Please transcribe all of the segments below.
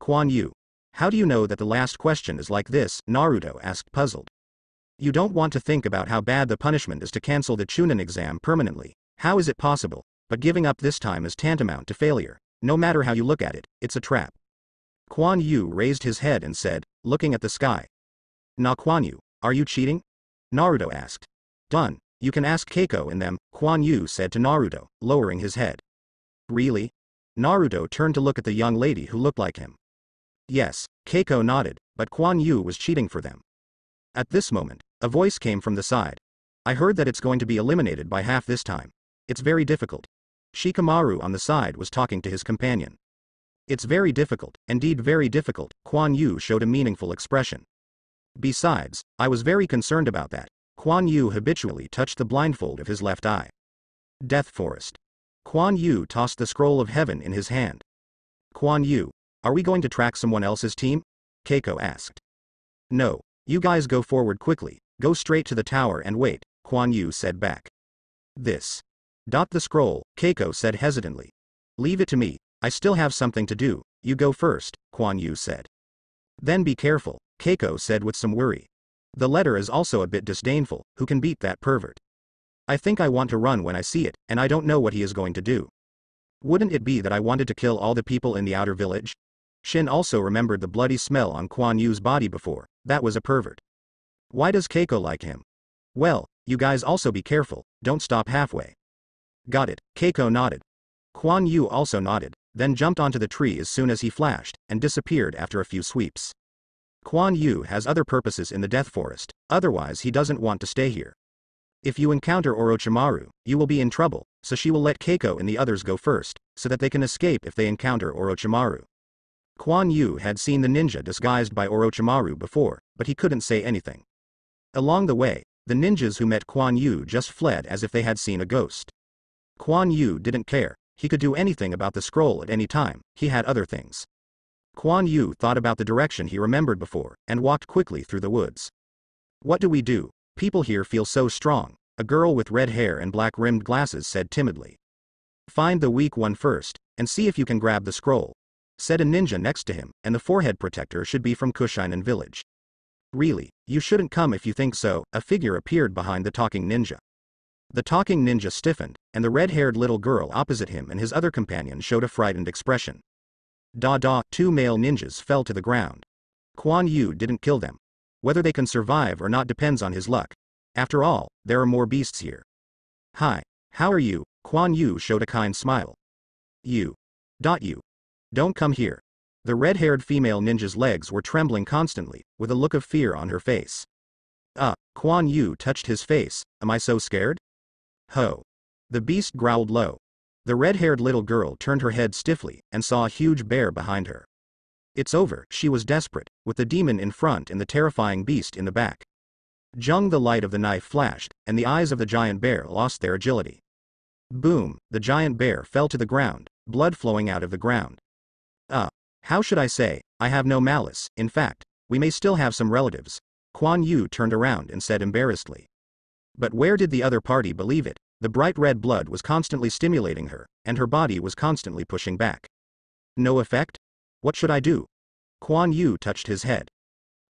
Quan Yu. How do you know that the last question is like this? Naruto asked, puzzled. You don't want to think about how bad the punishment is to cancel the Chunin exam permanently. How is it possible? But giving up this time is tantamount to failure. No matter how you look at it, it's a trap. Quan Yu raised his head and said, looking at the sky. Na Quan Yu, are you cheating? Naruto asked. Done. You can ask Keiko and them, Quan Yu said to Naruto, lowering his head. Really? Naruto turned to look at the young lady who looked like him. Yes, Keiko nodded, but Quan Yu was cheating for them. At this moment, a voice came from the side. I heard that it's going to be eliminated by half this time. It's very difficult. Shikamaru on the side was talking to his companion. It's very difficult, indeed very difficult, Quan Yu showed a meaningful expression. Besides, I was very concerned about that. Quan Yu habitually touched the blindfold of his left eye. Death Forest. Quan Yu tossed the scroll of heaven in his hand. Quan Yu, are we going to track someone else's team? Keiko asked. No, you guys go forward quickly, go straight to the tower and wait, Quan Yu said back. This. The scroll, Keiko said hesitantly. Leave it to me, I still have something to do, you go first, Quan Yu said. Then be careful, Keiko said with some worry. The letter is also a bit disdainful, who can beat that pervert? I think I want to run when I see it, and I don't know what he is going to do. Wouldn't it be that I wanted to kill all the people in the outer village? Shin also remembered the bloody smell on Quan Yu's body before, that was a pervert. Why does Keiko like him? Well, you guys also be careful, don't stop halfway. Got it, Keiko nodded. Quan Yu also nodded, then jumped onto the tree as soon as he flashed, and disappeared after a few sweeps. Quan Yu has other purposes in the Death Forest, otherwise he doesn't want to stay here. If you encounter Orochimaru, you will be in trouble, so she will let Keiko and the others go first, so that they can escape if they encounter Orochimaru. Quan Yu had seen the ninja disguised by Orochimaru before, but he couldn't say anything. Along the way, the ninjas who met Quan Yu just fled as if they had seen a ghost. Quan Yu didn't care, he could do anything about the scroll at any time, he had other things. Quan Yu thought about the direction he remembered before, and walked quickly through the woods. What do we do? People here feel so strong, a girl with red hair and black-rimmed glasses said timidly. Find the weak one first, and see if you can grab the scroll, said a ninja next to him, and the forehead protector should be from Kushinen village. Really, you shouldn't come if you think so, a figure appeared behind the talking ninja. The talking ninja stiffened, and the red-haired little girl opposite him and his other companion showed a frightened expression. Two male ninjas fell to the ground. Quan Yu didn't kill them. Whether they can survive or not depends on his luck. After all, there are more beasts here. Hi, how are you? Quan Yu showed a kind smile. You. Don't come here. The red-haired female ninja's legs were trembling constantly, with a look of fear on her face. Quan Yu touched his face, am I so scared? Ho. The beast growled low. The red-haired little girl turned her head stiffly, and saw a huge bear behind her. It's over, she was desperate, with the demon in front and the terrifying beast in the back. The light of the knife flashed, and the eyes of the giant bear lost their agility. Boom, the giant bear fell to the ground, blood flowing out of the ground. How should I say, I have no malice, in fact, we may still have some relatives. Quan Yu turned around and said embarrassedly. But where did the other party believe it? The bright red blood was constantly stimulating her, and her body was constantly pushing back. No effect? What should I do? Quan Yu touched his head.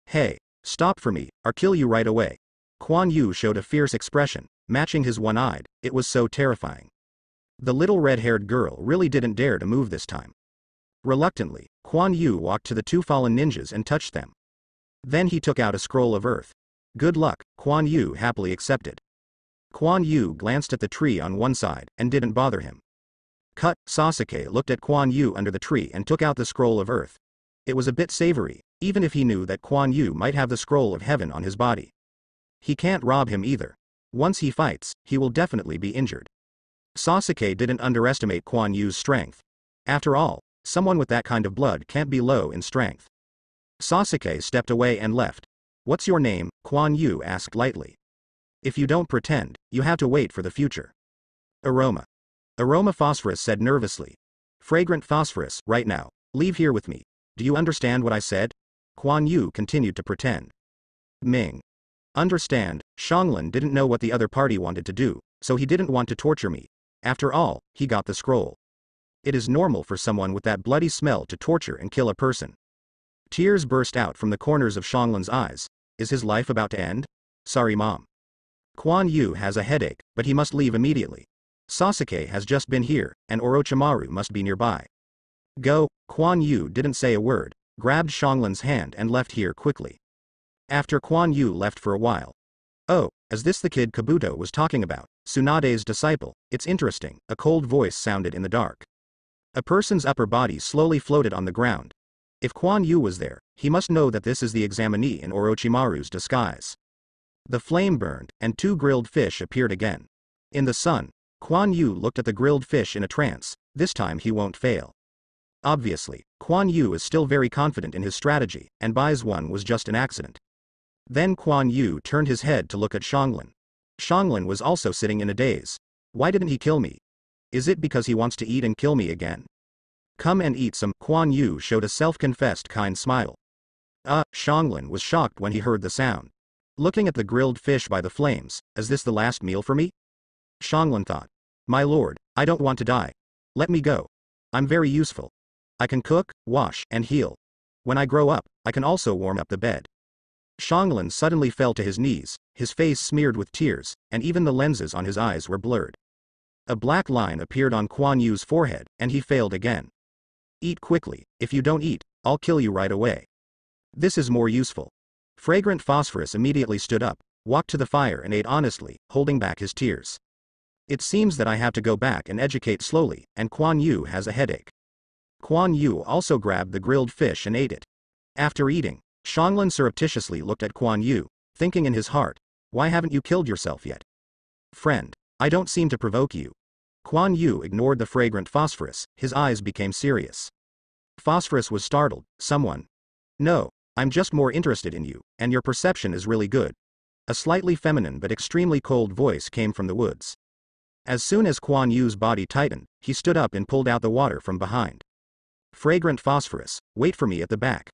Hey, stop for me, or kill you right away. Quan Yu showed a fierce expression, matching his one-eyed, it was so terrifying. The little red-haired girl really didn't dare to move this time. Reluctantly, Quan Yu walked to the two fallen ninjas and touched them. Then he took out a scroll of earth. Good luck, Quan Yu happily accepted. Quan Yu glanced at the tree on one side, and didn't bother him. Sasuke looked at Quan Yu under the tree and took out the scroll of earth. It was a bit savory, even if he knew that Quan Yu might have the scroll of heaven on his body. He can't rob him either. Once he fights, he will definitely be injured. Sasuke didn't underestimate Quan Yu's strength. After all, someone with that kind of blood can't be low in strength. Sasuke stepped away and left. What's your name? Quan Yu asked lightly. If you don't pretend, you have to wait for the future. Aroma. Aroma Phosphorus said nervously. Fragrant phosphorus, right now. Leave here with me. Do you understand what I said? Quan Yu continued to pretend. Ming. Understand, Xianglin didn't know what the other party wanted to do, so he didn't want to torture me. After all, he got the scroll. It is normal for someone with that bloody smell to torture and kill a person. Tears burst out from the corners of Xianglin's eyes. Is his life about to end? Sorry mom. Quan Yu has a headache, but he must leave immediately. Sasuke has just been here, and Orochimaru must be nearby. Go. Quan Yu didn't say a word, grabbed Xianglin's hand and left here quickly. After Quan Yu left for a while. Oh, is this the kid Kabuto was talking about, Tsunade's disciple? It's interesting, a cold voice sounded in the dark. A person's upper body slowly floated on the ground. If Quan Yu was there, he must know that this is the examinee in Orochimaru's disguise. The flame burned, and 2 grilled fish appeared again. In the sun, Quan Yu looked at the grilled fish in a trance. This time he won't fail. Obviously, Quan Yu is still very confident in his strategy, and buys one was just an accident. Then Quan Yu turned his head to look at Xianglin. Xianglin was also sitting in a daze. Why didn't he kill me? Is it because he wants to eat and kill me again? Come and eat some. Quan Yu showed a self-confessed kind smile. Xianglin was shocked when he heard the sound. Looking at the grilled fish by the flames, is this the last meal for me? Xianglin thought. My lord, I don't want to die. Let me go. I'm very useful. I can cook, wash, and heal. When I grow up, I can also warm up the bed. Xianglin suddenly fell to his knees, his face smeared with tears, and even the lenses on his eyes were blurred. A black line appeared on Quan Yu's forehead, and he failed again. Eat quickly. If you don't eat, I'll kill you right away. This is more useful. Fragrant Phosphorus immediately stood up, walked to the fire and ate honestly, holding back his tears. It seems that I have to go back and educate slowly, and Quan Yu has a headache. Quan Yu also grabbed the grilled fish and ate it. After eating, Xianglin surreptitiously looked at Quan Yu, thinking in his heart, why haven't you killed yourself yet? Friend, I don't seem to provoke you. Quan Yu ignored the fragrant phosphorus, his eyes became serious. Phosphorus was startled. Someone? No, I'm just more interested in you, and your perception is really good. A slightly feminine but extremely cold voice came from the woods. As soon as Quan Yu's body tightened, he stood up and pulled out the water from behind. Fragrant phosphorus, wait for me at the back.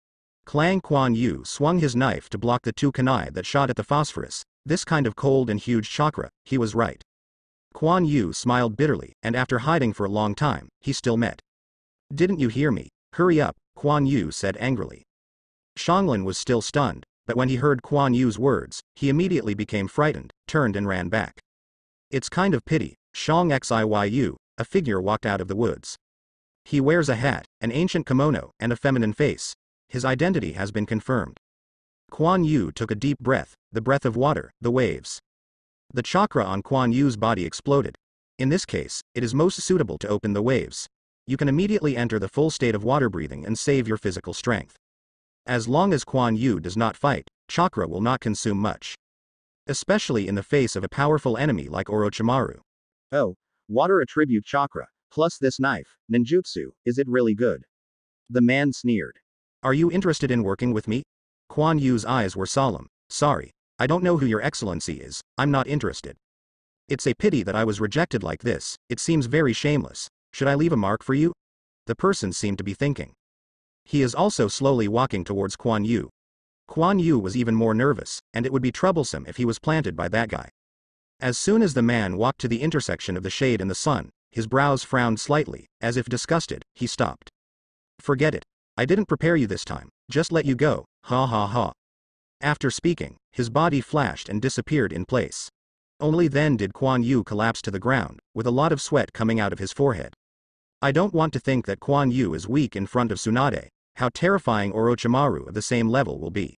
Clang. Quan Yu swung his knife to block the 2 kunai that shot at the phosphorus. This kind of cold and huge chakra, he was right. Quan Yu smiled bitterly, and after hiding for a long time, he still met. Didn't you hear me? Hurry up, Quan Yu said angrily. Xianglin was still stunned, but when he heard Quan Yu's words, he immediately became frightened, turned and ran back. It's kind of pity. Xiang Xiyu, a figure walked out of the woods. He wears a hat, an ancient kimono, and a feminine face. His identity has been confirmed. Quan Yu took a deep breath, the breath of water, the waves. The chakra on Quan Yu's body exploded. In this case, it is most suitable to open the waves. You can immediately enter the full state of water breathing and save your physical strength. As long as Quan Yu does not fight, chakra will not consume much. Especially in the face of a powerful enemy like Orochimaru. Oh, water attribute chakra, plus this knife, ninjutsu, is it really good? The man sneered. Are you interested in working with me? Quan Yu's eyes were solemn. Sorry, I don't know who your excellency is, I'm not interested. It's a pity that I was rejected like this, it seems very shameless. Should I leave a mark for you? The person seemed to be thinking. He is also slowly walking towards Quan Yu. Quan Yu was even more nervous, and it would be troublesome if he was planted by that guy. As soon as the man walked to the intersection of the shade and the sun, his brows frowned slightly, as if disgusted, he stopped. Forget it. I didn't prepare you this time, just let you go, ha ha ha. After speaking, his body flashed and disappeared in place. Only then did Quan Yu collapse to the ground, with a lot of sweat coming out of his forehead. I don't want to think that Quan Yu is weak in front of Tsunade. How terrifying Orochimaru of the same level will be.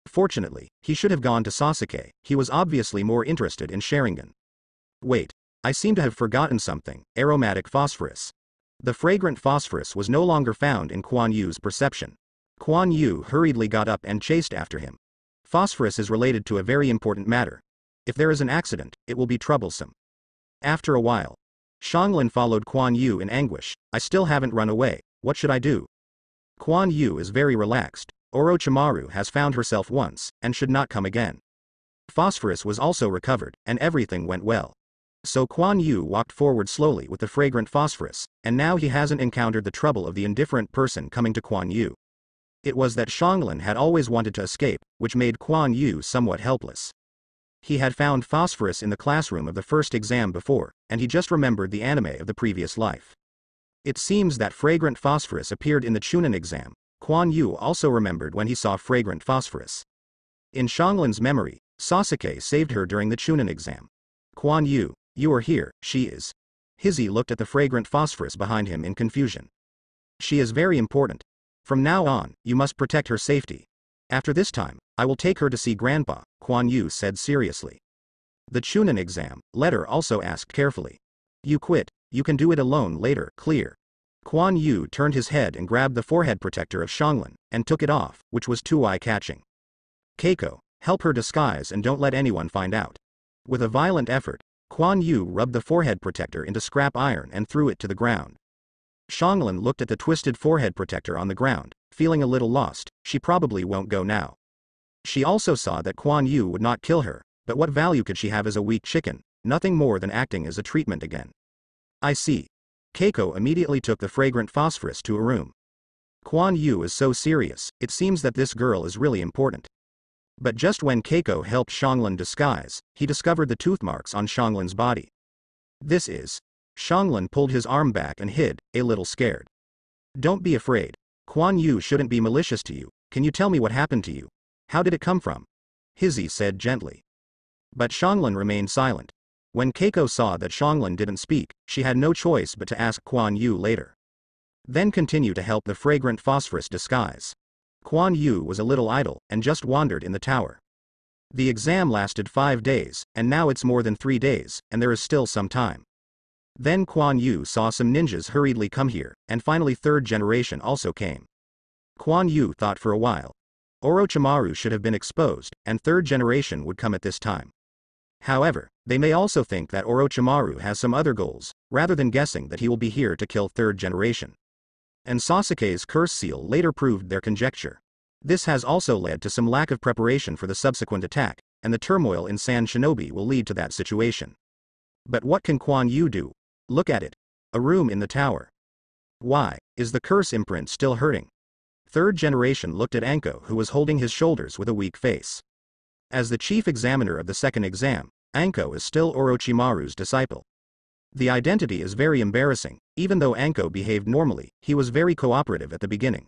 Fortunately, he should have gone to Sasuke, he was obviously more interested in Sharingan. Wait, I seem to have forgotten something, aromatic phosphorus. The fragrant phosphorus was no longer found in Quan Yu's perception. Quan Yu hurriedly got up and chased after him. Phosphorus is related to a very important matter. If there is an accident, it will be troublesome. After a while, Xianglin followed Quan Yu in anguish. I still haven't run away, what should I do? Quan Yu is very relaxed. Orochimaru has found herself once, and should not come again. Phosphorus was also recovered, and everything went well. So Quan Yu walked forward slowly with the fragrant phosphorus, and now he hasn't encountered the trouble of the indifferent person coming to Quan Yu. It was that Xianglin had always wanted to escape, which made Quan Yu somewhat helpless. He had found phosphorus in the classroom of the first exam before, and he just remembered the anime of the previous life. It seems that fragrant phosphorus appeared in the Chunin exam. Quan Yu also remembered when he saw fragrant phosphorus. In Xianglin's memory, Sasuke saved her during the Chunin exam. Quan Yu, you are here, she is. Hizzy looked at the fragrant phosphorus behind him in confusion. She is very important. From now on, you must protect her safety. After this time, I will take her to see Grandpa, Quan Yu said seriously. The Chunin exam, letter also asked carefully. You quit, you can do it alone later, clear. Quan Yu turned his head and grabbed the forehead protector of Xianglin, and took it off, which was too eye-catching. Keiko, help her disguise and don't let anyone find out. With a violent effort, Quan Yu rubbed the forehead protector into scrap iron and threw it to the ground. Xianglin looked at the twisted forehead protector on the ground, feeling a little lost. She probably won't go now. She also saw that Quan Yu would not kill her, but what value could she have as a weak chicken, nothing more than acting as a treatment again. I see. Keiko immediately took the fragrant phosphorus to a room. Quan Yu is so serious, it seems that this girl is really important. But just when Keiko helped Xianglin disguise, he discovered the tooth marks on Xianglin's body. This is. Xianglin pulled his arm back and hid, a little scared. Don't be afraid. Quan Yu shouldn't be malicious to you. Can you tell me what happened to you? How did it come from? Hizzy said gently. But Xianglin remained silent. When Keiko saw that Xianglin didn't speak, she had no choice but to ask Quan Yu later. Then continue to help the fragrant phosphorus disguise. Quan Yu was a little idle, and just wandered in the tower. The exam lasted 5 days, and now it's more than 3 days, and there is still some time. Then Quan Yu saw some ninjas hurriedly come here, and finally third generation also came. Quan Yu thought for a while. Orochimaru should have been exposed, and third generation would come at this time. However, they may also think that Orochimaru has some other goals, rather than guessing that he will be here to kill third generation. And Sasuke's curse seal later proved their conjecture. This has also led to some lack of preparation for the subsequent attack, and the turmoil in Sand Shinobi will lead to that situation. But what can Quan Yu do? Look at it. A room in the tower. Why, is the curse imprint still hurting? Third generation looked at Anko, who was holding his shoulders with a weak face. As the chief examiner of the second exam, Anko is still Orochimaru's disciple. The identity is very embarrassing. Even though Anko behaved normally, he was very cooperative at the beginning.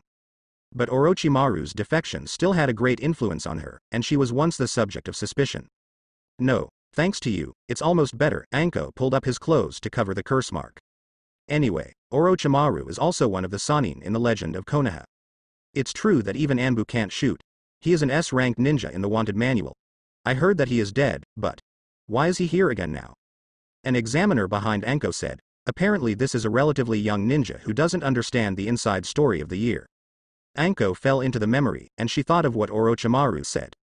But Orochimaru's defection still had a great influence on her, and she was once the subject of suspicion. No, thanks to you, it's almost better. Anko pulled up his clothes to cover the curse mark. Anyway, Orochimaru is also one of the Sannin in the legend of Konoha. It's true that even Anbu can't shoot. He is an S-ranked ninja in the wanted manual. I heard that he is dead, but why is he here again now? An examiner behind Anko said, apparently this is a relatively young ninja who doesn't understand the inside story of the year. Anko fell into the memory, and she thought of what Orochimaru said.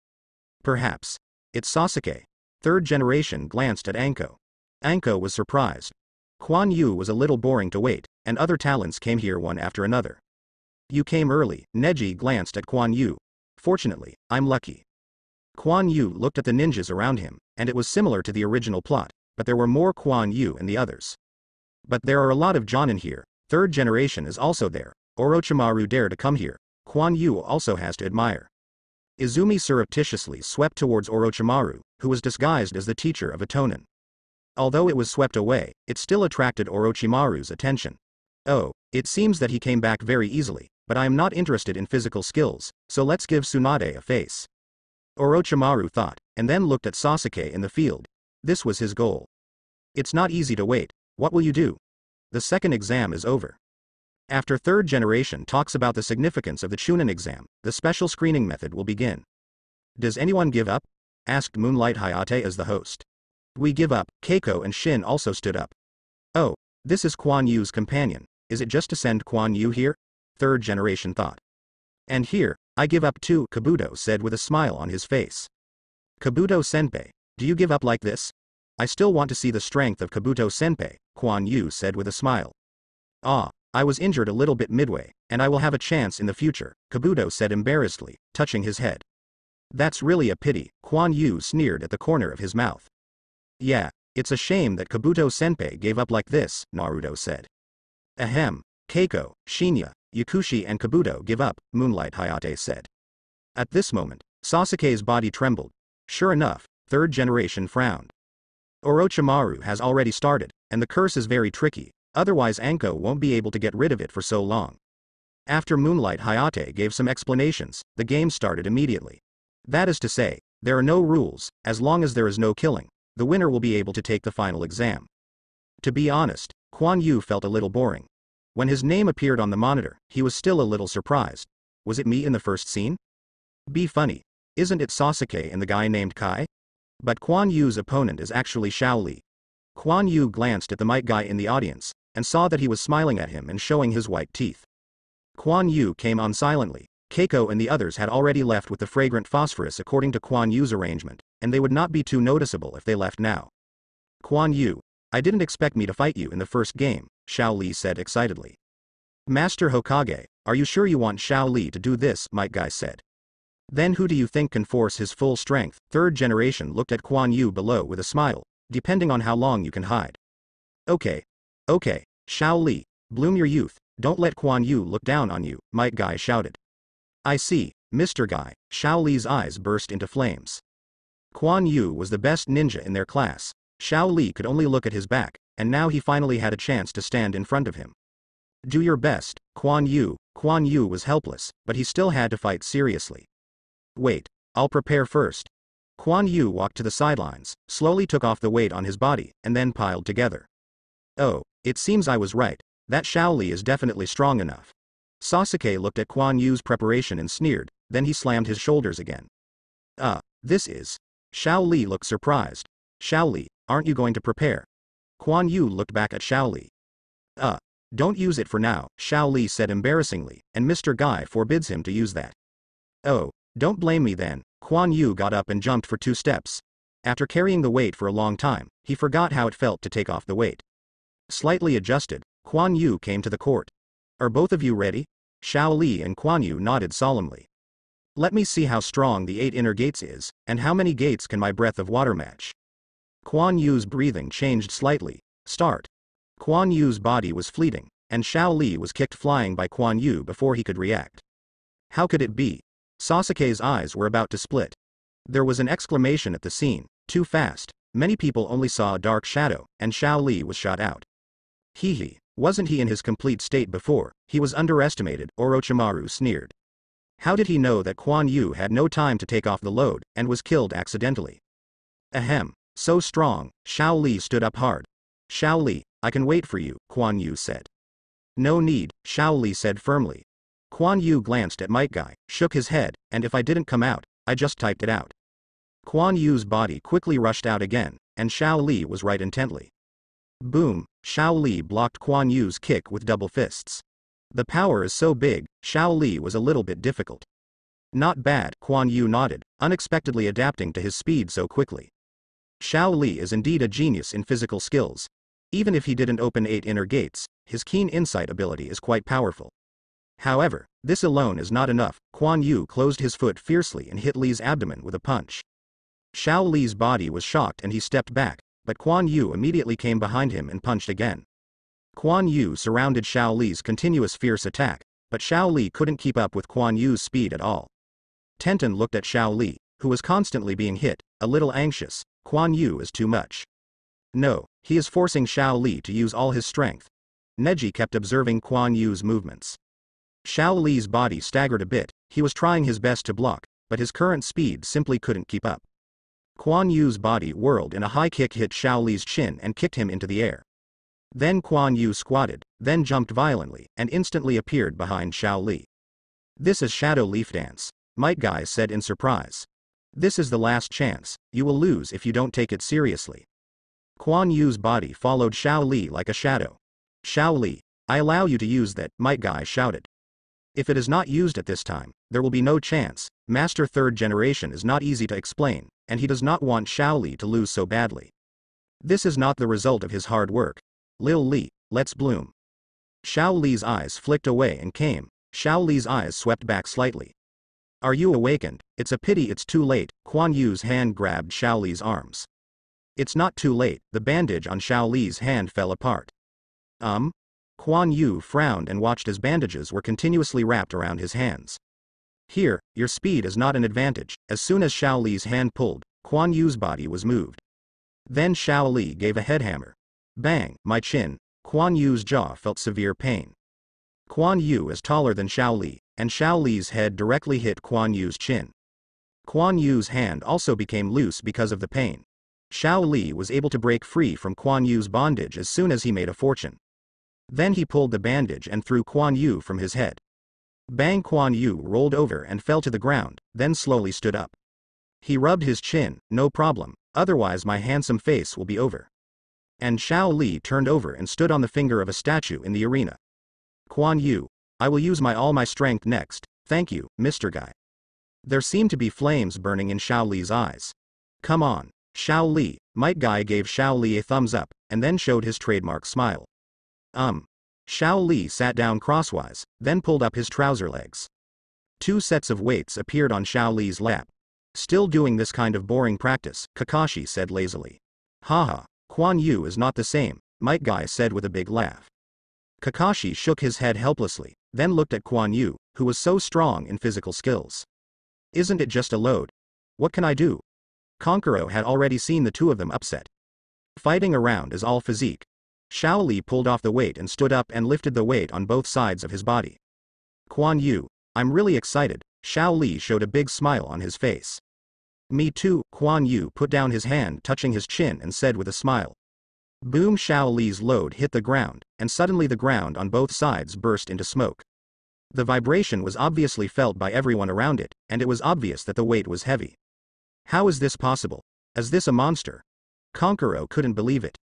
Perhaps. It's Sasuke. Third generation glanced at Anko. Anko was surprised. Quan Yu was a little boring to wait, and other talents came here one after another. You came early. Neji glanced at Quan Yu. Fortunately, I'm lucky. Quan Yu looked at the ninjas around him, and it was similar to the original plot, but there were more Quan Yu and the others. But there are a lot of Jonin here. Third generation is also there. Orochimaru dared to come here. Quan Yu also has to admire. Izumi surreptitiously swept towards Orochimaru, who was disguised as the teacher of Itonin. Although it was swept away, it still attracted Orochimaru's attention. Oh, it seems that he came back very easily, but I am not interested in physical skills, so let's give Tsunade a face. Orochimaru thought, and then looked at Sasuke in the field. This was his goal. It's not easy to wait. What will you do? The second exam is over. After third generation talks about the significance of the Chunin exam, the special screening method will begin. Does anyone give up? Asked Moonlight Hayate as the host. We give up. Keiko and Shin also stood up. Oh, this is Quan Yu's companion. Is it just to send Quan Yu here? Third generation thought. And here, I give up too, Kabuto said with a smile on his face. Kabuto senpai, do you give up like this? I still want to see the strength of Kabuto senpai, Quan Yu said with a smile. Ah, I was injured a little bit midway, and I will have a chance in the future, Kabuto said embarrassedly, touching his head. That's really a pity, Quan Yu sneered at the corner of his mouth. Yeah, it's a shame that Kabuto senpai gave up like this, Naruto said. Ahem, Keiko, Shinya, Yakushi and Kabuto give up, Moonlight Hayate said. At this moment, Sasuke's body trembled. Sure enough, third generation frowned. Orochimaru has already started, and the curse is very tricky. Otherwise Anko won't be able to get rid of it for so long. After Moonlight Hayate gave some explanations, the game started immediately. That is to say, there are no rules, as long as there is no killing, the winner will be able to take the final exam. To be honest, Kuan Yu felt a little boring. When his name appeared on the monitor, he was still a little surprised. Was it me in the first scene? Be funny. Isn't it Sasuke and the guy named Kai? But Kuan Yu's opponent is actually Xiao Li. Kuan Yu glanced at the might guy in the audience, and saw that he was smiling at him and showing his white teeth. Kuan Yu came on silently. Keiko and the others had already left with the fragrant phosphorus according to Kuan Yu's arrangement, and they would not be too noticeable if they left now. Kuan Yu, I didn't expect me to fight you in the first game, Xiao Li said excitedly. Master Hokage, are you sure you want Xiao Li to do this? Might guy said. Then who do you think can force his full strength? Third generation looked at Kuan Yu below with a smile, depending on how long you can hide. Okay, Xiao Li, bloom your youth, don't let Kuan Yu look down on you, Might Guy shouted. I see, Mr. Guy, Xiao Li's eyes burst into flames. Kuan Yu was the best ninja in their class. Xiao Li could only look at his back, and now he finally had a chance to stand in front of him. Do your best, Kuan Yu. Kuan Yu was helpless, but he still had to fight seriously. Wait, I'll prepare first. Kuan Yu walked to the sidelines, slowly took off the weight on his body, and then piled together. Oh, it seems I was right, that Xiao Li is definitely strong enough. Sasuke looked at Kuan Yu's preparation and sneered, then he slammed his shoulders again. This is. Xiao Li looked surprised. Xiao Li, aren't you going to prepare? Kuan Yu looked back at Xiao Li. Don't use it for now, Xiao Li said embarrassingly, and Mr. Guy forbids him to use that. Oh, don't blame me then. Kuan Yu got up and jumped for 2 steps. After carrying the weight for a long time, he forgot how it felt to take off the weight. Slightly adjusted, Kuan Yu came to the court. Are both of you ready? Xiao Li and Kuan Yu nodded solemnly. Let me see how strong the 8 inner gates is, and how many gates can my breath of water match. Kuan Yu's breathing changed slightly. Start. Kuan Yu's body was fleeting, and Xiao Li was kicked flying by Kuan Yu before he could react. How could it be? Sasuke's eyes were about to split. There was an exclamation at the scene, too fast. Many people only saw a dark shadow, and Xiao Li was shot out. Hee, wasn't he in his complete state before? He was underestimated, Orochimaru sneered. How did he know that Kuan Yu had no time to take off the load, and was killed accidentally? Ahem, so strong. Xiao Li stood up hard. Xiao Li, I can wait for you, Kuan Yu said. No need, Xiao Li said firmly. Kuan Yu glanced at Might Guy, shook his head, and if I didn't come out, I just typed it out. Kuan Yu's body quickly rushed out again, and Xiao Li was right intently. Boom, Xiao Li blocked Kuan Yu's kick with double fists. The power is so big, Xiao Li was a little bit difficult. Not bad, Kuan Yu nodded, unexpectedly adapting to his speed so quickly. Xiao Li is indeed a genius in physical skills. Even if he didn't open 8 inner gates, his keen insight ability is quite powerful. However, this alone is not enough. Kuan Yu closed his foot fiercely and hit Li's abdomen with a punch. Xiao Li's body was shocked and he stepped back, but Kuan Yu immediately came behind him and punched again. Kuan Yu surrounded Xiao Li's continuous fierce attack, but Xiao Li couldn't keep up with Kuan Yu's speed at all. Tenten looked at Xiao Li, who was constantly being hit, a little anxious. Kuan Yu is too much. No, he is forcing Xiao Li to use all his strength. Neji kept observing Kuan Yu's movements. Xiao Li's body staggered a bit, he was trying his best to block, but his current speed simply couldn't keep up. Kuan Yu's body whirled and a high kick hit Xiao Li's chin and kicked him into the air. Then Kuan Yu squatted, then jumped violently, and instantly appeared behind Xiao Li. This is Shadow Leaf Dance, Might Guy said in surprise. This is the last chance, you will lose if you don't take it seriously. Kuan Yu's body followed Xiao Li like a shadow. Xiao Li, I allow you to use that, Might Guy shouted. If it is not used at this time, there will be no chance. Master Third Generation is not easy to explain, and he does not want Xiao Li to lose so badly. This is not the result of his hard work. Lil Li, let's bloom. Xiao Li's eyes flicked away and came. Xiao Li's eyes swept back slightly. Are you awakened? It's a pity it's too late. Kuan Yu's hand grabbed Xiao Li's arms. It's not too late. The bandage on Xiao Li's hand fell apart. Kuan Yu frowned and watched as bandages were continuously wrapped around his hands. Here, your speed is not an advantage. As soon as Xiao Li's hand pulled, Kuan Yu's body was moved. Then Xiao Li gave a head hammer. Bang, my chin. Kuan Yu's jaw felt severe pain. Kuan Yu is taller than Xiao Li, and Xiao Li's head directly hit Kuan Yu's chin. Kuan Yu's hand also became loose because of the pain. Xiao Li was able to break free from Kuan Yu's bondage as soon as he made a fortune. Then he pulled the bandage and threw Kuan Yu from his head. Bang! Kuan Yu rolled over and fell to the ground, then slowly stood up. He rubbed his chin. No problem, otherwise my handsome face will be over. And Xiao Li turned over and stood on the finger of a statue in the arena. Kuan Yu, I will use all my strength next, thank you, Mr. Guy. There seemed to be flames burning in Xiao Li's eyes. Come on, Xiao Li. Might Guy gave Xiao Li a thumbs up, and then showed his trademark smile. Xiao Li sat down crosswise, then pulled up his trouser legs. 2 sets of weights appeared on Xiao Li's lap. Still doing this kind of boring practice, Kakashi said lazily. Haha, Kuan Yu is not the same, Might Guy said with a big laugh. Kakashi shook his head helplessly, then looked at Kuan Yu, who was so strong in physical skills. Isn't it just a load? What can I do? Kankuro had already seen the two of them upset. Fighting around is all physique. Xiao Li pulled off the weight and stood up and lifted the weight on both sides of his body. Kuan Yu, I'm really excited. Xiao Li showed a big smile on his face. Me too. Kuan Yu put down his hand touching his chin and said with a smile. Boom! Xiao Li's load hit the ground, and suddenly the ground on both sides burst into smoke. The vibration was obviously felt by everyone around it, and it was obvious that the weight was heavy. How is this possible? Is this a monster? Kankuro couldn't believe it.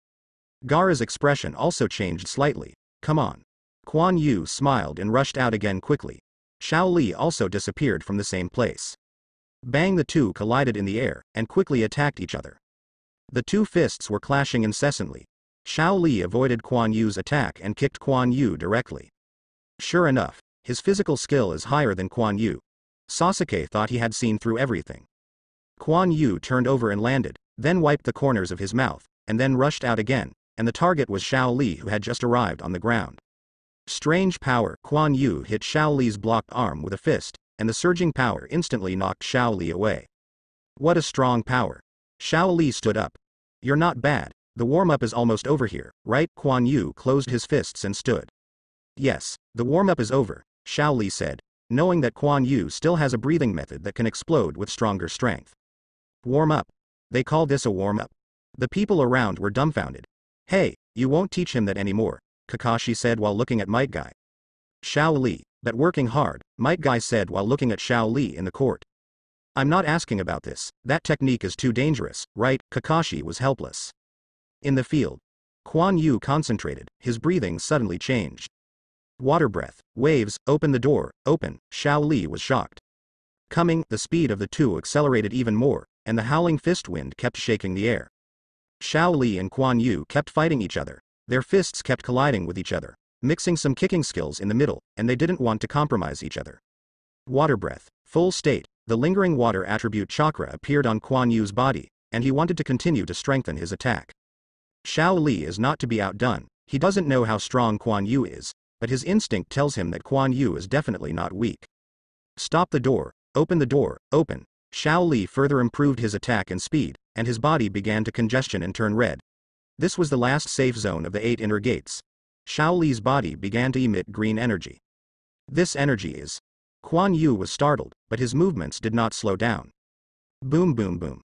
Gaara's expression also changed slightly. Come on. Kuan Yu smiled and rushed out again quickly. Xiao Li also disappeared from the same place. Bang! The two collided in the air, and quickly attacked each other. The 2 fists were clashing incessantly. Xiao Li avoided Kuan Yu's attack and kicked Kuan Yu directly. Sure enough, his physical skill is higher than Kuan Yu. Sasuke thought he had seen through everything. Kuan Yu turned over and landed, then wiped the corners of his mouth, and then rushed out again, and the target was Xiao Li, who had just arrived on the ground. Strange power! Kuan Yu hit Xiao Li's blocked arm with a fist, and the surging power instantly knocked Xiao Li away. What a strong power! Xiao Li stood up. You're not bad. The warm-up is almost over here, right? Kuan Yu closed his fists and stood. Yes, the warm-up is over, Xiao Li said, knowing that Kuan Yu still has a breathing method that can explode with stronger strength. Warm-up? They call this a warm-up? The people around were dumbfounded. Hey, you won't teach him that anymore, Kakashi said while looking at Might Guy. Xiao Li, but working hard, Might Guy said while looking at Xiao Li in the court. I'm not asking about this, that technique is too dangerous, right? Kakashi was helpless. In the field, Kuan Yu concentrated, his breathing suddenly changed. Water breath, waves, open the door, open, Xiao Li was shocked. Coming, the speed of the two accelerated even more, and the howling fist wind kept shaking the air. Xiao Li and Kuan Yu kept fighting each other, their fists kept colliding with each other, mixing some kicking skills in the middle, and they didn't want to compromise each other. Water breath, full state, the lingering water attribute chakra appeared on Kuan Yu's body, and he wanted to continue to strengthen his attack. Xiao Li is not to be outdone, he doesn't know how strong Kuan Yu is, but his instinct tells him that Kuan Yu is definitely not weak. Stop the door, open the door, open. Xiao Li further improved his attack and speed, and his body began to congestion and turn red. This was the last safe zone of the 8 inner gates. Xiao Li's body began to emit green energy. This energy is... Kuan Yu was startled, but his movements did not slow down. Boom boom boom.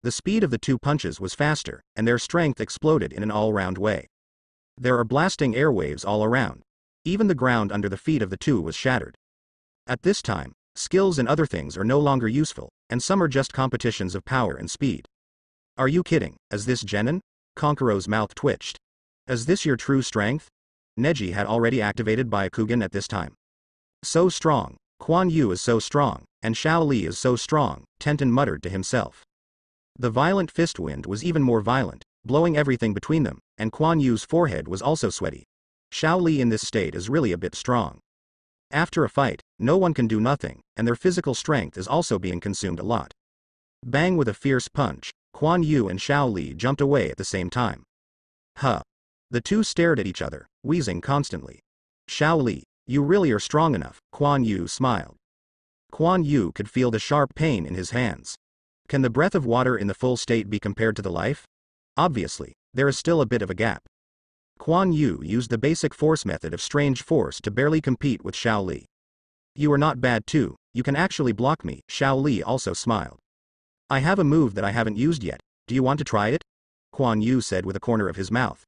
The speed of the 2 punches was faster, and their strength exploded in an all-round way. There are blasting airwaves all around. Even the ground under the feet of the 2 was shattered. At this time, skills and other things are no longer useful, and some are just competitions of power and speed. Are you kidding? Is this genin? Kankuro's mouth twitched. Is this your true strength? Neji had already activated Byakugan at this time. So strong. Kuan Yu is so strong, and Xiao Li is so strong, Tenten muttered to himself. The violent fist wind was even more violent, blowing everything between them, and Kuan Yu's forehead was also sweaty. Xiao Li in this state is really a bit strong. After a fight, no one can do nothing, and their physical strength is also being consumed a lot. Bang! With a fierce punch, Kuan Yu and Xiao Li jumped away at the same time. Huh. The two stared at each other, wheezing constantly. Xiao Li, you really are strong enough, Kuan Yu smiled. Kuan Yu could feel the sharp pain in his hands. Can the breath of water in the full state be compared to the life? Obviously, there is still a bit of a gap. Quan Yu used the basic force method of strange force to barely compete with Xiao Li. You are not bad too, you can actually block me, Xiao Li also smiled. I have a move that I haven't used yet, do you want to try it? Quan Yu said with a corner of his mouth.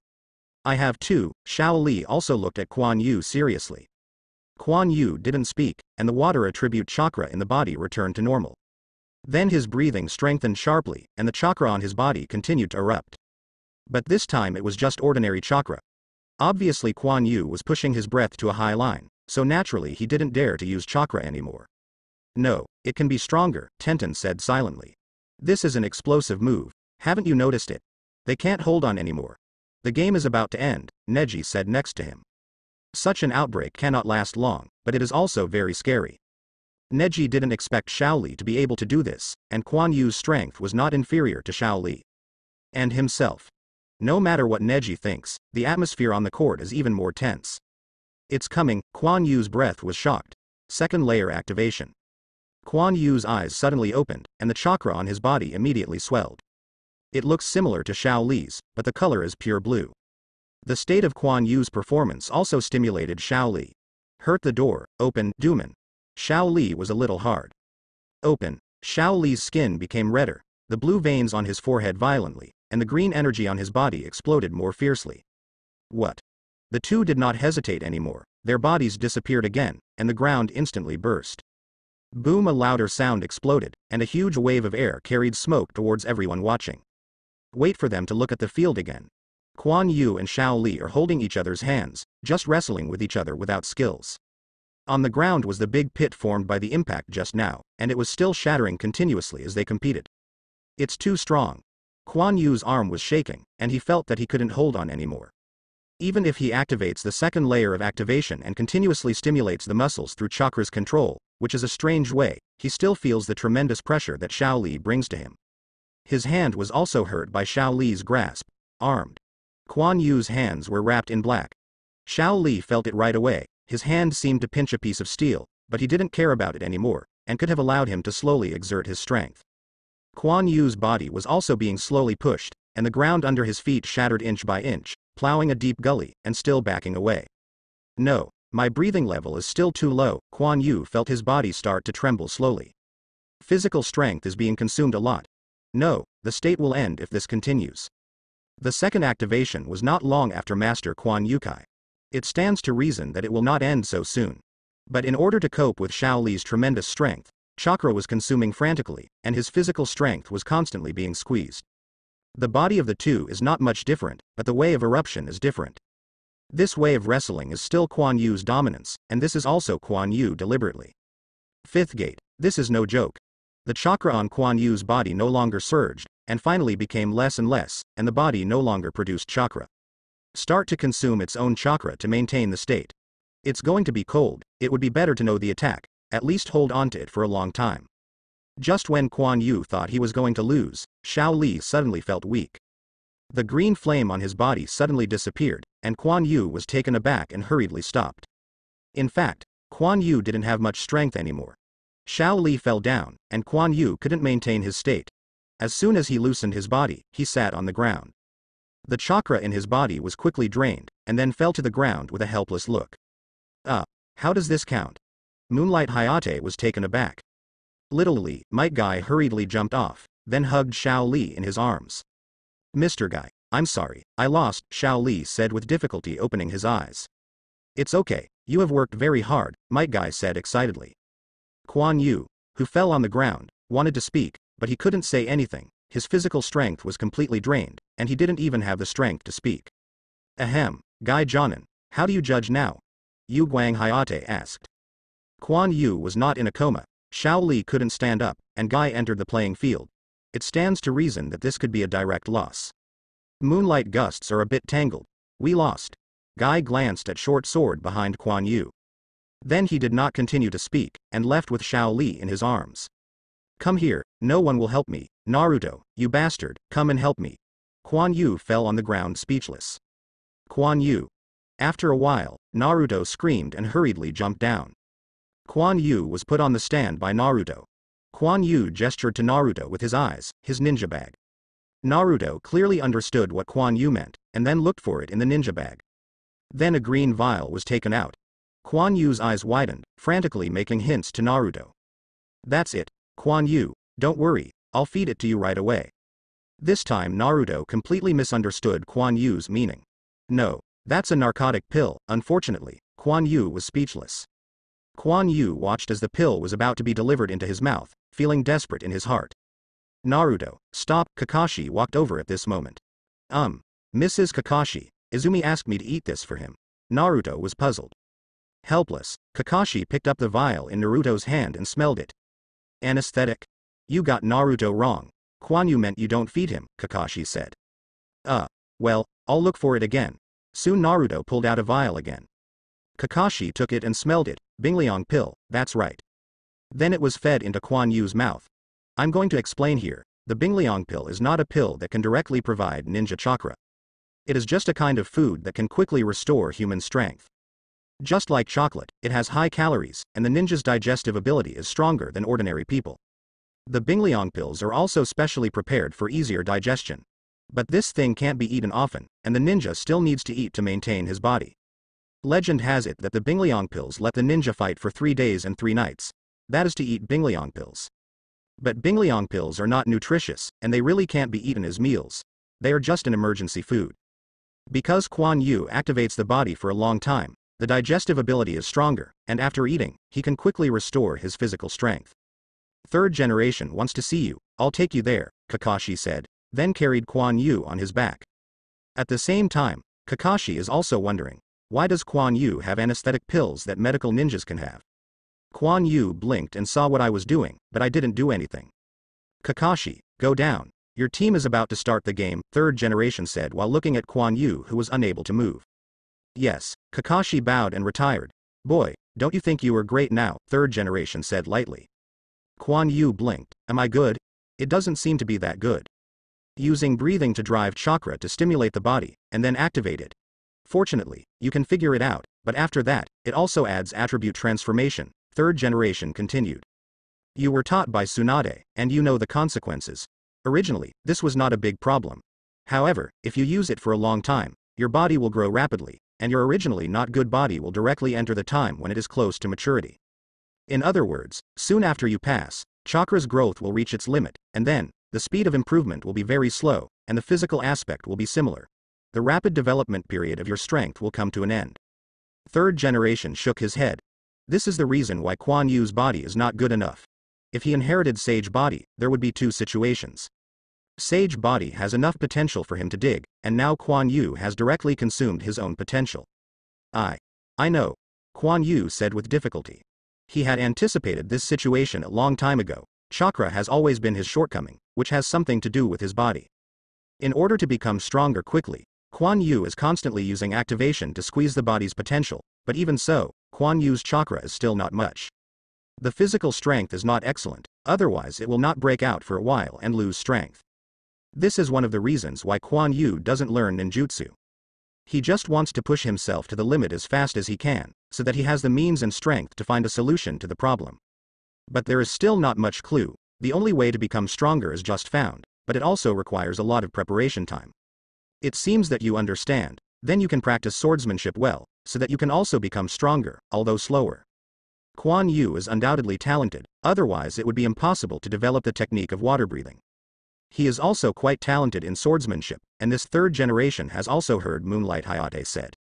I have too, Xiao Li also looked at Quan Yu seriously. Quan Yu didn't speak, and the water attribute chakra in the body returned to normal. Then his breathing strengthened sharply, and the chakra on his body continued to erupt. But this time it was just ordinary chakra. Obviously Quan Yu was pushing his breath to a high line, so naturally he didn't dare to use chakra anymore. No, it can be stronger, Tenten said silently. This is an explosive move, haven't you noticed it? They can't hold on anymore. The game is about to end, Neji said next to him. Such an outbreak cannot last long, but it is also very scary. Neji didn't expect Xiao Li to be able to do this, and Quan Yu's strength was not inferior to Xiao Li. And himself. No matter what Neji thinks, the atmosphere on the court is even more tense. It's coming, Quan Yu's breath was shocked. Second layer activation. Quan Yu's eyes suddenly opened, and the chakra on his body immediately swelled. It looks similar to Xiao Li's, but the color is pure blue. The state of Quan Yu's performance also stimulated Xiao Li. Hurt the door, open, Duman. Xiao Li was a little hard. Open. Xiao Li's skin became redder, the blue veins on his forehead violently, and the green energy on his body exploded more fiercely. What? The two did not hesitate anymore, their bodies disappeared again, and the ground instantly burst. Boom, a louder sound exploded, and a huge wave of air carried smoke towards everyone watching. Wait for them to look at the field again. Quan Yu and Xiao Li are holding each other's hands, just wrestling with each other without skills. On the ground was the big pit formed by the impact just now, and it was still shattering continuously as they competed. It's too strong. Quan Yu's arm was shaking, and he felt that he couldn't hold on anymore. Even if he activates the second layer of activation and continuously stimulates the muscles through chakra's control, which is a strange way, he still feels the tremendous pressure that Xiao Li brings to him. His hand was also hurt by Xiao Li's grasp, armed. Quan Yu's hands were wrapped in black. Xiao Li felt it right away, his hand seemed to pinch a piece of steel, but he didn't care about it anymore, and could have allowed him to slowly exert his strength. Quan Yu's body was also being slowly pushed, and the ground under his feet shattered inch by inch, plowing a deep gully, and still backing away. No, my breathing level is still too low, Quan Yu felt his body start to tremble slowly. Physical strength is being consumed a lot. No, the state will end if this continues. The second activation was not long after Master Quan Yukai. It stands to reason that it will not end so soon. But in order to cope with Xiao Li's tremendous strength, chakra was consuming frantically, and his physical strength was constantly being squeezed. The body of the two is not much different, but the way of eruption is different. This way of wrestling is still Quan Yu's dominance, and this is also Quan Yu deliberately. Fifth gate, this is no joke. The chakra on Quan Yu's body no longer surged, and finally became less and less, and the body no longer produced chakra. Start to consume its own chakra to maintain the state. It's going to be cold, it would be better to know the attack, at least hold on to it for a long time. Just when Quan Yu thought he was going to lose, Xiao Li suddenly felt weak. The green flame on his body suddenly disappeared, and Quan Yu was taken aback and hurriedly stopped. In fact, Quan Yu didn't have much strength anymore. Xiao Li fell down, and Quan Yu couldn't maintain his state. As soon as he loosened his body, he sat on the ground. The chakra in his body was quickly drained, and then fell to the ground with a helpless look. How does this count? Moonlight Hayate was taken aback. Literally, Might Guy hurriedly jumped off, then hugged Xiao Li in his arms. Mr. Guy, I'm sorry, I lost, Xiao Li said with difficulty opening his eyes. It's okay, you have worked very hard, Might Guy said excitedly. Quan Yu, who fell on the ground, wanted to speak, but he couldn't say anything, his physical strength was completely drained, and he didn't even have the strength to speak. Ahem, Guy Jonan, how do you judge now? Yu Guang Hayate asked. Quan Yu was not in a coma, Xiao Li couldn't stand up, and Guy entered the playing field. It stands to reason that this could be a direct loss. Moonlight gusts are a bit tangled. We lost. Guy glanced at short sword behind Quan Yu. Then he did not continue to speak, and left with Xiao Li in his arms. Come here, no one will help me, Naruto, you bastard, come and help me. Quan Yu fell on the ground speechless. Quan Yu. After a while, Naruto screamed and hurriedly jumped down. Quan Yu was put on the stand by Naruto. Quan Yu gestured to Naruto with his eyes, his ninja bag. Naruto clearly understood what Quan Yu meant, and then looked for it in the ninja bag. Then a green vial was taken out. Quan Yu's eyes widened, frantically making hints to Naruto. That's it, Quan Yu, don't worry, I'll feed it to you right away. This time Naruto completely misunderstood Quan Yu's meaning. No, that's a narcotic pill. Unfortunately, Quan Yu was speechless. Quan Yu watched as the pill was about to be delivered into his mouth, feeling desperate in his heart. Naruto, stop. Kakashi walked over at this moment. Mrs. Kakashi, Izumi asked me to eat this for him. Naruto was puzzled. Helpless, Kakashi picked up the vial in Naruto's hand and smelled it. Anesthetic? You got Naruto wrong. Quan Yu meant you don't feed him, Kakashi said. Well, I'll look for it again. Soon Naruto pulled out a vial again. Kakashi took it and smelled it. Bingliang pill, that's right. Then it was fed into Quan Yu's mouth. I'm going to explain here, the Bingliang pill is not a pill that can directly provide ninja chakra. It is just a kind of food that can quickly restore human strength. Just like chocolate, it has high calories, and the ninja's digestive ability is stronger than ordinary people. The Bingliang pills are also specially prepared for easier digestion. But this thing can't be eaten often, and the ninja still needs to eat to maintain his body. Legend has it that the Bingliang pills let the ninja fight for 3 days and 3 nights. That is to eat Bingliang pills. But Bingliang pills are not nutritious, and they really can't be eaten as meals. They are just an emergency food. Because Quan Yu activates the body for a long time, the digestive ability is stronger, and after eating, he can quickly restore his physical strength. Third generation wants to see you, I'll take you there, Kakashi said, then carried Quan Yu on his back. At the same time, Kakashi is also wondering, why does Quan Yu have anesthetic pills that medical ninjas can have? Quan Yu blinked and saw what I was doing, but I didn't do anything. Kakashi, go down. Your team is about to start the game, third generation said while looking at Quan Yu who was unable to move. Yes, Kakashi bowed and retired. Boy, don't you think you are great now, third generation said lightly. Quan Yu blinked. Am I good? It doesn't seem to be that good. Using breathing to drive chakra to stimulate the body, and then activate it. Fortunately, you can figure it out, but after that, it also adds attribute transformation, third generation continued. You were taught by Tsunade, and you know the consequences. Originally, this was not a big problem. However, if you use it for a long time, your body will grow rapidly, and your originally not good body will directly enter the time when it is close to maturity. In other words, soon after you pass, chakra's growth will reach its limit, and then, the speed of improvement will be very slow, and the physical aspect will be similar. The rapid development period of your strength will come to an end. Third generation shook his head. This is the reason why Quan Yu's body is not good enough. If he inherited Sage body, there would be 2 situations. Sage body has enough potential for him to dig, and now Quan Yu has directly consumed his own potential. I know, Quan Yu said with difficulty. He had anticipated this situation a long time ago. Chakra has always been his shortcoming, which has something to do with his body. In order to become stronger quickly, Quan Yu is constantly using activation to squeeze the body's potential, but even so, Quan Yu's chakra is still not much. The physical strength is not excellent, otherwise it will not break out for a while and lose strength. This is one of the reasons why Quan Yu doesn't learn ninjutsu. He just wants to push himself to the limit as fast as he can, so that he has the means and strength to find a solution to the problem. But there is still not much clue. The only way to become stronger is just found, but it also requires a lot of preparation time. It seems that you understand, then you can practice swordsmanship well, so that you can also become stronger, although slower. Quan Yu is undoubtedly talented, otherwise it would be impossible to develop the technique of water breathing. He is also quite talented in swordsmanship, and this third generation has also heard, Moonlight Hayate said.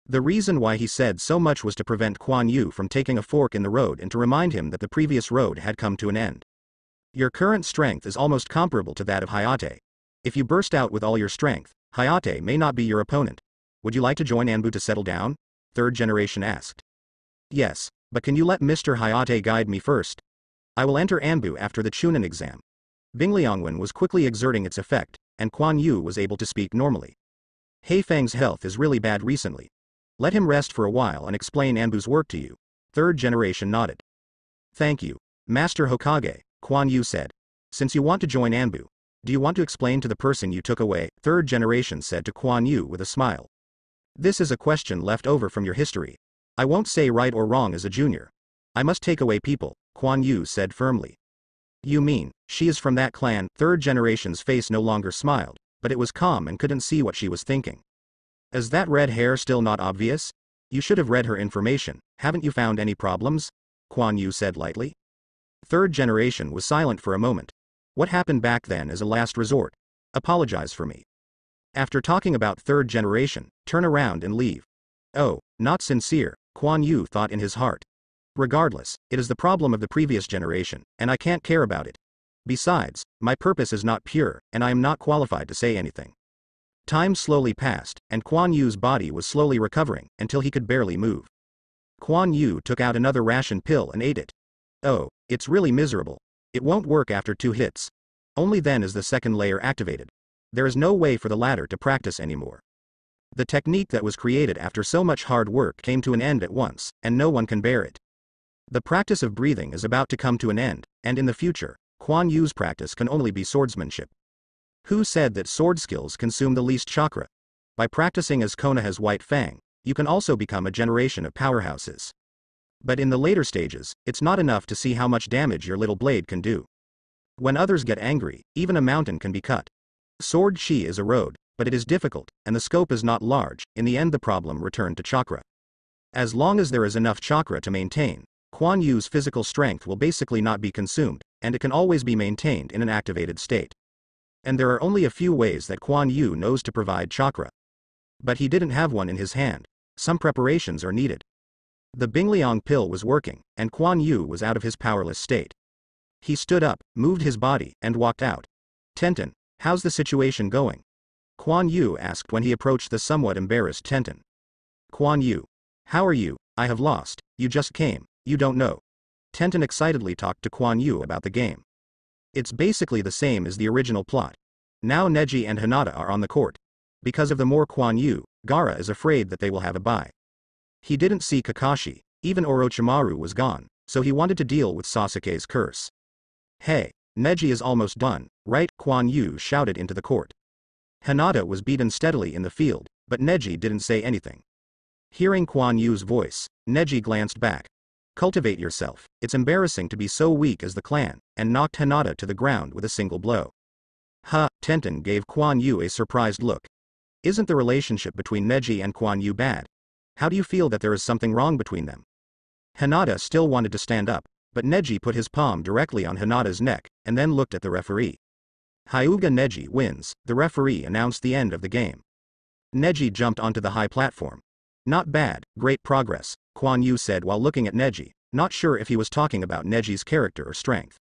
The reason why he said so much was to prevent Quan Yu from taking a fork in the road and to remind him that the previous road had come to an end. Your current strength is almost comparable to that of Hayate. If you burst out with all your strength, Hayate may not be your opponent. Would you like to join Anbu to settle down? Third generation asked. Yes, but can you let Mr. Hayate guide me first? I will enter Anbu after the Chunin exam. Bingliangwen was quickly exerting its effect, and Quan Yu was able to speak normally. Heifeng's health is really bad recently. Let him rest for a while and explain Anbu's work to you. Third generation nodded. Thank you, Master Hokage, Quan Yu said. Since you want to join Anbu, do you want to explain to the person you took away? Third generation said to Quan Yu with a smile. This is a question left over from your history. I won't say right or wrong as a junior. I must take away people, Quan Yu said firmly. You mean, she is from that clan? Third generation's face no longer smiled, but it was calm and couldn't see what she was thinking. Is that red hair still not obvious? You should have read her information. Haven't you found any problems? Kuan Yu said lightly. Third generation was silent for a moment. What happened back then is a last resort. Apologize for me. After talking about third generation, turn around and leave. Oh, not sincere, Kuan Yu thought in his heart. Regardless, it is the problem of the previous generation, and I can't care about it. Besides, my purpose is not pure, and I am not qualified to say anything. Time slowly passed, and Kuan Yu's body was slowly recovering, until he could barely move. Kuan Yu took out another ration pill and ate it. Oh, it's really miserable. It won't work after 2 hits. Only then is the second layer activated. There is no way for the latter to practice anymore. The technique that was created after so much hard work came to an end at once, and no one can bear it. The practice of breathing is about to come to an end, and in the future, Kuan Yu's practice can only be swordsmanship. Who said that sword skills consume the least chakra? By practicing as Konoha's White Fang, you can also become a generation of powerhouses. But in the later stages, it's not enough to see how much damage your little blade can do. When others get angry, even a mountain can be cut. Sword chi is a road, but it is difficult, and the scope is not large. In the end the problem returned to chakra. As long as there is enough chakra to maintain, Kuan Yu's physical strength will basically not be consumed, and it can always be maintained in an activated state. And there are only a few ways that Kuan Yu knows to provide chakra. But he didn't have one in his hand. Some preparations are needed. The Bingliang pill was working, and Kuan Yu was out of his powerless state. He stood up, moved his body, and walked out. Tenten, how's the situation going? Kuan Yu asked when he approached the somewhat embarrassed Tenten. Kuan Yu. How are you? I have lost. You just came. You don't know. Tenten excitedly talked to Kuan Yu about the game. It's basically the same as the original plot. Now Neji and Hinata are on the court. Because of the more Kuan Yu, Gaara is afraid that they will have a bye. He didn't see Kakashi, even Orochimaru was gone, so he wanted to deal with Sasuke's curse. Hey, Neji is almost done, right? Kuan Yu shouted into the court. Hinata was beaten steadily in the field, but Neji didn't say anything. Hearing Kuan Yu's voice, Neji glanced back. Cultivate yourself, it's embarrassing to be so weak as the clan, and knocked Hinata to the ground with a single blow. Tenten gave Kuan Yu a surprised look. Isn't the relationship between Neji and Kuan Yu bad? How do you feel that there is something wrong between them? Hinata still wanted to stand up, but Neji put his palm directly on Hinata's neck, and then looked at the referee. Hyuga Neji wins, the referee announced the end of the game. Neji jumped onto the high platform. Not bad, great progress, Kuan Yu said while looking at Neji, not sure if he was talking about Neji's character or strength.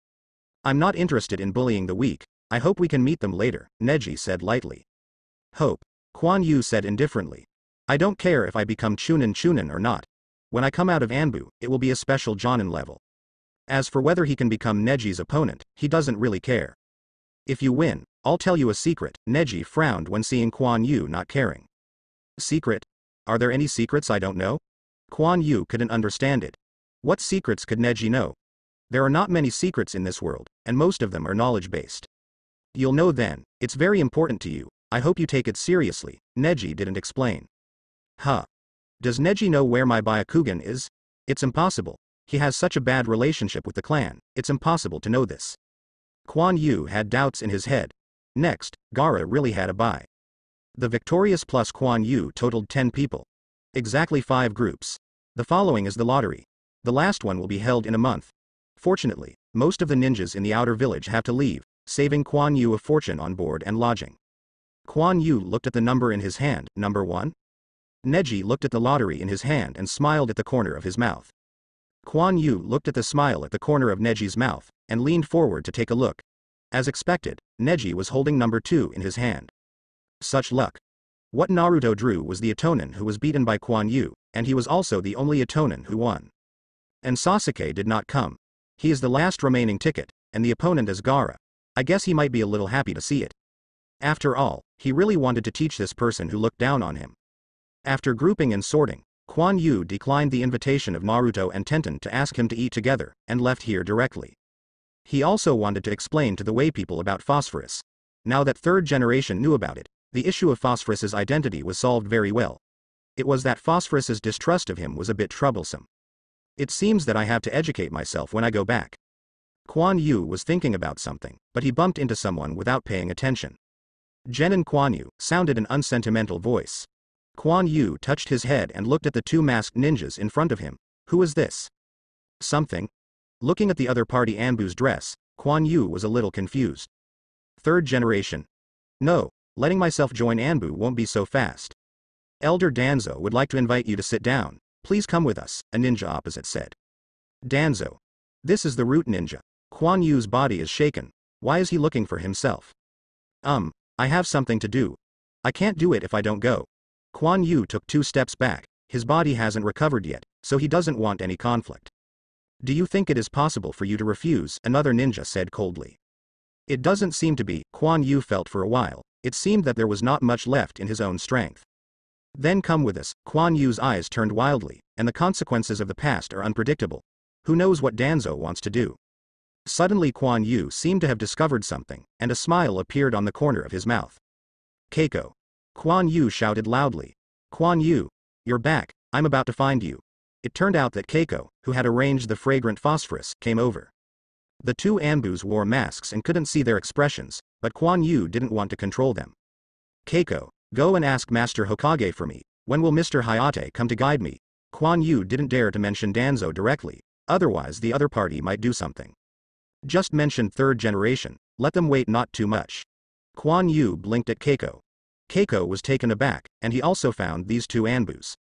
I'm not interested in bullying the weak, I hope we can meet them later, Neji said lightly. Hope, Kuan Yu said indifferently. I don't care if I become Chunin or not. When I come out of Anbu, it will be a special Jonin level. As for whether he can become Neji's opponent, he doesn't really care. If you win, I'll tell you a secret, Neji frowned when seeing Kuan Yu not caring. Secret? Are there any secrets I don't know? Kuan Yu couldn't understand it. What secrets could Neji know? There are not many secrets in this world, and most of them are knowledge-based. You'll know then, it's very important to you, I hope you take it seriously, Neji didn't explain. Does Neji know where my Byakugan is? It's impossible. He has such a bad relationship with the clan, it's impossible to know this. Kuan Yu had doubts in his head. Next, Gaara really had a bye. The victorious plus Kuan Yu totaled 10 people. Exactly 5 groups. The following is the lottery. The last one will be held in a month. Fortunately, most of the ninjas in the outer village have to leave, saving Kuan Yu a fortune on board and lodging. Kuan Yu looked at the number in his hand, number 1. Neji looked at the lottery in his hand and smiled at the corner of his mouth. Kuan Yu looked at the smile at the corner of Neji's mouth, and leaned forward to take a look. As expected, Neji was holding number 2 in his hand. Such luck. What Naruto drew was the Itonin who was beaten by Kuan Yu, and he was also the only Itonin who won. And Sasuke did not come. He is the last remaining ticket, and the opponent is Gaara. I guess he might be a little happy to see it. After all, he really wanted to teach this person who looked down on him. After grouping and sorting, Kuan Yu declined the invitation of Naruto and Tenten to ask him to eat together, and left here directly. He also wanted to explain to the Way people about Phosphorus. Now that third generation knew about it, the issue of Phosphorus's identity was solved very well. It was that Phosphorus's distrust of him was a bit troublesome. It seems that I have to educate myself when I go back. Kuan Yu was thinking about something, but he bumped into someone without paying attention. Genin Kuan Yu, sounded an unsentimental voice. Kuan Yu touched his head and looked at the two masked ninjas in front of him. Who is this? Something? Looking at the other party Anbu's dress, Kuan Yu was a little confused. Third generation? No, letting myself join Anbu won't be so fast. Elder Danzo would like to invite you to sit down. Please come with us, a ninja opposite said. Danzo. This is the root ninja. Kuan Yu's body is shaken. Why is he looking for himself? I have something to do. I can't do it if I don't go. Kuan Yu took 2 steps back. His body hasn't recovered yet, so he doesn't want any conflict. Do you think it is possible for you to refuse? Another ninja said coldly. It doesn't seem to be. Kuan Yu felt for a while. It seemed that there was not much left in his own strength. Then come with us. Kuan Yu's eyes turned wildly, and the consequences of the past are unpredictable. Who knows what Danzo wants to do? Suddenly Kuan Yu seemed to have discovered something, and a smile appeared on the corner of his mouth. Keiko. Kuan Yu shouted loudly. Kuan Yu, you're back, I'm about to find you. It turned out that Keiko, who had arranged the fragrant phosphorus, came over. The two Anbus wore masks and couldn't see their expressions, but Kuan Yu didn't want to control them. Keiko, go and ask Master Hokage for me. When will Mr. Hayate come to guide me? Kuan Yu didn't dare to mention Danzo directly, otherwise the other party might do something. Just mention third generation, let them wait not too much. Kuan Yu blinked at Keiko. Keiko was taken aback, and he also found these two Anbus.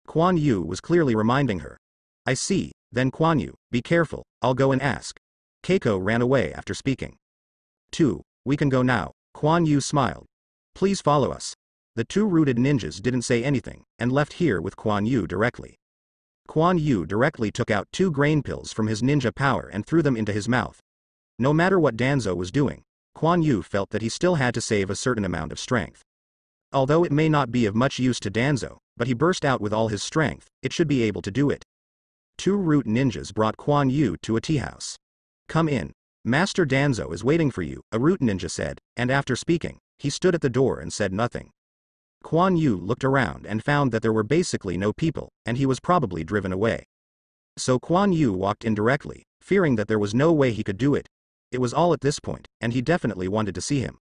Kuan Yu was clearly reminding her. I see, then Kuan Yu, be careful, I'll go and ask. Keiko ran away after speaking. 2. We can go now. Kuan Yu smiled. Please follow us. The two rooted ninjas didn't say anything, and left here with Kuan Yu directly. Kuan Yu directly took out 2 grain pills from his ninja power and threw them into his mouth. No matter what Danzo was doing, Kuan Yu felt that he still had to save a certain amount of strength. Although it may not be of much use to Danzo, but he burst out with all his strength, it should be able to do it. 2 root ninjas brought Kuan Yu to a tea house. Come in. Master Danzo is waiting for you, a root ninja said, and after speaking, he stood at the door and said nothing. Kuan Yu looked around and found that there were basically no people, and he was probably driven away. So Kuan Yu walked in directly, fearing that there was no way he could do it. It was all at this point, and he definitely wanted to see him.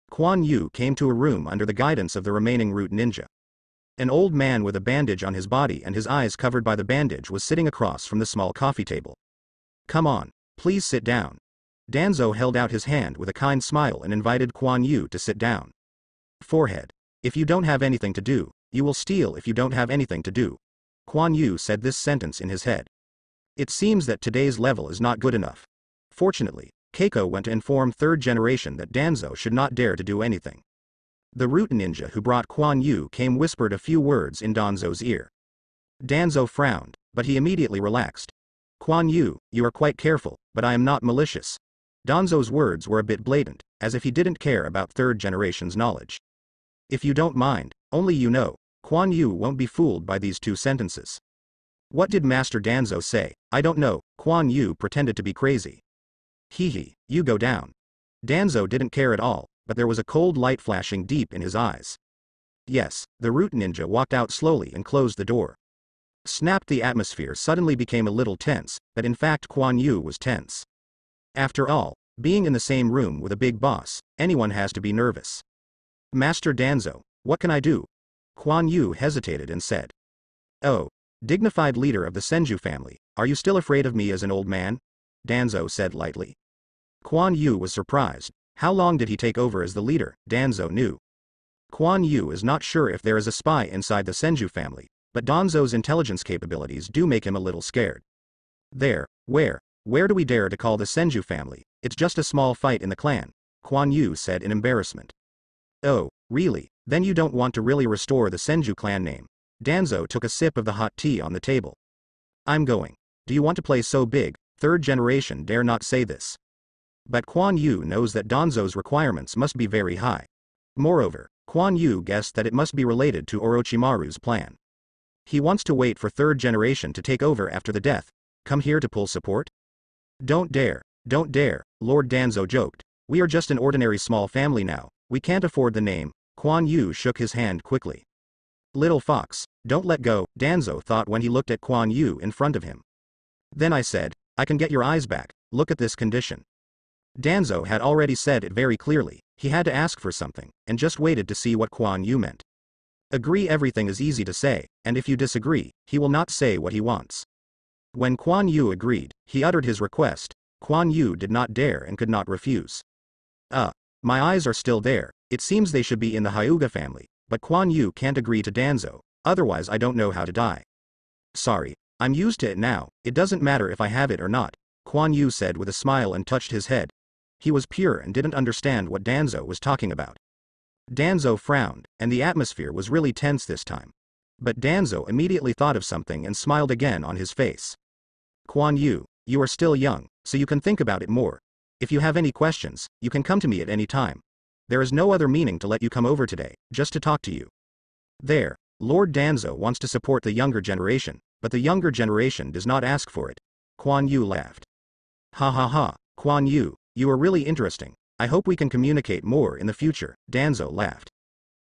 Kuan Yu came to a room under the guidance of the remaining root ninja. An old man with a bandage on his body and his eyes covered by the bandage was sitting across from the small coffee table. Come on, please sit down. Danzo held out his hand with a kind smile and invited Kuan Yu to sit down. Forehead. If you don't have anything to do, you will steal if you don't have anything to do. Kuan Yu said this sentence in his head. It seems that today's level is not good enough. Fortunately, Keiko went to inform third generation that Danzo should not dare to do anything. The root ninja who brought Kuan Yu came whispered a few words in Danzo's ear. Danzo frowned, but he immediately relaxed. Kuan Yu, you are quite careful, but I am not malicious. Danzo's words were a bit blatant, as if he didn't care about third generation's knowledge. If you don't mind, only you know, Kuan Yu won't be fooled by these 2 sentences. What did Master Danzo say? I don't know. Kuan Yu pretended to be crazy. Hee, you go down. Danzo didn't care at all, but there was a cold light flashing deep in his eyes. Yes, the root ninja walked out slowly and closed the door. Snapped. The atmosphere suddenly became a little tense, but in fact Kuan Yu was tense. After all, being in the same room with a big boss, anyone has to be nervous. Master Danzo, what can I do? Kuan Yu hesitated and said. Oh, dignified leader of the Senju family, are you still afraid of me as an old man? Danzo said lightly. Kuan Yu was surprised. How long did he take over as the leader? Danzo knew. Kuan Yu is not sure if there is a spy inside the Senju family, but Danzo's intelligence capabilities do make him a little scared. Where do we dare to call the Senju family? It's just a small fight in the clan, Kuan Yu said in embarrassment. Oh, really? Then you don't want to really restore the Senju clan name. Danzo took a sip of the hot tea on the table. I'm going. Do you want to play so big? Third generation dare not say this. But Kuan Yu knows that Danzo's requirements must be very high. Moreover, Kuan Yu guessed that it must be related to Orochimaru's plan. He wants to wait for third generation to take over after the death. Come here to pull support? Don't dare, Lord Danzo joked. We are just an ordinary small family now, we can't afford the name. Kuan Yu shook his hand quickly. Little fox, don't let go, Danzo thought when he looked at Kuan Yu in front of him. Then I said, I can get your eyes back, look at this condition. Danzo had already said it very clearly, he had to ask for something, and just waited to see what Kuan Yu meant. Agree everything is easy to say, and if you disagree, he will not say what he wants. When Kuan Yu agreed, he uttered his request. Kuan Yu did not dare and could not refuse. My eyes are still there, it seems they should be in the Hyuga family, but Kuan Yu can't agree to Danzo, otherwise I don't know how to die. Sorry, I'm used to it now, it doesn't matter if I have it or not, Kuan Yu said with a smile and touched his head. He was pure and didn't understand what Danzo was talking about. Danzo frowned, and the atmosphere was really tense this time. But Danzo immediately thought of something and smiled again on his face. Kuan Yu, you are still young, so you can think about it more. If you have any questions, you can come to me at any time. There is no other meaning to let you come over today, just to talk to you. There, Lord Danzo wants to support the younger generation, but the younger generation does not ask for it. Kuan Yu laughed. Ha ha ha, Kuan Yu, you are really interesting, I hope we can communicate more in the future, Danzo laughed.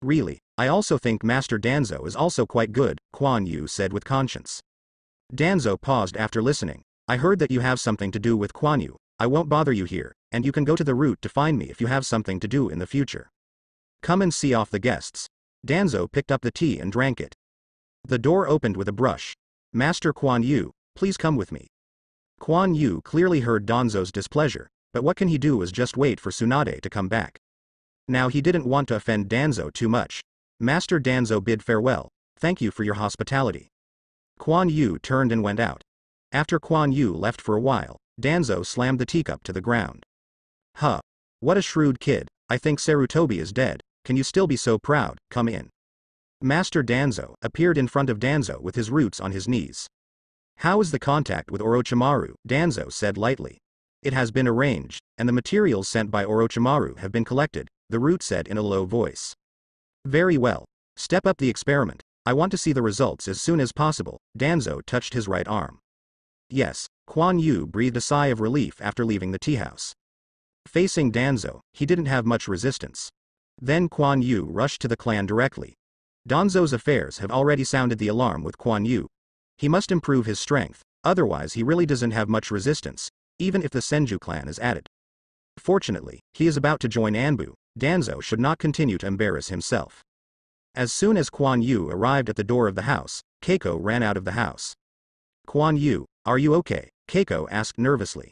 Really, I also think Master Danzo is also quite good, Kuan Yu said with conscience. Danzo paused after listening. I heard that you have something to do with Kuan Yu. I won't bother you here, and you can go to the route to find me if you have something to do in the future. Come and see off the guests. Danzo picked up the tea and drank it. The door opened with a brush. Master Kuan Yu, please come with me. Kuan Yu clearly heard Danzo's displeasure, but what can he do is just wait for Tsunade to come back. Now he didn't want to offend Danzo too much. Master Danzo bid farewell, thank you for your hospitality. Kuan Yu turned and went out. After Kuan Yu left for a while, Danzo slammed the teacup to the ground. Huh. What a shrewd kid, I think Sarutobi is dead, can you still be so proud, come in. Master Danzo appeared in front of Danzo with his roots on his knees. How is the contact with Orochimaru? Danzo said lightly. It has been arranged, and the materials sent by Orochimaru have been collected, the root said in a low voice. Very well. Step up the experiment, I want to see the results as soon as possible, Danzo touched his right arm. Yes, Kuan Yu breathed a sigh of relief after leaving the teahouse. Facing Danzo, he didn't have much resistance. Then Kuan Yu rushed to the clan directly. Danzo's affairs have already sounded the alarm with Kuan Yu. He must improve his strength, otherwise he really doesn't have much resistance, even if the Senju clan is added. Fortunately, he is about to join Anbu, Danzo should not continue to embarrass himself. As soon as Kuan Yu arrived at the door of the house, Keiko ran out of the house. Kuan Yu, are you okay? Keiko asked nervously.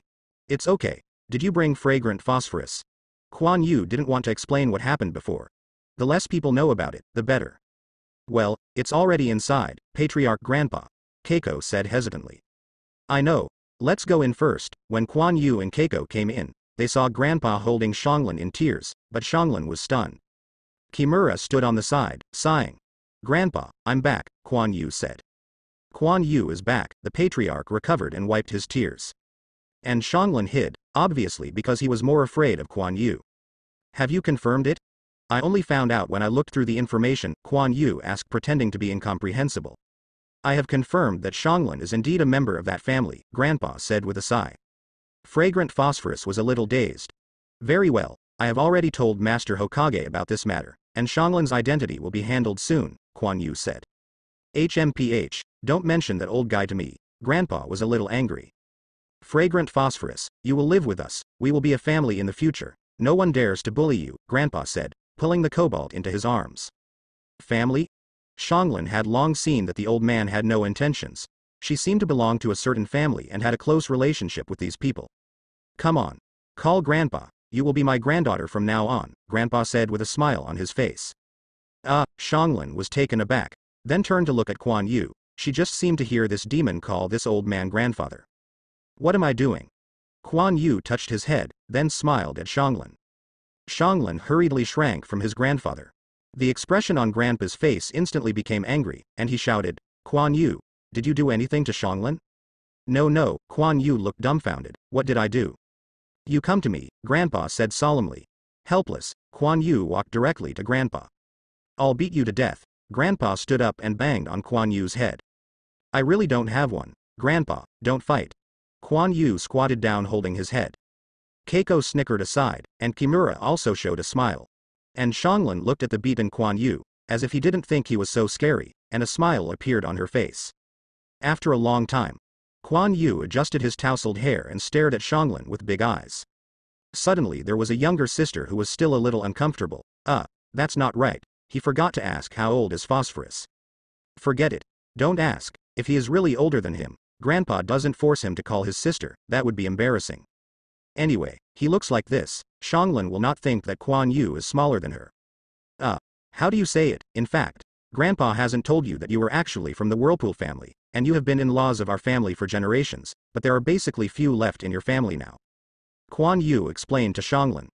It's okay. Did you bring fragrant phosphorus? Kuan Yu didn't want to explain what happened before. The less people know about it, the better. Well, it's already inside, Patriarch Grandpa, Keiko said hesitantly. I know. Let's go in first. When Kuan Yu and Keiko came in, they saw Grandpa holding Xianglin in tears, but Xianglin was stunned. Kimura stood on the side, sighing. Grandpa, I'm back, Kuan Yu said. Kuan Yu is back, the patriarch recovered and wiped his tears. And Xianglin hid, obviously because he was more afraid of Kuan Yu. Have you confirmed it? I only found out when I looked through the information, Kuan Yu asked pretending to be incomprehensible. I have confirmed that Xianglin is indeed a member of that family, Grandpa said with a sigh. Fragrant Phosphorus was a little dazed. Very well, I have already told Master Hokage about this matter, and Xianglin's identity will be handled soon, Kuan Yu said. HMPH, don't mention that old guy to me, Grandpa was a little angry. Fragrant Phosphorus, you will live with us, we will be a family in the future, no one dares to bully you, Grandpa said, pulling the cobalt into his arms. Family? Xianglin had long seen that the old man had no intentions. She seemed to belong to a certain family and had a close relationship with these people. Come on. Call Grandpa, you will be my granddaughter from now on, Grandpa said with a smile on his face. Xianglin was taken aback, then turned to look at Kuan Yu. She just seemed to hear this demon call this old man grandfather. What am I doing? Kuan Yu touched his head, then smiled at Xianglin. Xianglin hurriedly shrank from his grandfather. The expression on Grandpa's face instantly became angry, and he shouted, Kuan Yu, did you do anything to Xianglin? No, Kuan Yu looked dumbfounded, what did I do? You come to me, Grandpa said solemnly. Helpless, Kuan Yu walked directly to Grandpa. I'll beat you to death. Grandpa stood up and banged on Kuan Yu's head. I really don't have one. Grandpa, don't fight. Kuan Yu squatted down holding his head. Keiko snickered aside, and Kimura also showed a smile. And Xianglin looked at the beaten Kuan Yu, as if he didn't think he was so scary, and a smile appeared on her face. After a long time, Kuan Yu adjusted his tousled hair and stared at Xianglin with big eyes. Suddenly there was a younger sister who was still a little uncomfortable. That's not right. He forgot to ask how old is Phosphorus. Forget it. Don't ask. If he is really older than him, Grandpa doesn't force him to call his sister, that would be embarrassing. Anyway, he looks like this. Xianglin will not think that Kuan Yu is smaller than her. How do you say it? In fact, Grandpa hasn't told you that you are actually from the Whirlpool family, and you have been in-laws of our family for generations, but there are basically few left in your family now. Kuan Yu explained to Xianglin.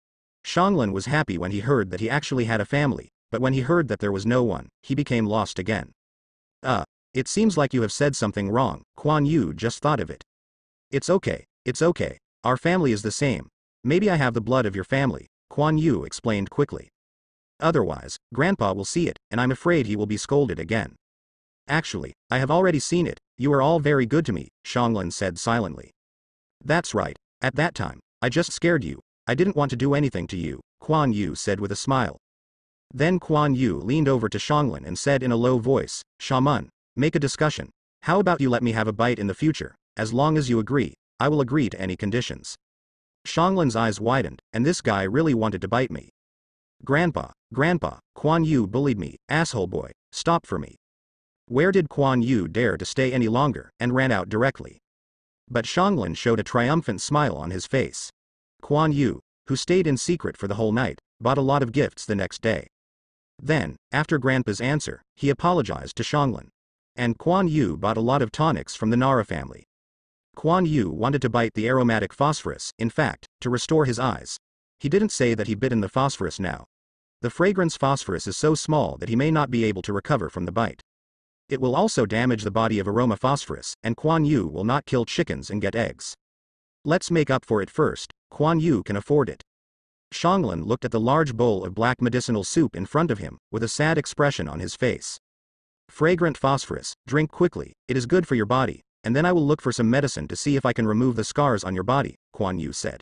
Xianglin was happy when he heard that he actually had a family, but when he heard that there was no one, he became lost again. It seems like you have said something wrong, Kuan Yu just thought of it. It's okay. Our family is the same. Maybe I have the blood of your family, Kuan Yu explained quickly. Otherwise, Grandpa will see it, and I'm afraid he will be scolded again. Actually, I have already seen it. You are all very good to me, Xianglin said silently. That's right. At that time, I just scared you. I didn't want to do anything to you, Kuan Yu said with a smile. Then Kuan Yu leaned over to Xianglin and said in a low voice, Shaman, make a discussion. How about you let me have a bite in the future? As long as you agree, I will agree to any conditions. Xianglin's eyes widened, and this guy really wanted to bite me. Grandpa, Kuan Yu bullied me, asshole boy, stop for me. Where did Kuan Yu dare to stay any longer, and ran out directly. But Xianglin showed a triumphant smile on his face. Kuan Yu, who stayed in secret for the whole night, bought a lot of gifts the next day. Then, after Grandpa's answer, he apologized to Xianglin. And Kuan Yu bought a lot of tonics from the Nara family. Kuan Yu wanted to bite the aromatic phosphorus, in fact, to restore his eyes. He didn't say that he bitten the phosphorus now. The fragrance phosphorus is so small that he may not be able to recover from the bite. It will also damage the body of aroma phosphorus, and Kuan Yu will not kill chickens and get eggs. Let's make up for it first. Kuan Yu can afford it. Xianglin looked at the large bowl of black medicinal soup in front of him, with a sad expression on his face. Fragrant phosphorus, drink quickly, it is good for your body, and then I will look for some medicine to see if I can remove the scars on your body, Kuan Yu said.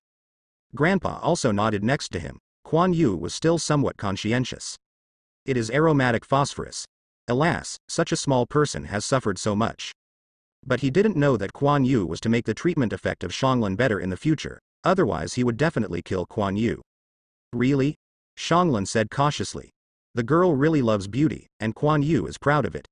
Grandpa also nodded next to him. Kuan Yu was still somewhat conscientious. It is aromatic phosphorus. Alas, such a small person has suffered so much. But he didn't know that Kuan Yu was to make the treatment effect of Xianglin better in the future, otherwise he would definitely kill Kuan Yu. Really? Xianglin said cautiously. The girl really loves beauty, and Kuan Yu is proud of it.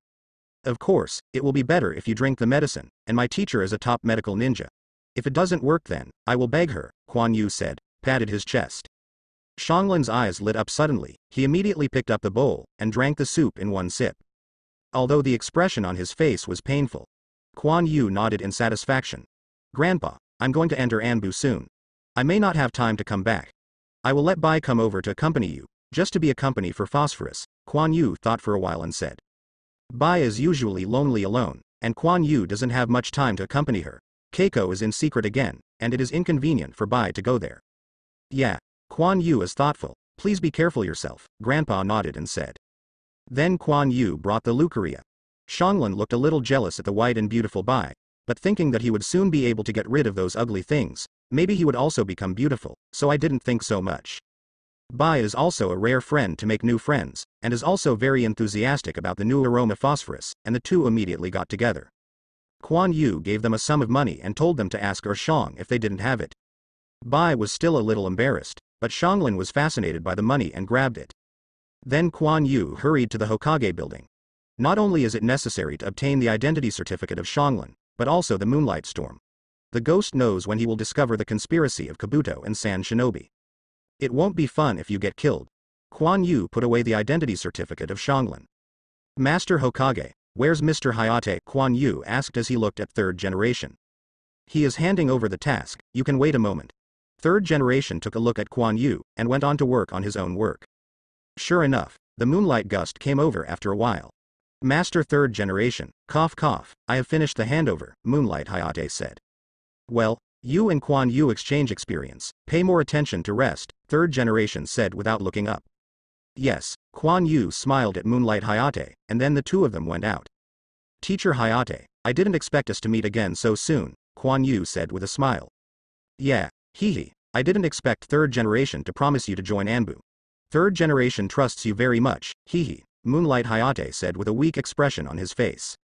Of course, it will be better if you drink the medicine, and my teacher is a top medical ninja. If it doesn't work then, I will beg her, Kuan Yu said, patted his chest. Xianglin's eyes lit up suddenly, he immediately picked up the bowl, and drank the soup in one sip. Although the expression on his face was painful, Kuan Yu nodded in satisfaction. Grandpa, I'm going to enter Anbu soon. I may not have time to come back. I will let Bai come over to accompany you, just to be a company for Phosphorus, Kuan Yu thought for a while and said. Bai is usually lonely alone, and Kuan Yu doesn't have much time to accompany her. Keiko is in secret again, and it is inconvenient for Bai to go there. Yeah, Kuan Yu is thoughtful, please be careful yourself, Grandpa nodded and said. Then Kuan Yu brought the leucaria. Xianglin looked a little jealous at the white and beautiful Bai, but thinking that he would soon be able to get rid of those ugly things, maybe he would also become beautiful, so I didn't think so much. Bai is also a rare friend to make new friends, and is also very enthusiastic about the new aroma phosphorus, and the two immediately got together. Kuan Yu gave them a sum of money and told them to ask Shang if they didn't have it. Bai was still a little embarrassed, but Xianglin was fascinated by the money and grabbed it. Then Kuan Yu hurried to the Hokage building. Not only is it necessary to obtain the identity certificate of Xianglin, but also the Moonlight Storm. The ghost knows when he will discover the conspiracy of Kabuto and San Shinobi. It won't be fun if you get killed. Kuan Yu put away the identity certificate of Xianglin. Master Hokage, where's Mr. Hayate? Kuan Yu asked as he looked at third generation. He is handing over the task, you can wait a moment. Third generation took a look at Kuan Yu, and went on to work on his own work. Sure enough, the moonlight gust came over after a while. Master third generation, cough cough, I have finished the handover, Moonlight Hayate said. Well, you and Kuan Yu exchange experience, pay more attention to rest, third generation said without looking up. Yes, Kuan Yu smiled at Moonlight Hayate, and then the two of them went out. Teacher Hayate, I didn't expect us to meet again so soon, Kuan Yu said with a smile. Yeah, hehe, I didn't expect third generation to promise you to join Anbu. Third generation trusts you very much, hehe, Moonlight Hayate said with a weak expression on his face.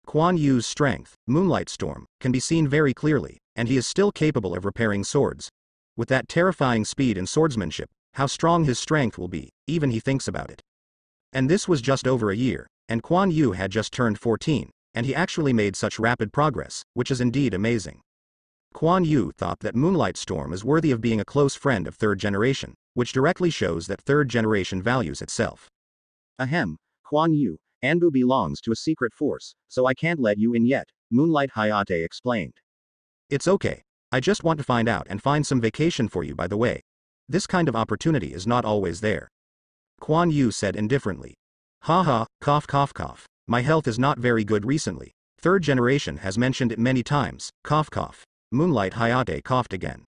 Quan Yu's strength, Moonlight Storm, can be seen very clearly, and he is still capable of repairing swords. With that terrifying speed in swordsmanship, how strong his strength will be, even he thinks about it. And this was just over a year, and Quan Yu had just turned 14, and he actually made such rapid progress, which is indeed amazing. Quan Yu thought that Moonlight Storm is worthy of being a close friend of third generation, which directly shows that third generation values itself. Ahem, Quan Yu, Anbu belongs to a secret force, so I can't let you in yet, Moonlight Hayate explained. It's okay. I just want to find out and find some vacation for you by the way. This kind of opportunity is not always there. Quan Yu said indifferently. Haha, cough cough cough. My health is not very good recently. Third generation has mentioned it many times, cough cough. Moonlight Hayate coughed again.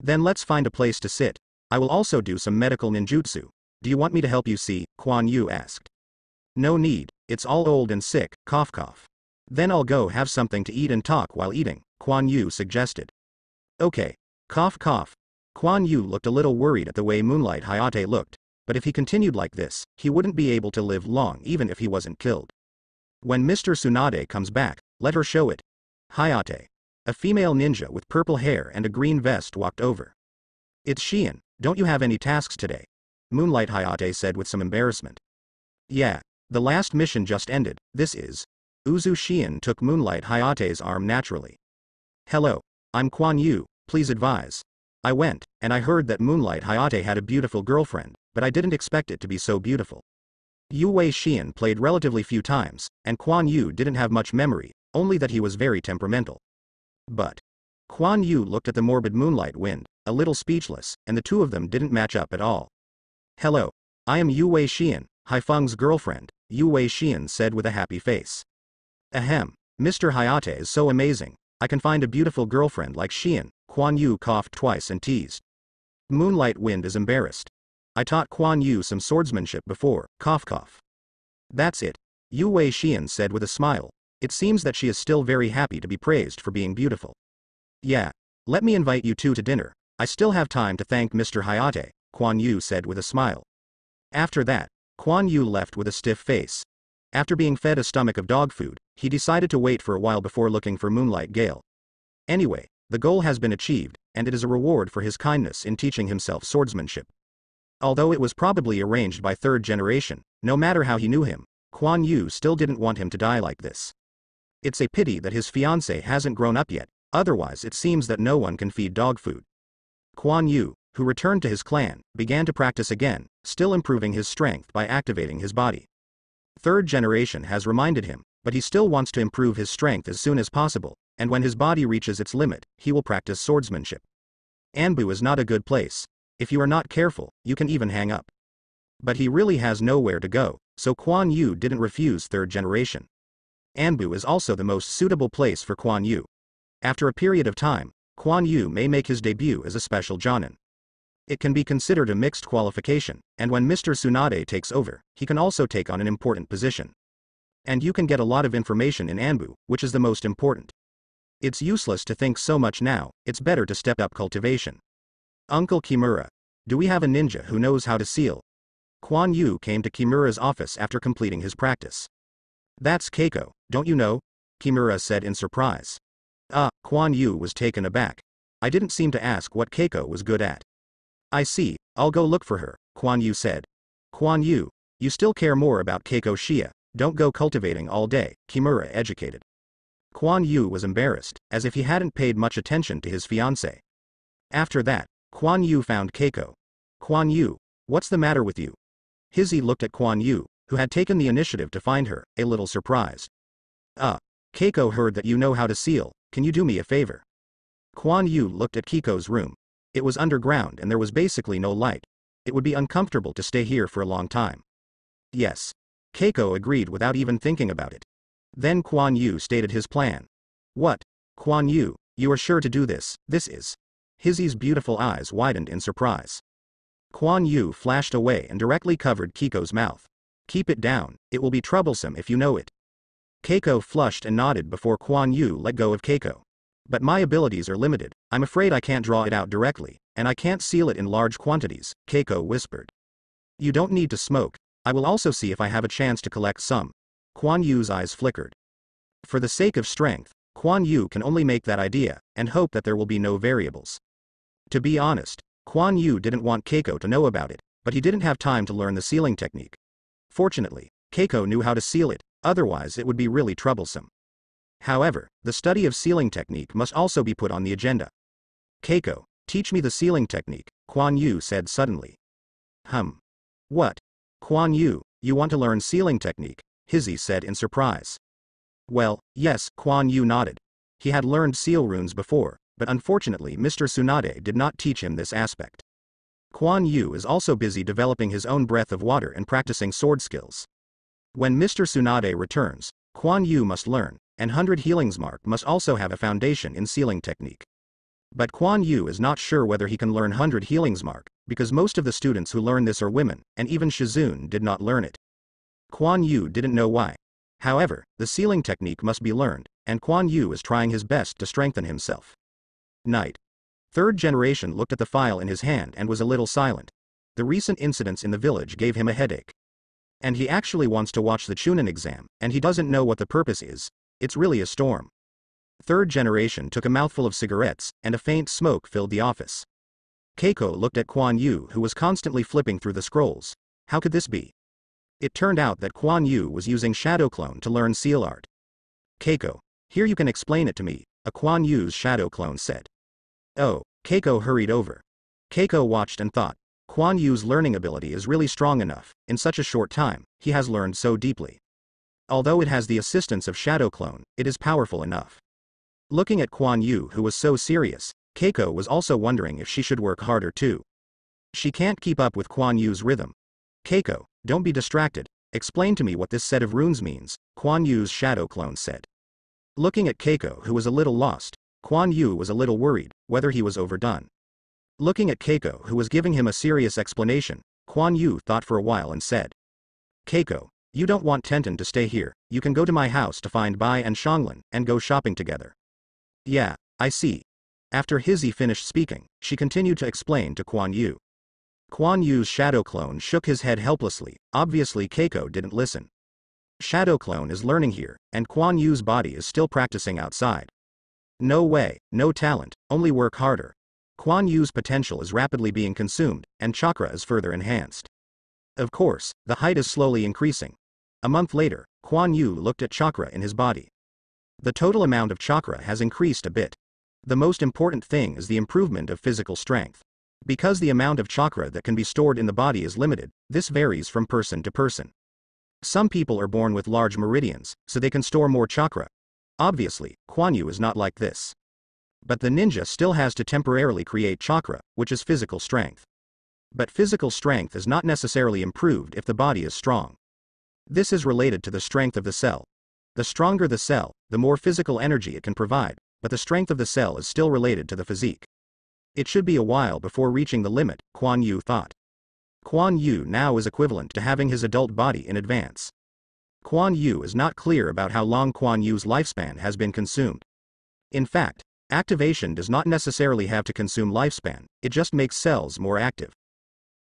Then let's find a place to sit. I will also do some medical ninjutsu. Do you want me to help you see? Quan Yu asked. No need, it's all old and sick, cough cough. Then I'll go have something to eat and talk while eating, Quan Yu suggested. Okay. Cough cough. Quan Yu looked a little worried at the way Moonlight Hayate looked, but if he continued like this, he wouldn't be able to live long even if he wasn't killed. When Mr. Tsunade comes back, let her show it. Hayate. A female ninja with purple hair and a green vest walked over. It's Shion, don't you have any tasks today? Moonlight Hayate said with some embarrassment. Yeah. The last mission just ended, this is. Uzu Shion took Moonlight Hayate's arm naturally. Hello. I'm Quan Yu, please advise. I went, and I heard that Moonlight Hayate had a beautiful girlfriend, but I didn't expect it to be so beautiful. Yu Wei Shion played relatively few times, and Quan Yu didn't have much memory, only that he was very temperamental. But Quan Yu looked at the morbid Moonlight Wind, a little speechless, and the two of them didn't match up at all. Hello. I am Yu Wei Shion, Haifeng's girlfriend, Yu Wei Shion said with a happy face. Ahem, Mr. Hayate is so amazing, I can find a beautiful girlfriend like Shion, Quan Yu coughed twice and teased. Moonlight Wind is embarrassed. I taught Quan Yu some swordsmanship before, cough cough. That's it, Yu Wei Shion said with a smile. It seems that she is still very happy to be praised for being beautiful. Yeah. Let me invite you two to dinner, I still have time to thank Mr. Hayate, Quan Yu said with a smile. After that, Quan Yu left with a stiff face. After being fed a stomach of dog food, he decided to wait for a while before looking for Moonlight Gale. Anyway, the goal has been achieved, and it is a reward for his kindness in teaching himself swordsmanship. Although it was probably arranged by third generation, no matter how he knew him, Quan Yu still didn't want him to die like this. It's a pity that his fiancée hasn't grown up yet, otherwise it seems that no one can feed dog food. Quan Yu, who returned to his clan, began to practice again, still improving his strength by activating his body. Third generation has reminded him, but he still wants to improve his strength as soon as possible, and when his body reaches its limit, he will practice swordsmanship. Anbu is not a good place. If you are not careful, you can even hang up. But he really has nowhere to go, so Quan Yu didn't refuse third generation. Anbu is also the most suitable place for Quan Yu. After a period of time, Quan Yu may make his debut as a special Jonin. It can be considered a mixed qualification, and when Mr. Tsunade takes over, he can also take on an important position. And you can get a lot of information in Anbu, which is the most important. It's useless to think so much now, it's better to step up cultivation. Uncle Kimura. Do we have a ninja who knows how to seal? Quan Yu came to Kimura's office after completing his practice. That's Keiko, don't you know? Kimura said in surprise. Quan Yu was taken aback. I didn't seem to ask what Keiko was good at. I see, I'll go look for her, Quan Yu said. Quan Yu, you still care more about Keiko Shia, don't go cultivating all day, Kimura educated. Quan Yu was embarrassed, as if he hadn't paid much attention to his fiancée. After that, Quan Yu found Keiko. Quan Yu, what's the matter with you? Hizzy looked at Quan Yu, who had taken the initiative to find her, a little surprised. Keiko heard that you know how to seal, can you do me a favor? Quan Yu looked at Keiko's room. It was underground and there was basically no light. It would be uncomfortable to stay here for a long time. Yes. Keiko agreed without even thinking about it. Then Quan Yu stated his plan. What? Quan Yu, you are sure to do this, this is. Hizzy's beautiful eyes widened in surprise. Quan Yu flashed away and directly covered Keiko's mouth. Keep it down, it will be troublesome if you know it. Keiko flushed and nodded before Quan Yu let go of Keiko. But my abilities are limited, I'm afraid I can't draw it out directly, and I can't seal it in large quantities, Keiko whispered. You don't need to smoke, I will also see if I have a chance to collect some. Quan Yu's eyes flickered. For the sake of strength, Kuan Yu can only make that idea, and hope that there will be no variables. To be honest, Kuan Yu didn't want Keiko to know about it, but he didn't have time to learn the sealing technique. Fortunately, Keiko knew how to seal it, otherwise it would be really troublesome. However, the study of sealing technique must also be put on the agenda. Keiko, teach me the sealing technique, Kuan Yu said suddenly. What? Kuan Yu, you want to learn sealing technique? Hizzy said in surprise. Well, yes, Kuan Yu nodded. He had learned seal runes before, but unfortunately Mr. Tsunade did not teach him this aspect. Kuan Yu is also busy developing his own breath of water and practicing sword skills. When Mr. Tsunade returns, Kuan Yu must learn, and 100 Healings Mark must also have a foundation in sealing technique. But Kuan Yu is not sure whether he can learn 100 Healings Mark, because most of the students who learn this are women, and even Shizune did not learn it. Kuan Yu didn't know why. However, the sealing technique must be learned, and Kuan Yu is trying his best to strengthen himself. Night. Third Generation looked at the file in his hand and was a little silent. The recent incidents in the village gave him a headache. And he actually wants to watch the Chunin exam, and he doesn't know what the purpose is. It's really a storm. Third Generation took a mouthful of cigarettes, and a faint smoke filled the office. Keiko looked at Kuan Yu, who was constantly flipping through the scrolls. How could this be? It turned out that Kuan Yu was using Shadow Clone to learn seal art. Keiko, here you can explain it to me, a Kuan Yu's Shadow Clone said. Oh, Keiko hurried over. Keiko watched and thought, Kuan Yu's learning ability is really strong enough, in such a short time, he has learned so deeply. Although it has the assistance of Shadow Clone, it is powerful enough. Looking at Kuan Yu, who was so serious, Keiko was also wondering if she should work harder too. She can't keep up with Kuan Yu's rhythm. Keiko, don't be distracted, explain to me what this set of runes means, Kuan Yu's Shadow Clone said. Looking at Keiko, who was a little lost, Kuan Yu was a little worried, whether he was overdone. Looking at Keiko, who was giving him a serious explanation, Kuan Yu thought for a while and said. Keiko, you don't want Tenten to stay here, you can go to my house to find Bai and Xianglin, and go shopping together. Yeah, I see. After Hizzy finished speaking, she continued to explain to Kuan Yu. Kuan Yu's Shadow Clone shook his head helplessly, obviously Keiko didn't listen. Shadow Clone is learning here, and Kuan Yu's body is still practicing outside. No way, no talent, only work harder. Kuan Yu's potential is rapidly being consumed, and chakra is further enhanced. Of course, the height is slowly increasing. A month later, Kuan Yu looked at chakra in his body. The total amount of chakra has increased a bit. The most important thing is the improvement of physical strength. Because the amount of chakra that can be stored in the body is limited, this varies from person to person. Some people are born with large meridians, so they can store more chakra. Obviously, Kuan Yu is not like this. But the ninja still has to temporarily create chakra, which is physical strength. But physical strength is not necessarily improved if the body is strong. This is related to the strength of the cell. The stronger the cell, the more physical energy it can provide, but the strength of the cell is still related to the physique. It should be a while before reaching the limit, Kuan Yu thought. Kuan Yu now is equivalent to having his adult body in advance. Kuan Yu is not clear about how long Kuan Yu's lifespan has been consumed. In fact, activation does not necessarily have to consume lifespan, it just makes cells more active.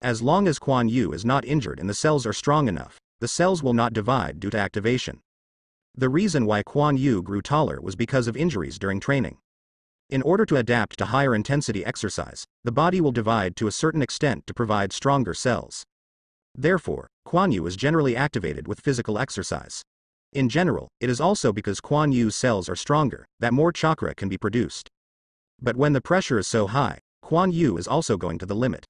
As long as Kuan Yu is not injured and the cells are strong enough, the cells will not divide due to activation. The reason why Kuan Yu grew taller was because of injuries during training. In order to adapt to higher intensity exercise, the body will divide to a certain extent to provide stronger cells. Therefore, Kuan Yu is generally activated with physical exercise. In general, it is also because Kuan Yu's cells are stronger, that more chakra can be produced. But when the pressure is so high, Kuan Yu is also going to the limit.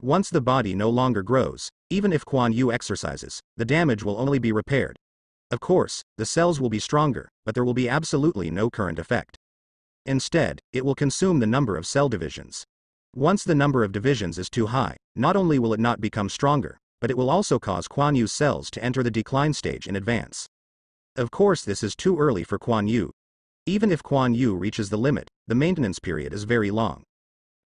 Once the body no longer grows, even if Kuan Yu exercises, the damage will only be repaired. Of course, the cells will be stronger, but there will be absolutely no current effect. Instead, it will consume the number of cell divisions. Once the number of divisions is too high, not only will it not become stronger, but it will also cause Kuan Yu's cells to enter the decline stage in advance. Of course, this is too early for Kuan Yu. Even if Kuan Yu reaches the limit, the maintenance period is very long.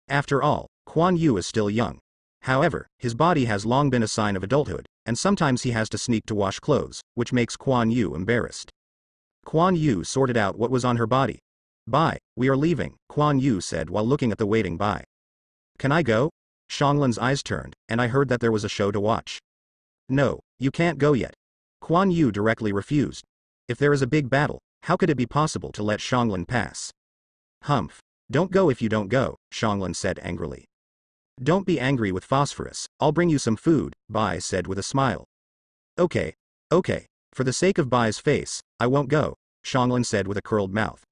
After all, Kuan Yu is still young. However, his body has long been a sign of adulthood, and sometimes he has to sneak to wash clothes, which makes Kuan Yu embarrassed. Kuan Yu sorted out what was on her body. Bai, we are leaving, Kuan Yu said while looking at the waiting Bai. Can I go? Xianglin's eyes turned, and I heard that there was a show to watch. No, you can't go yet. Kuan Yu directly refused. If there is a big battle, How could it be possible to let Xianglin pass? Humph. Don't go if you don't go, Xianglin said angrily. Don't be angry with Phosphorus, I'll bring you some food, Bai said with a smile. Okay. For the sake of Bai's face, I won't go, Xianglin said with a curled mouth.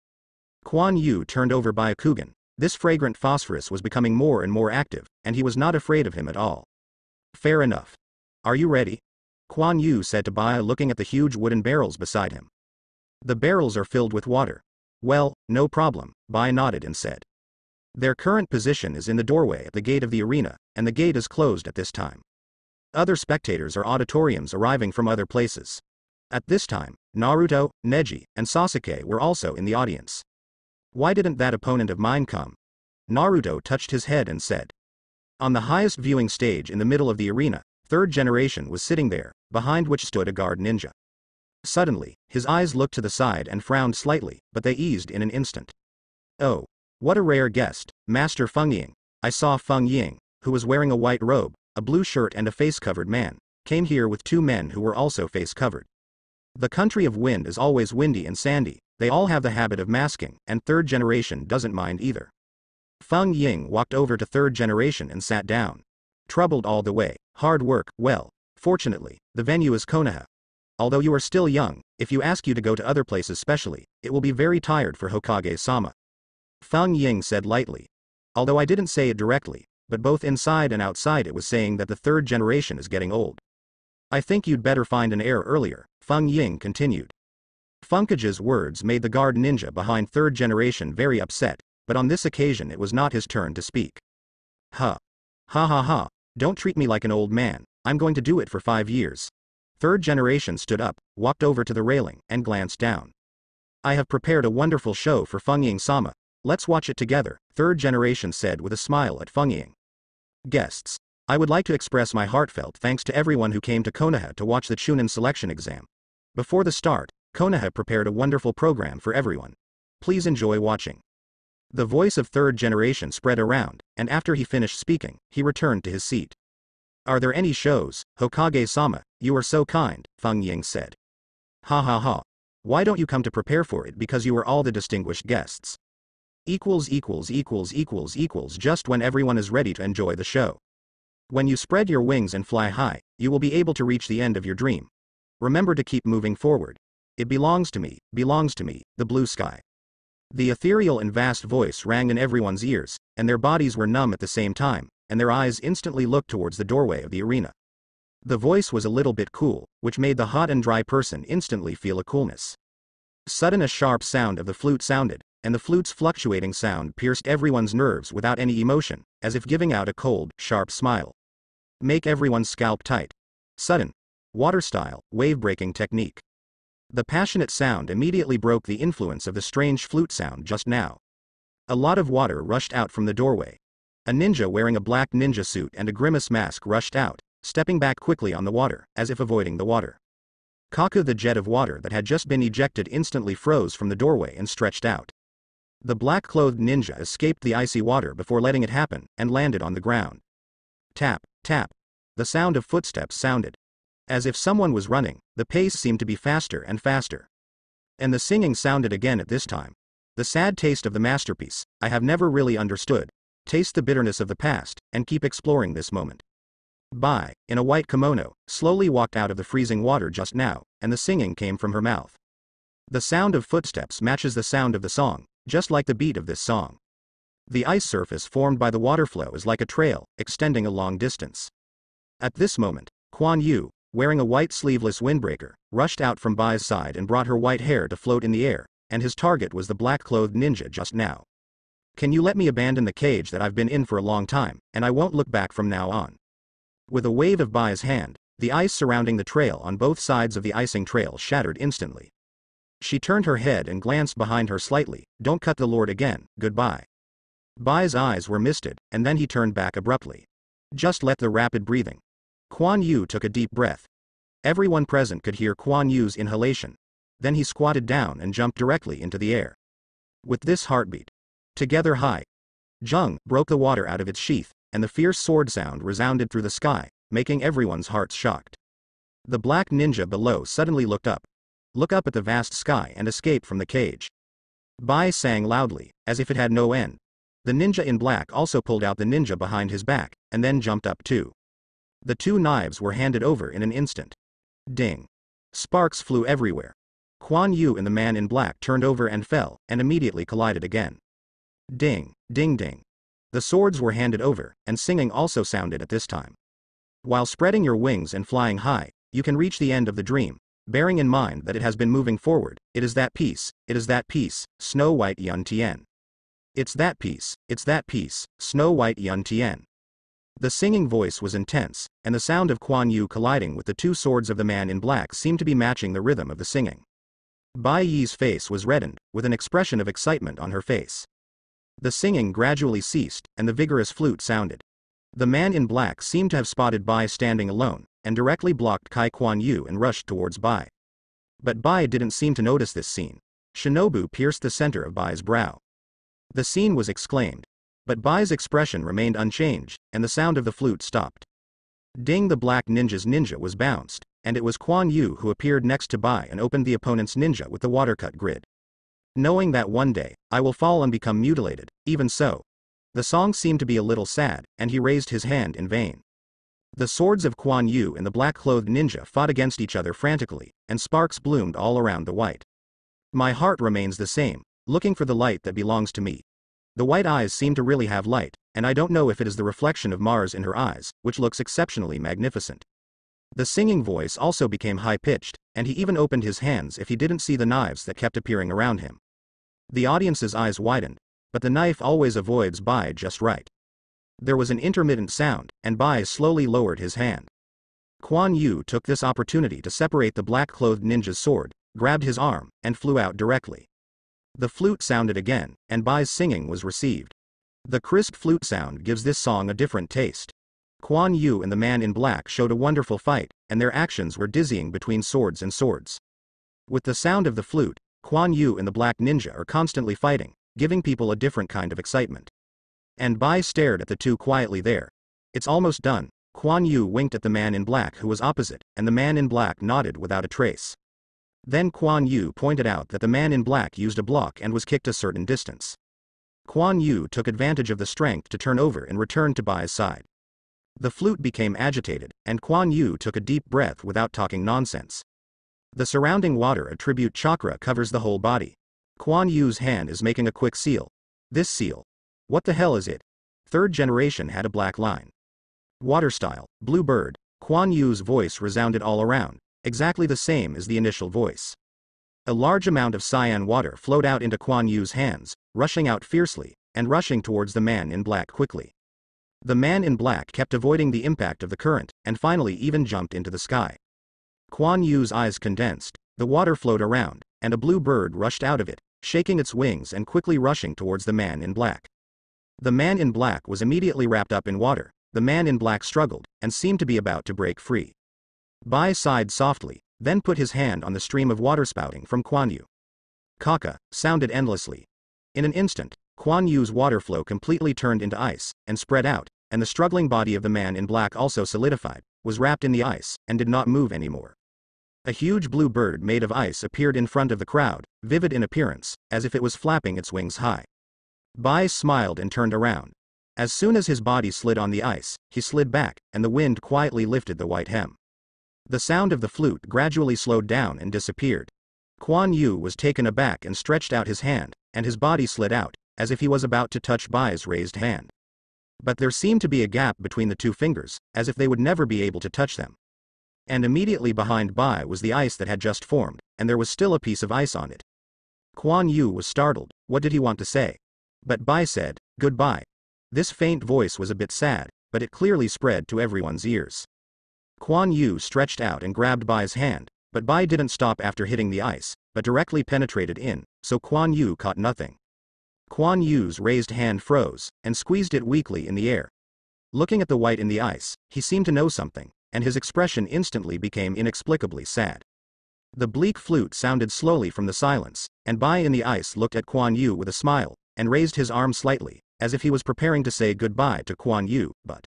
Kuan Yu turned over Byakugan. This fragrant Phosphorus was becoming more and more active, and he was not afraid of him at all. Fair enough. Are you ready? Kuan Yu said to Bai, looking at the huge wooden barrels beside him. The barrels are filled with water. Well, no problem, Bai nodded and said. Their current position is in the doorway at the gate of the arena, and the gate is closed at this time. Other spectators or auditoriums arriving from other places. At this time, Naruto, Neji, and Sasuke were also in the audience. Why didn't that opponent of mine come? Naruto touched his head and said. On the highest viewing stage in the middle of the arena, third generation was sitting there, behind which stood a guard ninja. Suddenly, his eyes looked to the side and frowned slightly, but they eased in an instant. Oh, what a rare guest, Master Feng Ying. I saw Feng Ying, who was wearing a white robe, a blue shirt and a face-covered man, came here with two men who were also face-covered. The country of wind is always windy and sandy, they all have the habit of masking, and third generation doesn't mind either. Feng Ying walked over to third generation and sat down. Troubled all the way, hard work, well, fortunately, the venue is Konoha. Although you are still young, if you ask you to go to other places specially, it will be very tired for Hokage-sama. Feng Ying said lightly. Although I didn't say it directly, but both inside and outside it was saying that the third generation is getting old. I think you'd better find an heir earlier, Feng Ying continued. Funkage's words made the guard ninja behind third generation very upset, but on this occasion it was not his turn to speak. Ha. Ha ha ha, don't treat me like an old man, I'm going to do it for 5 years. Third generation stood up, walked over to the railing, and glanced down. I have prepared a wonderful show for Feng Ying-sama. Let's watch it together, third generation said with a smile at Feng Ying. Guests. I would like to express my heartfelt thanks to everyone who came to Konoha to watch the Chunin selection exam. Before the start, Konoha prepared a wonderful program for everyone. Please enjoy watching. The voice of third generation spread around, and after he finished speaking, he returned to his seat. Are there any shows, Hokage-sama? You are so kind, Feng Ying said. Ha ha ha. Why don't you come to prepare for it because you are all the distinguished guests. Just when everyone is ready to enjoy the show. When you spread your wings and fly high, you will be able to reach the end of your dream. Remember to keep moving forward. It belongs to me, the blue sky. The ethereal and vast voice rang in everyone's ears, and their bodies were numb at the same time, and their eyes instantly looked towards the doorway of the arena. The voice was a little bit cool, which made the hot and dry person instantly feel a coolness. Sudden a sharp sound of the flute sounded, and the flute's fluctuating sound pierced everyone's nerves without any emotion, as if giving out a cold, sharp smile. Make everyone's scalp tight. Sudden. Water style, wave-breaking technique. The passionate sound immediately broke the influence of the strange flute sound just now. A lot of water rushed out from the doorway. A ninja wearing a black ninja suit and a grimace mask rushed out, stepping back quickly on the water, as if avoiding the water. Kaku, the jet of water that had just been ejected, instantly froze from the doorway and stretched out. The black-clothed ninja escaped the icy water before letting it happen, and landed on the ground. Tap, tap. The sound of footsteps sounded. As if someone was running, the pace seemed to be faster and faster. And the singing sounded again at this time. The sad taste of the masterpiece, I have never really understood. Taste the bitterness of the past, and keep exploring this moment. Bai, in a white kimono, slowly walked out of the freezing water just now, and the singing came from her mouth. The sound of footsteps matches the sound of the song, just like the beat of this song. The ice surface formed by the water flow is like a trail, extending a long distance. At this moment, Kuan Yu, wearing a white sleeveless windbreaker, rushed out from Bai's side and brought her white hair to float in the air, and his target was the black-clothed ninja just now. Can you let me abandon the cage that I've been in for a long time, and I won't look back from now on. With a wave of Bai's hand, the ice surrounding the trail on both sides of the icing trail shattered instantly. She turned her head and glanced behind her slightly. Don't cut the Lord again, goodbye. Bai's eyes were misted, and then he turned back abruptly. Just let the rapid breathing. Kuan Yu took a deep breath. Everyone present could hear Kuan Yu's inhalation. Then he squatted down and jumped directly into the air. With this heartbeat. Together high. Zheng broke the water out of its sheath, and the fierce sword sound resounded through the sky, making everyone's hearts shocked. The black ninja below suddenly looked up. look up at the vast sky and escape from the cage. Bai sang loudly, as if it had no end. The ninja in black also pulled out the ninja behind his back, and then jumped up too. The two knives were handed over in an instant. Ding. Sparks flew everywhere. Kuan Yu and the man in black turned over and fell, and immediately collided again. Ding, ding ding. The swords were handed over, and singing also sounded at this time. While spreading your wings and flying high, you can reach the end of the dream, bearing in mind that it has been moving forward. It is that piece, Snow White Yun Tian. It's that piece, Snow White Yun Tian. The singing voice was intense, and the sound of Kuan Yu colliding with the two swords of the man in black seemed to be matching the rhythm of the singing. Bai Yi's face was reddened, with an expression of excitement on her face. The singing gradually ceased, and the vigorous flute sounded. The man in black seemed to have spotted Bai standing alone, and directly blocked Kai Kuan Yu and rushed towards Bai. But Bai didn't seem to notice this scene. Shinobu pierced the center of Bai's brow. The scene was exclaimed. But Bai's expression remained unchanged, and the sound of the flute stopped. Ding, the black ninja's ninja was bounced, and it was Kuan Yu who appeared next to Bai and opened the opponent's ninja with the watercut grid. Knowing that one day, I will fall and become mutilated, even so. The song seemed to be a little sad, and he raised his hand in vain. The swords of Kuan Yu and the black-clothed ninja fought against each other frantically, and sparks bloomed all around the white. My heart remains the same, looking for the light that belongs to me. The white eyes seem to really have light, and I don't know if it is the reflection of Mars in her eyes, which looks exceptionally magnificent. The singing voice also became high-pitched, and he even opened his hands if he didn't see the knives that kept appearing around him. The audience's eyes widened, but the knife always avoids Bai just right. There was an intermittent sound, and Bai slowly lowered his hand. Kuan Yu took this opportunity to separate the black-clothed ninja's sword, grabbed his arm, and flew out directly. The flute sounded again, and Bai's singing was received. The crisp flute sound gives this song a different taste. Kuan Yu and the man in black showed a wonderful fight, and their actions were dizzying between swords and swords. With the sound of the flute, Kuan Yu and the black ninja are constantly fighting, giving people a different kind of excitement. And Bai stared at the two quietly there. It's almost done. Kuan Yu winked at the man in black who was opposite, and the man in black nodded without a trace. Then Kuan Yu pointed out that the man in black used a block and was kicked a certain distance. Kuan Yu took advantage of the strength to turn over and returned to Bai's side. The flute became agitated, and Kuan Yu took a deep breath without talking nonsense. The surrounding water attribute chakra covers the whole body. Kuan Yu's hand is making a quick seal. This seal. What the hell is it? Third generation had a black line. Water style, blue bird. Kuan Yu's voice resounded all around, exactly the same as the initial voice. A large amount of cyan water flowed out into Kuan Yu's hands, rushing out fiercely, and rushing towards the man in black quickly. The man in black kept avoiding the impact of the current, and finally even jumped into the sky. Kuan Yu's eyes condensed, the water flowed around, and a blue bird rushed out of it, shaking its wings and quickly rushing towards the man in black. The man in black was immediately wrapped up in water. The man in black struggled, and seemed to be about to break free. Bai sighed softly, then put his hand on the stream of water spouting from Kuan Yu. Kaka sounded endlessly. In an instant, Kuan Yu's water flow completely turned into ice, and spread out, and the struggling body of the man in black also solidified, was wrapped in the ice, and did not move anymore. A huge blue bird made of ice appeared in front of the crowd, vivid in appearance, as if it was flapping its wings high. Bai smiled and turned around. As soon as his body slid on the ice, he slid back, and the wind quietly lifted the white hem. The sound of the flute gradually slowed down and disappeared. Kuan Yu was taken aback and stretched out his hand, and his body slid out, as if he was about to touch Bai's raised hand. But there seemed to be a gap between the two fingers, as if they would never be able to touch them. And immediately behind Bai was the ice that had just formed, and there was still a piece of ice on it. Kuan Yu was startled. What did he want to say? But Bai said, "Goodbye." This faint voice was a bit sad, but it clearly spread to everyone's ears. Kuan Yu stretched out and grabbed Bai's hand, but Bai didn't stop after hitting the ice, but directly penetrated in, so Kuan Yu caught nothing. Kuan Yu's raised hand froze, and squeezed it weakly in the air. Looking at the white in the ice, he seemed to know something, and his expression instantly became inexplicably sad. The bleak flute sounded slowly from the silence, and Bai in the ice looked at Kuan Yu with a smile, and raised his arm slightly, as if he was preparing to say goodbye to Kuan Yu, but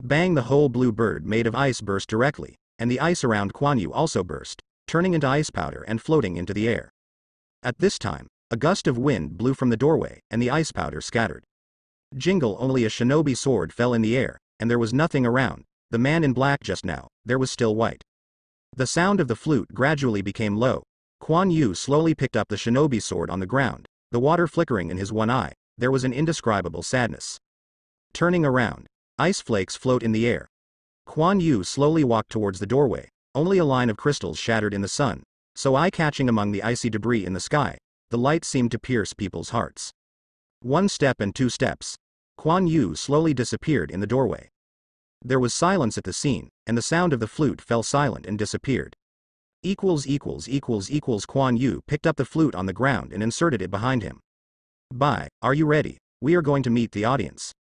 bang, the whole blue bird made of ice burst directly, and the ice around Kuan Yu also burst, turning into ice powder and floating into the air. At this time, a gust of wind blew from the doorway, and the ice powder scattered. Jingle, only a shinobi sword fell in the air, and there was nothing around. The man in black just now, there was still white. The sound of the flute gradually became low. Kuan Yu slowly picked up the shinobi sword on the ground, the water flickering in his one eye. There was an indescribable sadness. Turning around, ice flakes float in the air. Kuan Yu slowly walked towards the doorway, only a line of crystals shattered in the sun, so eye-catching among the icy debris in the sky. The light seemed to pierce people's hearts. 1 step and 2 steps. Kuan Yu slowly disappeared in the doorway. There was silence at the scene, and the sound of the flute fell silent and disappeared. Kuan Yu picked up the flute on the ground and inserted it behind him. Bye, are you ready? We are going to meet the audience.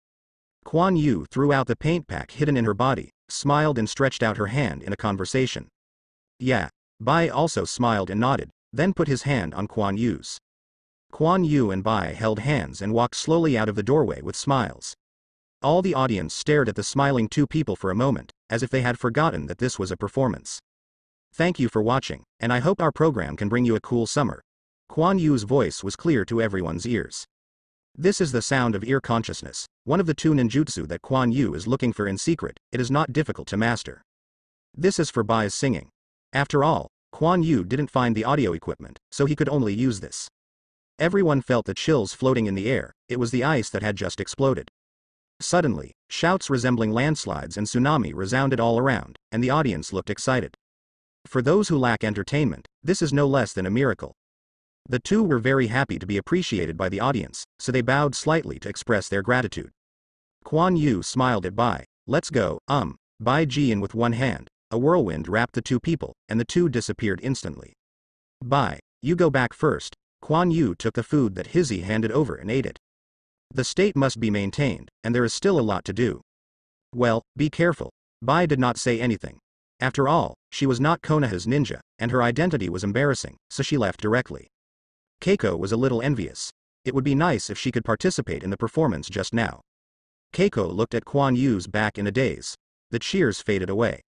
Kuan Yu threw out the paint pack hidden in her body, smiled and stretched out her hand in a conversation. Yeah. Bai also smiled and nodded, then put his hand on Kuan Yu's. Kuan Yu and Bai held hands and walked slowly out of the doorway with smiles. All the audience stared at the smiling two people for a moment, as if they had forgotten that this was a performance. Thank you for watching, and I hope our program can bring you a cool summer. Kuan Yu's voice was clear to everyone's ears. This is the sound of ear consciousness, one of the two ninjutsu that Kuan Yu is looking for in secret. It is not difficult to master. This is for Bai's singing. After all, Kuan Yu didn't find the audio equipment, so he could only use this. Everyone felt the chills floating in the air. It was the ice that had just exploded. Suddenly, shouts resembling landslides and tsunami resounded all around, and the audience looked excited. For those who lack entertainment, this is no less than a miracle. The two were very happy to be appreciated by the audience, so they bowed slightly to express their gratitude. Kuan Yu smiled at Bai. Let's go, Bai Jian with one hand. A whirlwind wrapped the two people, and the two disappeared instantly. Bai, you go back first. Kuan Yu took the food that Hizzy handed over and ate it. The state must be maintained, and there is still a lot to do. Well, be careful. Bai did not say anything. After all, she was not Konoha's ninja, and her identity was embarrassing, so she left directly. Keiko was a little envious. It would be nice if she could participate in the performance just now. Keiko looked at Kuan Yu's back in a daze. The cheers faded away.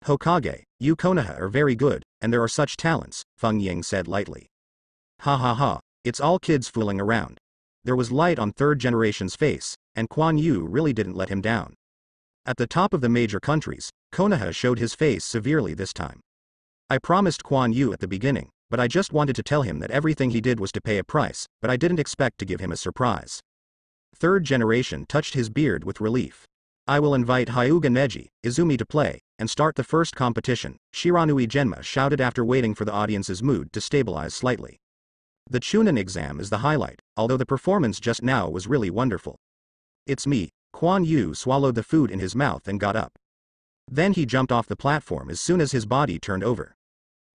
Hokage, you Konoha are very good, and there are such talents, Feng Ying said lightly. Ha ha ha, it's all kids fooling around. There was light on third generation's face, and Kuan Yu really didn't let him down. At the top of the major countries, Konoha showed his face severely this time. I promised Kuan Yu at the beginning, but I just wanted to tell him that everything he did was to pay a price, but I didn't expect to give him a surprise. Third generation touched his beard with relief. I will invite Hyuga Neji, Izumi to play, and start the first competition, Shiranui Genma shouted after waiting for the audience's mood to stabilize slightly. The Chunin exam is the highlight, although the performance just now was really wonderful. It's me. Kuan Yu swallowed the food in his mouth and got up. Then he jumped off the platform as soon as his body turned over.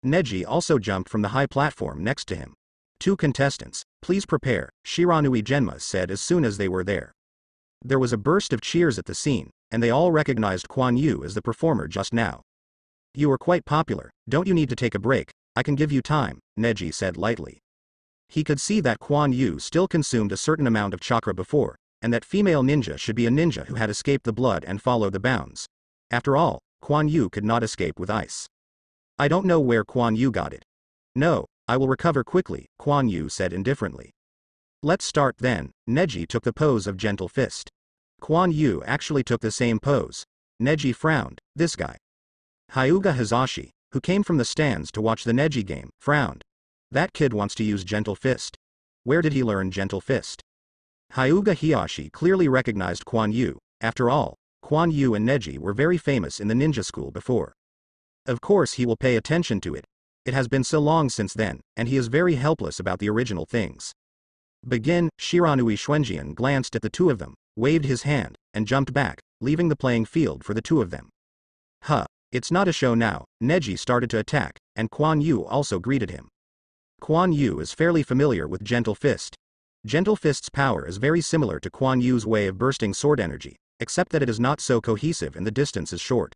Neji also jumped from the high platform next to him. 2 contestants, please prepare, Shiranui Genma said as soon as they were there. There was a burst of cheers at the scene, and they all recognized Kuan Yu as the performer just now. You are quite popular, don't you need to take a break? I can give you time, Neji said lightly. He could see that Kuan Yu still consumed a certain amount of chakra before, and that female ninja should be a ninja who had escaped the blood and followed the bounds. After all, Kuan Yu could not escape with ice. I don't know where Kuan Yu got it. No, I will recover quickly, Kuan Yu said indifferently. Let's start then. Neji took the pose of gentle fist. Kuan Yu actually took the same pose. Neji frowned. This guy. Hyuga Hizashi, who came from the stands to watch the Neji game, frowned. That kid wants to use gentle fist. Where did he learn gentle fist? Hyuga Hiyashi clearly recognized Kuan Yu. After all, Kuan Yu and Neji were very famous in the ninja school before. Of course he will pay attention to it. It has been so long since then, and he is very helpless about the original things. Begin. Shiranui Xuanjian glanced at the two of them, waved his hand, and jumped back, leaving the playing field for the two of them. It's not a show now. Neji started to attack, and Kuan Yu also greeted him. Kuan Yu is fairly familiar with Gentle Fist. Gentle Fist's power is very similar to Kuan Yu's way of bursting sword energy, except that it is not so cohesive and the distance is short.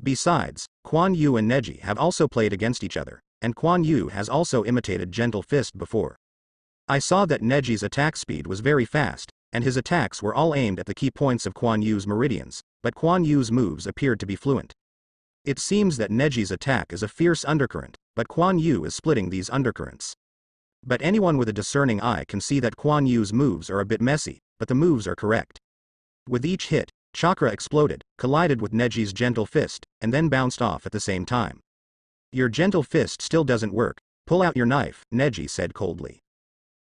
Besides, Kuan Yu and Neji have also played against each other, and Kuan Yu has also imitated Gentle Fist before. I saw that Neji's attack speed was very fast, and his attacks were all aimed at the key points of Kuan Yu's meridians, but Kuan Yu's moves appeared to be fluent. It seems that Neji's attack is a fierce undercurrent, but Kuan Yu is splitting these undercurrents. But anyone with a discerning eye can see that Kuan Yu's moves are a bit messy, but the moves are correct. With each hit, chakra exploded, collided with Neji's gentle fist, and then bounced off at the same time. Your gentle fist still doesn't work. Pull out your knife, Neji said coldly.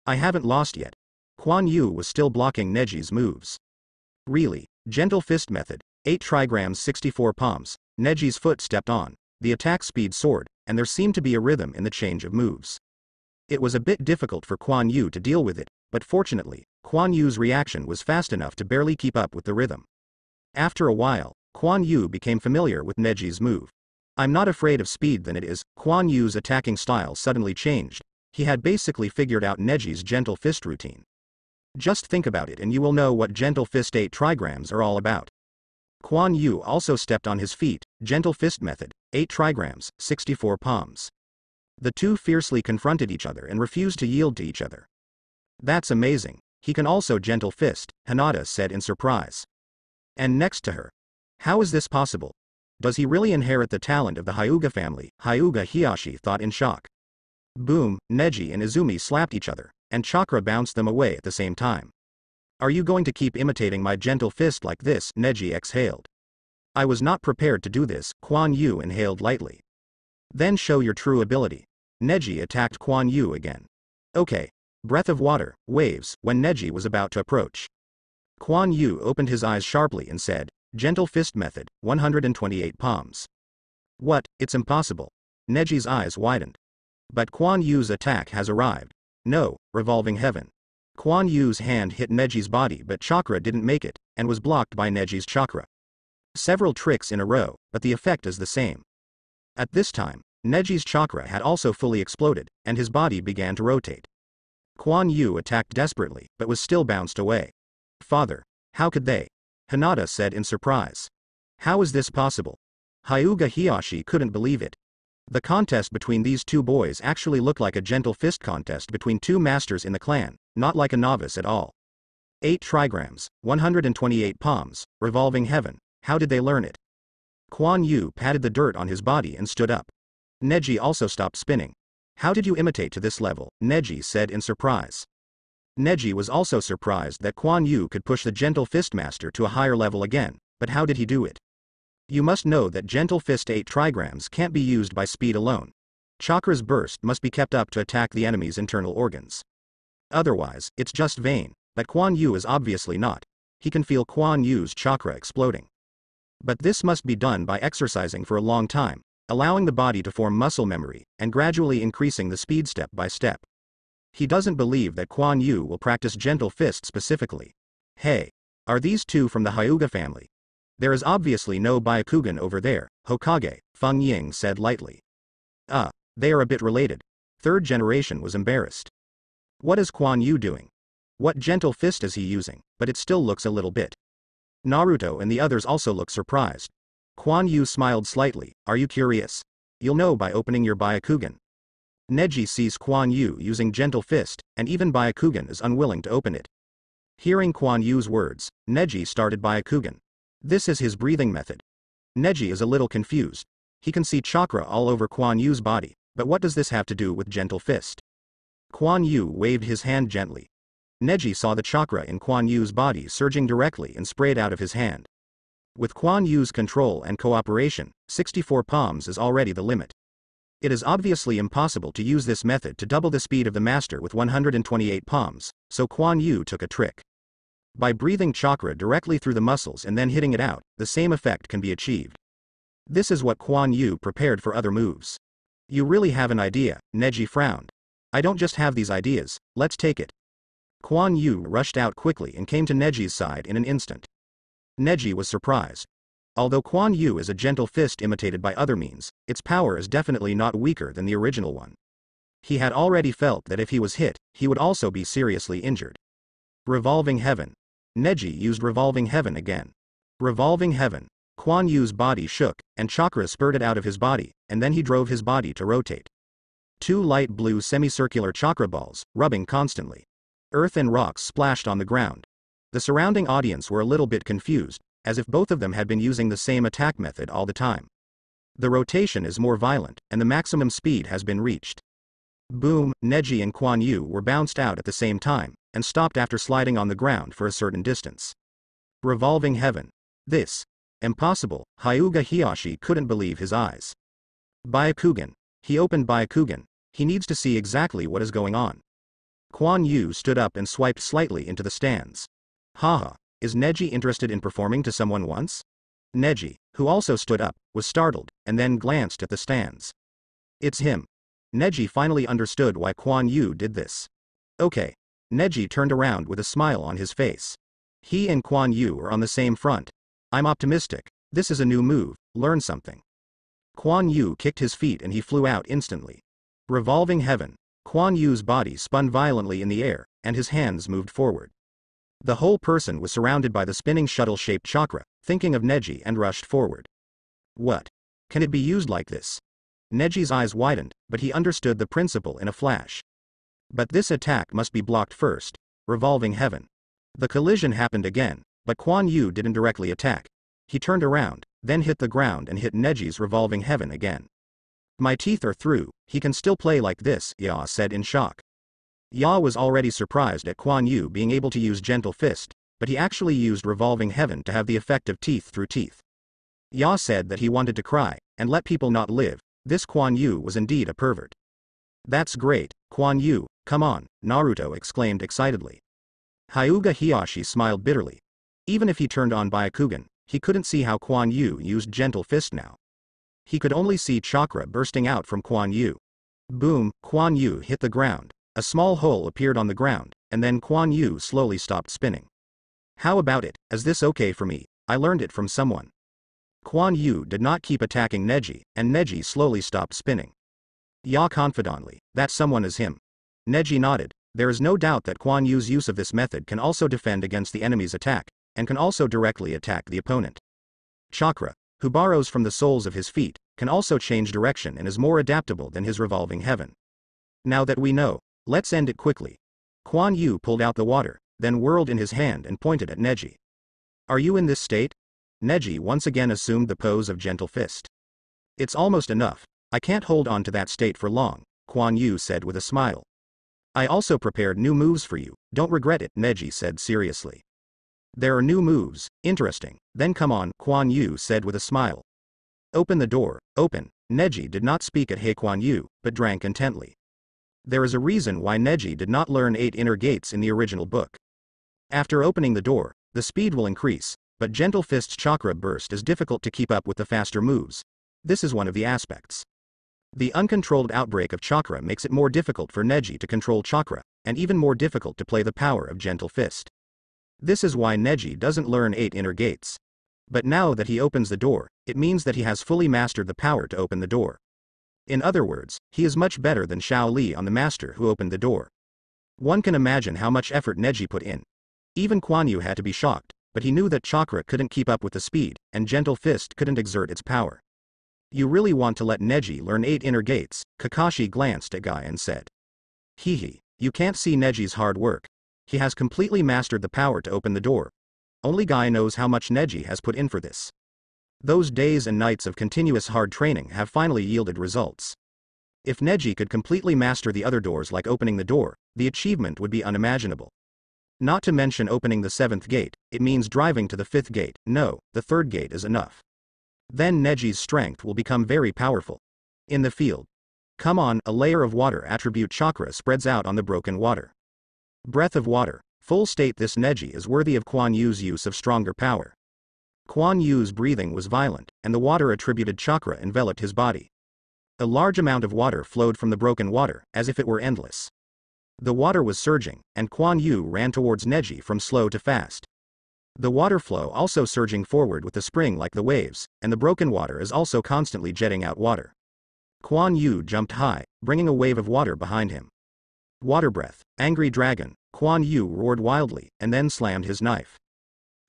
I haven't lost yet. Kuan Yu was still blocking Neji's moves. Really, gentle fist method, 8 trigrams 64 palms, Neji's foot stepped on, the attack speed soared, and there seemed to be a rhythm in the change of moves. It was a bit difficult for Kuan Yu to deal with it, but fortunately, Kuan Yu's reaction was fast enough to barely keep up with the rhythm. After a while, Kuan Yu became familiar with Neji's move. I'm not afraid of speed than it is. Kuan Yu's attacking style suddenly changed. He had basically figured out Neji's gentle fist routine. Just think about it and you will know what gentle fist 8 trigrams are all about. Kuan Yu also stepped on his feet, gentle fist method, 8 trigrams, 64 palms. The two fiercely confronted each other and refused to yield to each other. That's amazing. He can also gentle fist, Hinata said in surprise. And next to her. How is this possible? Does he really inherit the talent of the Hyuga family? Hyuga Hiyashi thought in shock. Boom, Neji and Izumi slapped each other, and chakra bounced them away at the same time. Are you going to keep imitating my gentle fist like this? Neji exhaled. I was not prepared to do this, Kuan Yu inhaled lightly. Then show your true ability. Neji attacked Kuan Yu again. Okay. Breath of water, waves, when Neji was about to approach. Kuan Yu opened his eyes sharply and said, gentle fist method, 128 palms. What, it's impossible. Neji's eyes widened. But Kuan Yu's attack has arrived. No, revolving heaven. Kuan Yu's hand hit Neji's body but chakra didn't make it, and was blocked by Neji's chakra. Several tricks in a row, but the effect is the same. At this time, Neji's chakra had also fully exploded, and his body began to rotate. Kuan Yu attacked desperately, but was still bounced away. Father, how could they? Hinata said in surprise. How is this possible? Hyuga Hiyashi couldn't believe it. The contest between these two boys actually looked like a gentle fist contest between two masters in the clan, not like a novice at all. 8 trigrams, 128 palms, revolving heaven, how did they learn it? Kuan Yu patted the dirt on his body and stood up. Neji also stopped spinning. How did you imitate to this level? Neji said in surprise. Neji was also surprised that Kuan Yu could push the gentle fist master to a higher level again, but how did he do it? You must know that gentle fist 8 trigrams can't be used by speed alone. Chakra's burst must be kept up to attack the enemy's internal organs. Otherwise, it's just vain, but Kuan Yu is obviously not. He can feel Kuan Yu's chakra exploding. But this must be done by exercising for a long time, allowing the body to form muscle memory, and gradually increasing the speed step by step. He doesn't believe that Kuan Yu will practice gentle fist specifically. Hey, are these two from the Hyuga family? There is obviously no Byakugan over there, Hokage, Feng Ying said lightly. They are a bit related. Third generation was embarrassed. What is Kuan Yu doing? What gentle fist is he using? But it still looks a little bit. Naruto and the others also look surprised. Kuan Yu smiled slightly. Are you curious? You'll know by opening your Byakugan. Neji sees Kuan Yu using gentle fist, and even Byakugan is unwilling to open it. Hearing Kuan Yu's words, Neji started Byakugan. This is his breathing method. Neji is a little confused. He can see chakra all over Kuan Yu's body, but what does this have to do with gentle fist? Kuan Yu waved his hand gently. Neji saw the chakra in Kuan Yu's body surging directly and sprayed out of his hand. With Kuan Yu's control and cooperation, 64 palms is already the limit. It is obviously impossible to use this method to double the speed of the master with 128 palms, so Kuan Yu took a trick. By breathing chakra directly through the muscles and then hitting it out, the same effect can be achieved. This is what Kuan Yu prepared for other moves. You really have an idea, Neji frowned. I don't just have these ideas, let's take it. Kuan Yu rushed out quickly and came to Neji's side in an instant. Neji was surprised. Although Kuan Yu is a gentle fist imitated by other means, its power is definitely not weaker than the original one. He had already felt that if he was hit, he would also be seriously injured. Revolving heaven. Neji used revolving heaven again. Revolving heaven. Kuan Yu's body shook, and chakra spurted out of his body, and then he drove his body to rotate. 2 light blue semicircular chakra balls, rubbing constantly. Earth and rocks splashed on the ground. The surrounding audience were a little bit confused, as if both of them had been using the same attack method all the time. The rotation is more violent, and the maximum speed has been reached. Boom, Neji and Kuan Yu were bounced out at the same time, and stopped after sliding on the ground for a certain distance. Revolving heaven. This. Impossible, Hyuga Hiyashi couldn't believe his eyes. Byakugan. He opened Byakugan. He needs to see exactly what is going on. Kuan Yu stood up and swiped slightly into the stands. Haha, is Neji interested in performing to someone once? Neji, who also stood up, was startled, and then glanced at the stands. It's him. Neji finally understood why Kuan Yu did this. Okay. Neji turned around with a smile on his face. He and Kuan Yu are on the same front. I'm optimistic. This is a new move, learn something. Kuan Yu kicked his feet and he flew out instantly. Revolving heaven. Kuan Yu's body spun violently in the air, and his hands moved forward. The whole person was surrounded by the spinning shuttle-shaped chakra, thinking of Neji and rushed forward. What? Can it be used like this? Neji's eyes widened, but he understood the principle in a flash. But this attack must be blocked first. Revolving heaven. The collision happened again, but Kuan Yu didn't directly attack. He turned around, then hit the ground and hit Neji's revolving heaven again. My teeth are through, he can still play like this, Ya said in shock. Ya was already surprised at Kuan Yu being able to use gentle fist, but he actually used revolving heaven to have the effect of teeth through teeth. Ya said that he wanted to cry, and let people not live. This Kuan Yu was indeed a pervert. That's great, Kuan Yu, come on, Naruto exclaimed excitedly. Hyuga Hiyashi smiled bitterly. Even if he turned on Byakugan, he couldn't see how Kuan Yu used gentle fist now. He could only see chakra bursting out from Kuan Yu. Boom, Kuan Yu hit the ground. A small hole appeared on the ground, and then Kuan Yu slowly stopped spinning. How about it, is this okay for me? I learned it from someone. Kuan Yu did not keep attacking Neji, and Neji slowly stopped spinning. Ya confidently, that someone is him. Neji nodded. There is no doubt that Kuan Yu's use of this method can also defend against the enemy's attack, and can also directly attack the opponent. Chakra, who borrows from the soles of his feet, can also change direction and is more adaptable than his revolving heaven. Now that we know, let's end it quickly. Kuan Yu pulled out the water, then whirled in his hand and pointed at Neji. Are you in this state? Neji once again assumed the pose of gentle fist. It's almost enough. I can't hold on to that state for long, Kuan Yu said with a smile. I also prepared new moves for you, don't regret it, Neji said seriously. There are new moves, interesting, then come on, Kuan Yu said with a smile. Open the door, open. Neji did not speak at Hey Kuan Yu, but drank intently. There is a reason why Neji did not learn 8 inner gates in the original book. After opening the door, the speed will increase, but gentle fist's chakra burst is difficult to keep up with the faster moves. This is one of the aspects. The uncontrolled outbreak of chakra makes it more difficult for Neji to control chakra, and even more difficult to play the power of gentle fist. This is why Neji doesn't learn 8 inner gates. But now that he opens the door, it means that he has fully mastered the power to open the door. In other words, he is much better than Xiao Li on the master who opened the door. One can imagine how much effort Neji put in. Even Kuan Yu had to be shocked, but he knew that chakra couldn't keep up with the speed, and gentle fist couldn't exert its power. You really want to let Neji learn 8 inner gates, Kakashi glanced at Guy and said. Hehe, you can't see Neji's hard work. He has completely mastered the power to open the door. Only Guy knows how much Neji has put in for this. Those days and nights of continuous hard training have finally yielded results. If Neji could completely master the other doors like opening the door, the achievement would be unimaginable. Not to mention opening the 7th gate, it means driving to the 5th gate, no, the 3rd gate is enough. Then Neji's strength will become very powerful. In the field. Come on, a layer of water attribute chakra spreads out on the broken water. Breath of water, full state. This Neji is worthy of Kuan Yu's use of stronger power. Kuan Yu's breathing was violent, and the water attributed chakra enveloped his body. A large amount of water flowed from the broken water, as if it were endless. The water was surging, and Kuan Yu ran towards Neji from slow to fast. The water flow also surging forward with a spring like the waves, and the broken water is also constantly jetting out water. Kuan Yu jumped high, bringing a wave of water behind him. Water breath, angry dragon, Kuan Yu roared wildly, and then slammed his knife.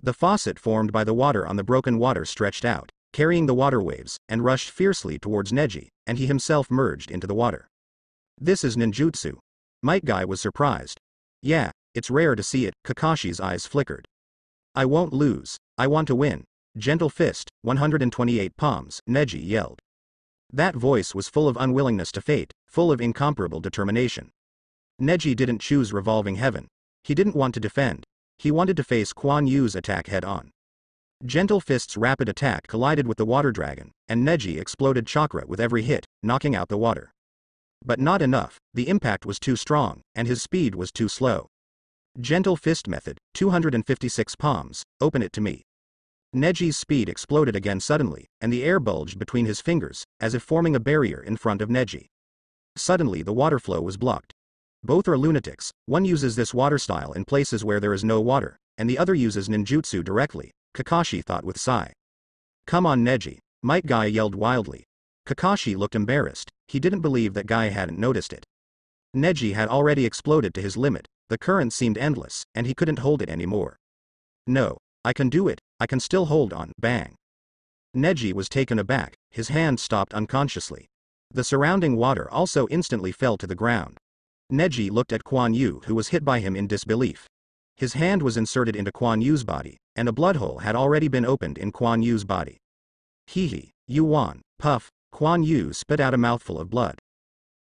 The faucet formed by the water on the broken water stretched out, carrying the water waves, and rushed fiercely towards Neji, and he himself merged into the water. This is ninjutsu. Might Guy was surprised. Yeah, it's rare to see it, Kakashi's eyes flickered. I won't lose, I want to win. Gentle fist, 128 palms, Neji yelled. That voice was full of unwillingness to fate, full of incomparable determination. Neji didn't choose revolving heaven. He didn't want to defend. He wanted to face Kuan Yu's attack head-on. Gentle Fist's rapid attack collided with the water dragon, and Neji exploded chakra with every hit, knocking out the water. But not enough, the impact was too strong, and his speed was too slow. Gentle Fist method, 256 palms, open it to me. Neji's speed exploded again suddenly, and the air bulged between his fingers, as if forming a barrier in front of Neji. Suddenly the water flow was blocked. Both are lunatics, one uses this water style in places where there is no water, and the other uses ninjutsu directly, Kakashi thought with sigh. Come on Neji, Might Guy yelled wildly. Kakashi looked embarrassed, he didn't believe that Guy hadn't noticed it. Neji had already exploded to his limit, the current seemed endless, and he couldn't hold it anymore. No, I can do it, I can still hold on, bang. Neji was taken aback, his hand stopped unconsciously. The surrounding water also instantly fell to the ground. Neji looked at Kuan Yu who was hit by him in disbelief. His hand was inserted into Kuan Yu's body, and a blood hole had already been opened in Kuan Yu's body. Hee, you won, puff, Kuan Yu spit out a mouthful of blood.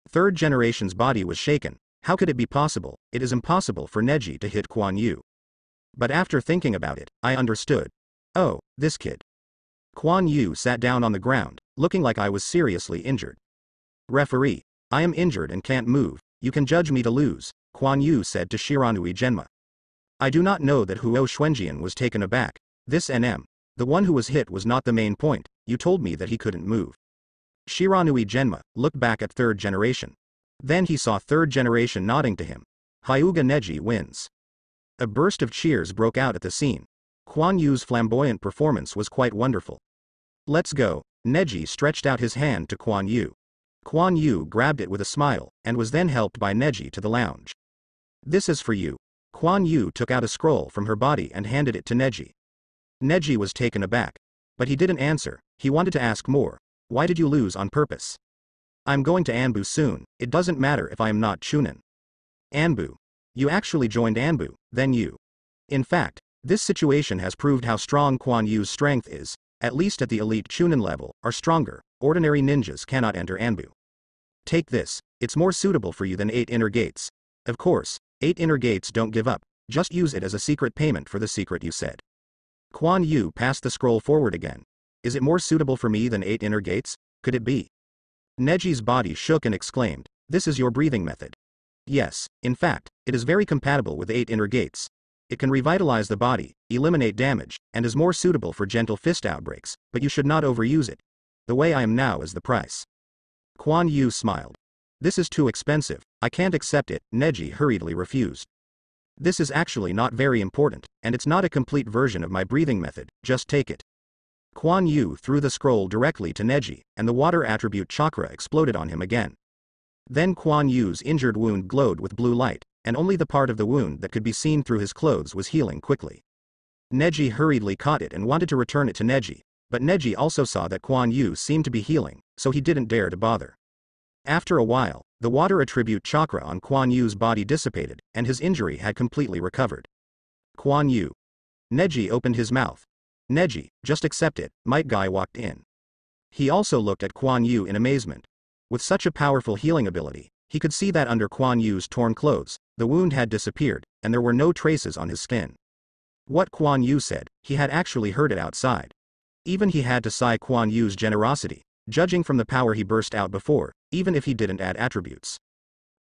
Third generation's body was shaken. How could it be possible? It is impossible for Neji to hit Kuan Yu. But after thinking about it, I understood. Oh, this kid. Kuan Yu sat down on the ground, looking like I was seriously injured. Referee, I am injured and can't move, you can judge me to lose, Kuan Yu said to Shiranui Genma. I do not know that Huo Xuanjian was taken aback. This NM. The one who was hit was not the main point, you told me that he couldn't move. Shiranui Genma looked back at third generation. Then he saw third generation nodding to him. Hyuga Neji wins. A burst of cheers broke out at the scene. Kuan Yu's flamboyant performance was quite wonderful. Let's go, Neji stretched out his hand to Kuan Yu. Kuan Yu grabbed it with a smile, and was then helped by Neji to the lounge. This is for you. Kuan Yu took out a scroll from her body and handed it to Neji. Neji was taken aback. But he didn't answer, he wanted to ask more. Why did you lose on purpose? I'm going to Anbu soon, it doesn't matter if I am not Chunin. Anbu. You actually joined Anbu, then you. In fact, this situation has proved how strong Kuan Yu's strength is, at least at the elite Chunin level, are stronger, ordinary ninjas cannot enter Anbu. Take this, it's more suitable for you than 8 inner gates. Of course, 8 inner gates don't give up, just use it as a secret payment for the secret you said. Kuan Yu passed the scroll forward again. Is it more suitable for me than 8 inner gates? Could it be? Neji's body shook and exclaimed, this is your breathing method. Yes, in fact, it is very compatible with 8 inner gates. It can revitalize the body, eliminate damage, and is more suitable for gentle fist outbreaks, but you should not overuse it. The way I am now is the price. Kuan Yu smiled. This is too expensive, I can't accept it, Neji hurriedly refused. This is actually not very important, and it's not a complete version of my breathing method, just take it. Kuan Yu threw the scroll directly to Neji, and the water attribute chakra exploded on him again. Then Kuan Yu's injured wound glowed with blue light, and only the part of the wound that could be seen through his clothes was healing quickly. Neji hurriedly caught it and wanted to return it to Neji, but Neji also saw that Kuan Yu seemed to be healing, so he didn't dare to bother. After a while, the water attribute chakra on Kuan Yu's body dissipated, and his injury had completely recovered. Kuan Yu. Neji opened his mouth. Neji, just accept it, Might Guy walked in. He also looked at Kuan Yu in amazement. With such a powerful healing ability, he could see that under Kuan Yu's torn clothes, the wound had disappeared, and there were no traces on his skin. What Kuan Yu said, he had actually heard it outside. Even he had to sigh Kuan Yu's generosity, judging from the power he burst out before, even if he didn't add attributes.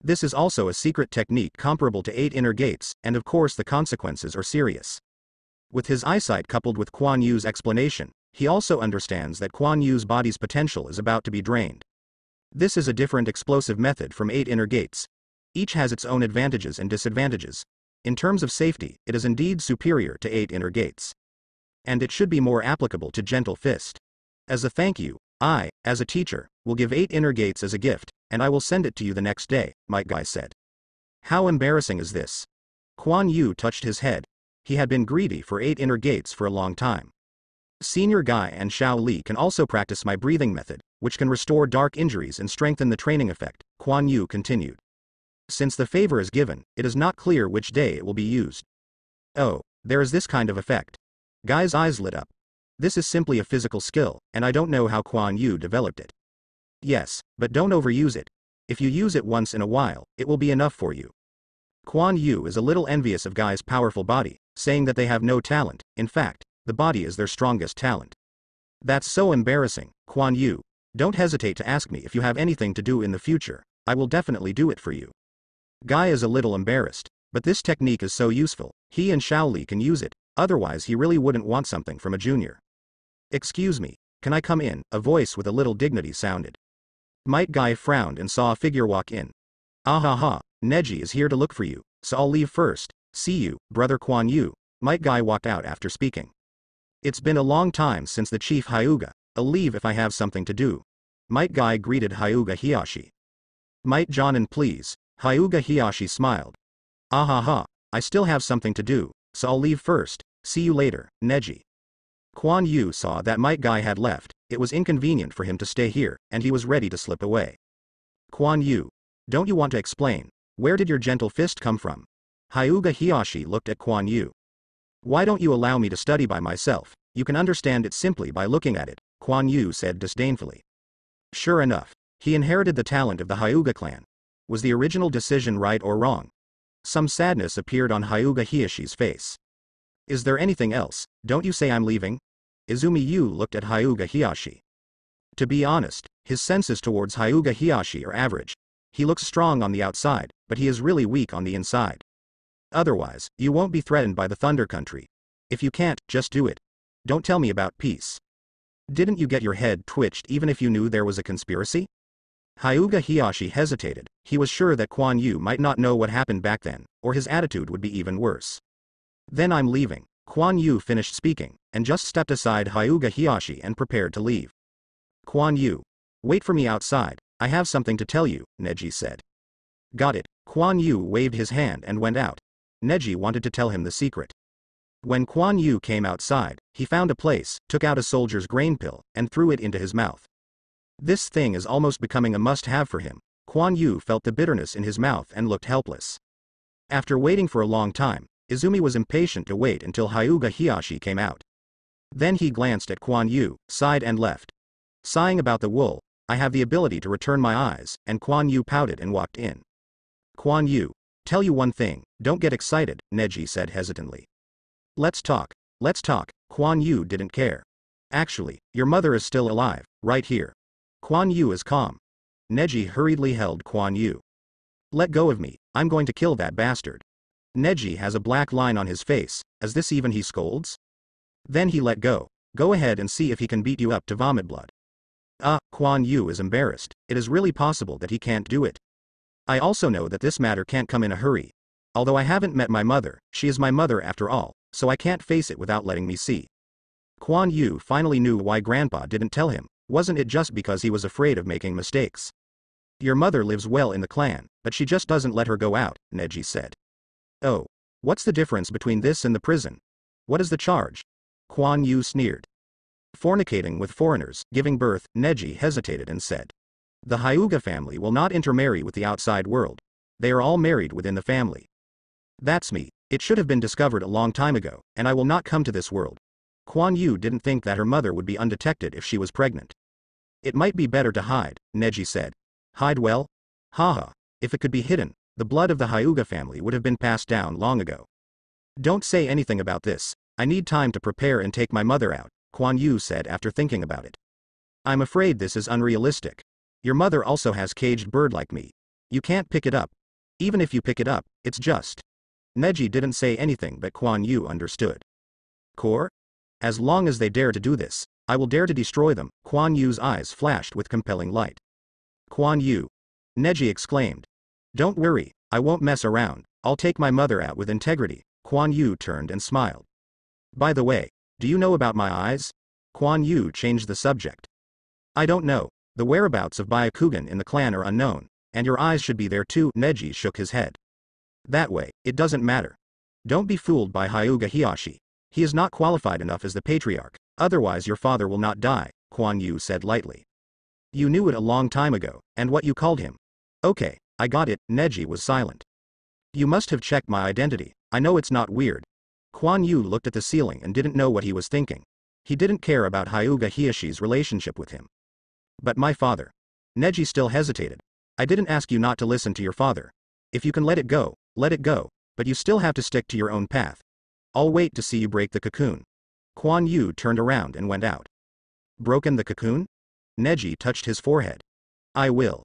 This is also a secret technique comparable to 8 inner gates, and of course the consequences are serious. With his eyesight coupled with Kuan Yu's explanation, he also understands that Kuan Yu's body's potential is about to be drained. This is a different explosive method from 8 inner gates. Each has its own advantages and disadvantages. In terms of safety, it is indeed superior to 8 inner gates. And it should be more applicable to Gentle Fist. As a thank you, I, as a teacher, will give 8 inner gates as a gift, and I will send it to you the next day, Might Guy said. How embarrassing is this? Kuan Yu touched his head. He had been greedy for 8 inner gates for a long time. Senior Guy and Xiao Li can also practice my breathing method, which can restore dark injuries and strengthen the training effect, Kuan Yu continued. Since the favor is given, it is not clear which day it will be used. Oh, there is this kind of effect. Guy's eyes lit up. This is simply a physical skill, and I don't know how Kuan Yu developed it. Yes, but don't overuse it. If you use it once in a while, it will be enough for you. Quan Yu is a little envious of guys' powerful body, saying that they have no talent. In fact, the body is their strongest talent. That's so embarrassing, Quan Yu. Don't hesitate to ask me if you have anything to do in the future. I will definitely do it for you. Guy is a little embarrassed, but this technique is so useful. He and Shaoli can use it, otherwise he really wouldn't want something from a junior. Excuse me, can I come in? A voice with a little dignity sounded. Might Guy frowned and saw a figure walk in. Ah ha ha, Neji is here to look for you, so I'll leave first. See you, brother Quan Yu. Might Guy walked out after speaking. It's been a long time since the chief Hyuga. I'll leave if I have something to do. Might Guy greeted Hyuga Hiyashi. Might Jonin please? Hyuga Hiyashi smiled. Ah ha ha, I still have something to do, so I'll leave first. See you later, Neji. Quan Yu saw that Might Guy had left. It was inconvenient for him to stay here, and he was ready to slip away. Quan Yu, don't you want to explain? Where did your gentle fist come from? Hyuga Hiyashi looked at Quan Yu. Why don't you allow me to study by myself? You can understand it simply by looking at it, Quan Yu said disdainfully. Sure enough, he inherited the talent of the Hyuga clan. Was the original decision right or wrong? Some sadness appeared on Hyuga Hiyashi's face. Is there anything else? Don't you say I'm leaving? Izumi Yu looked at Hyuga Hiyashi. To be honest, his senses towards Hyuga Hiyashi are average. He looks strong on the outside, but he is really weak on the inside. Otherwise, you won't be threatened by the Thunder Country. If you can't, just do it. Don't tell me about peace. Didn't you get your head twitched even if you knew there was a conspiracy? Hyuga Hiyashi hesitated. He was sure that Quan Yu might not know what happened back then, or his attitude would be even worse. Then I'm leaving. Quan Yu finished speaking, and just stepped aside Hyuga Hiyashi and prepared to leave. Quan Yu. Wait for me outside, I have something to tell you, Neji said. Got it. Quan Yu waved his hand and went out. Neji wanted to tell him the secret. When Quan Yu came outside, he found a place, took out a soldier's grain pill, and threw it into his mouth. This thing is almost becoming a must-have for him. Quan Yu felt the bitterness in his mouth and looked helpless. After waiting for a long time, Izumi was impatient to wait until Hyuga Hiyashi came out. Then he glanced at Quan Yu, sighed and left. Sighing about the wool, I have the ability to return my eyes, and Quan Yu pouted and walked in. Quan Yu, tell you one thing, don't get excited, Neji said hesitantly. Let's talk. Quan Yu didn't care. Actually, your mother is still alive, right here. Quan Yu is calm. Neji hurriedly held Quan Yu. Let go of me, I'm going to kill that bastard. Neji has a black line on his face, as this even he scolds? Then he let go. Go ahead and see if he can beat you up to vomit blood. Quan Yu is embarrassed. It is really possible that he can't do it. I also know that this matter can't come in a hurry. Although I haven't met my mother, she is my mother after all, so I can't face it without letting me see. Quan Yu finally knew why Grandpa didn't tell him. Wasn't it just because he was afraid of making mistakes? Your mother lives well in the clan, but she just doesn't let her go out, Neji said. Oh. What's the difference between this and the prison? What is the charge? Quan Yu sneered. Fornicating with foreigners, giving birth, Neji hesitated and said. The Hyuga family will not intermarry with the outside world. They are all married within the family. That's me. It should have been discovered a long time ago, and I will not come to this world. Quan Yu didn't think that her mother would be undetected if she was pregnant. It might be better to hide, Neji said. Hide well? Haha. If it could be hidden, the blood of the Hyuga family would have been passed down long ago. Don't say anything about this. I need time to prepare and take my mother out, Quan Yu said after thinking about it. I'm afraid this is unrealistic. Your mother also has caged bird like me. You can't pick it up. Even if you pick it up, it's just. Neji didn't say anything but Quan Yu understood. Core? As long as they dare to do this, I will dare to destroy them. Quan Yu's eyes flashed with compelling light. Quan Yu. Neji exclaimed. Don't worry, I won't mess around, I'll take my mother out with integrity. Quan Yu turned and smiled. By the way, do you know about my eyes? Quan Yu changed the subject. I don't know, the whereabouts of Byakugan in the clan are unknown, and your eyes should be there too. Neji shook his head. That way, it doesn't matter. Don't be fooled by Hyuga Hiyashi. He is not qualified enough as the patriarch, otherwise your father will not die, Quan Yu said lightly. You knew it a long time ago, and what you called him. Okay, I got it. Neji was silent. You must have checked my identity, I know it's not weird. Quan Yu looked at the ceiling and didn't know what he was thinking. He didn't care about Hyuga Hiyashi's relationship with him. But my father. Neji still hesitated. I didn't ask you not to listen to your father. If you can let it go, but you still have to stick to your own path. I'll wait to see you break the cocoon. Kuan Yu turned around and went out. Broken the cocoon? Neji touched his forehead. I will.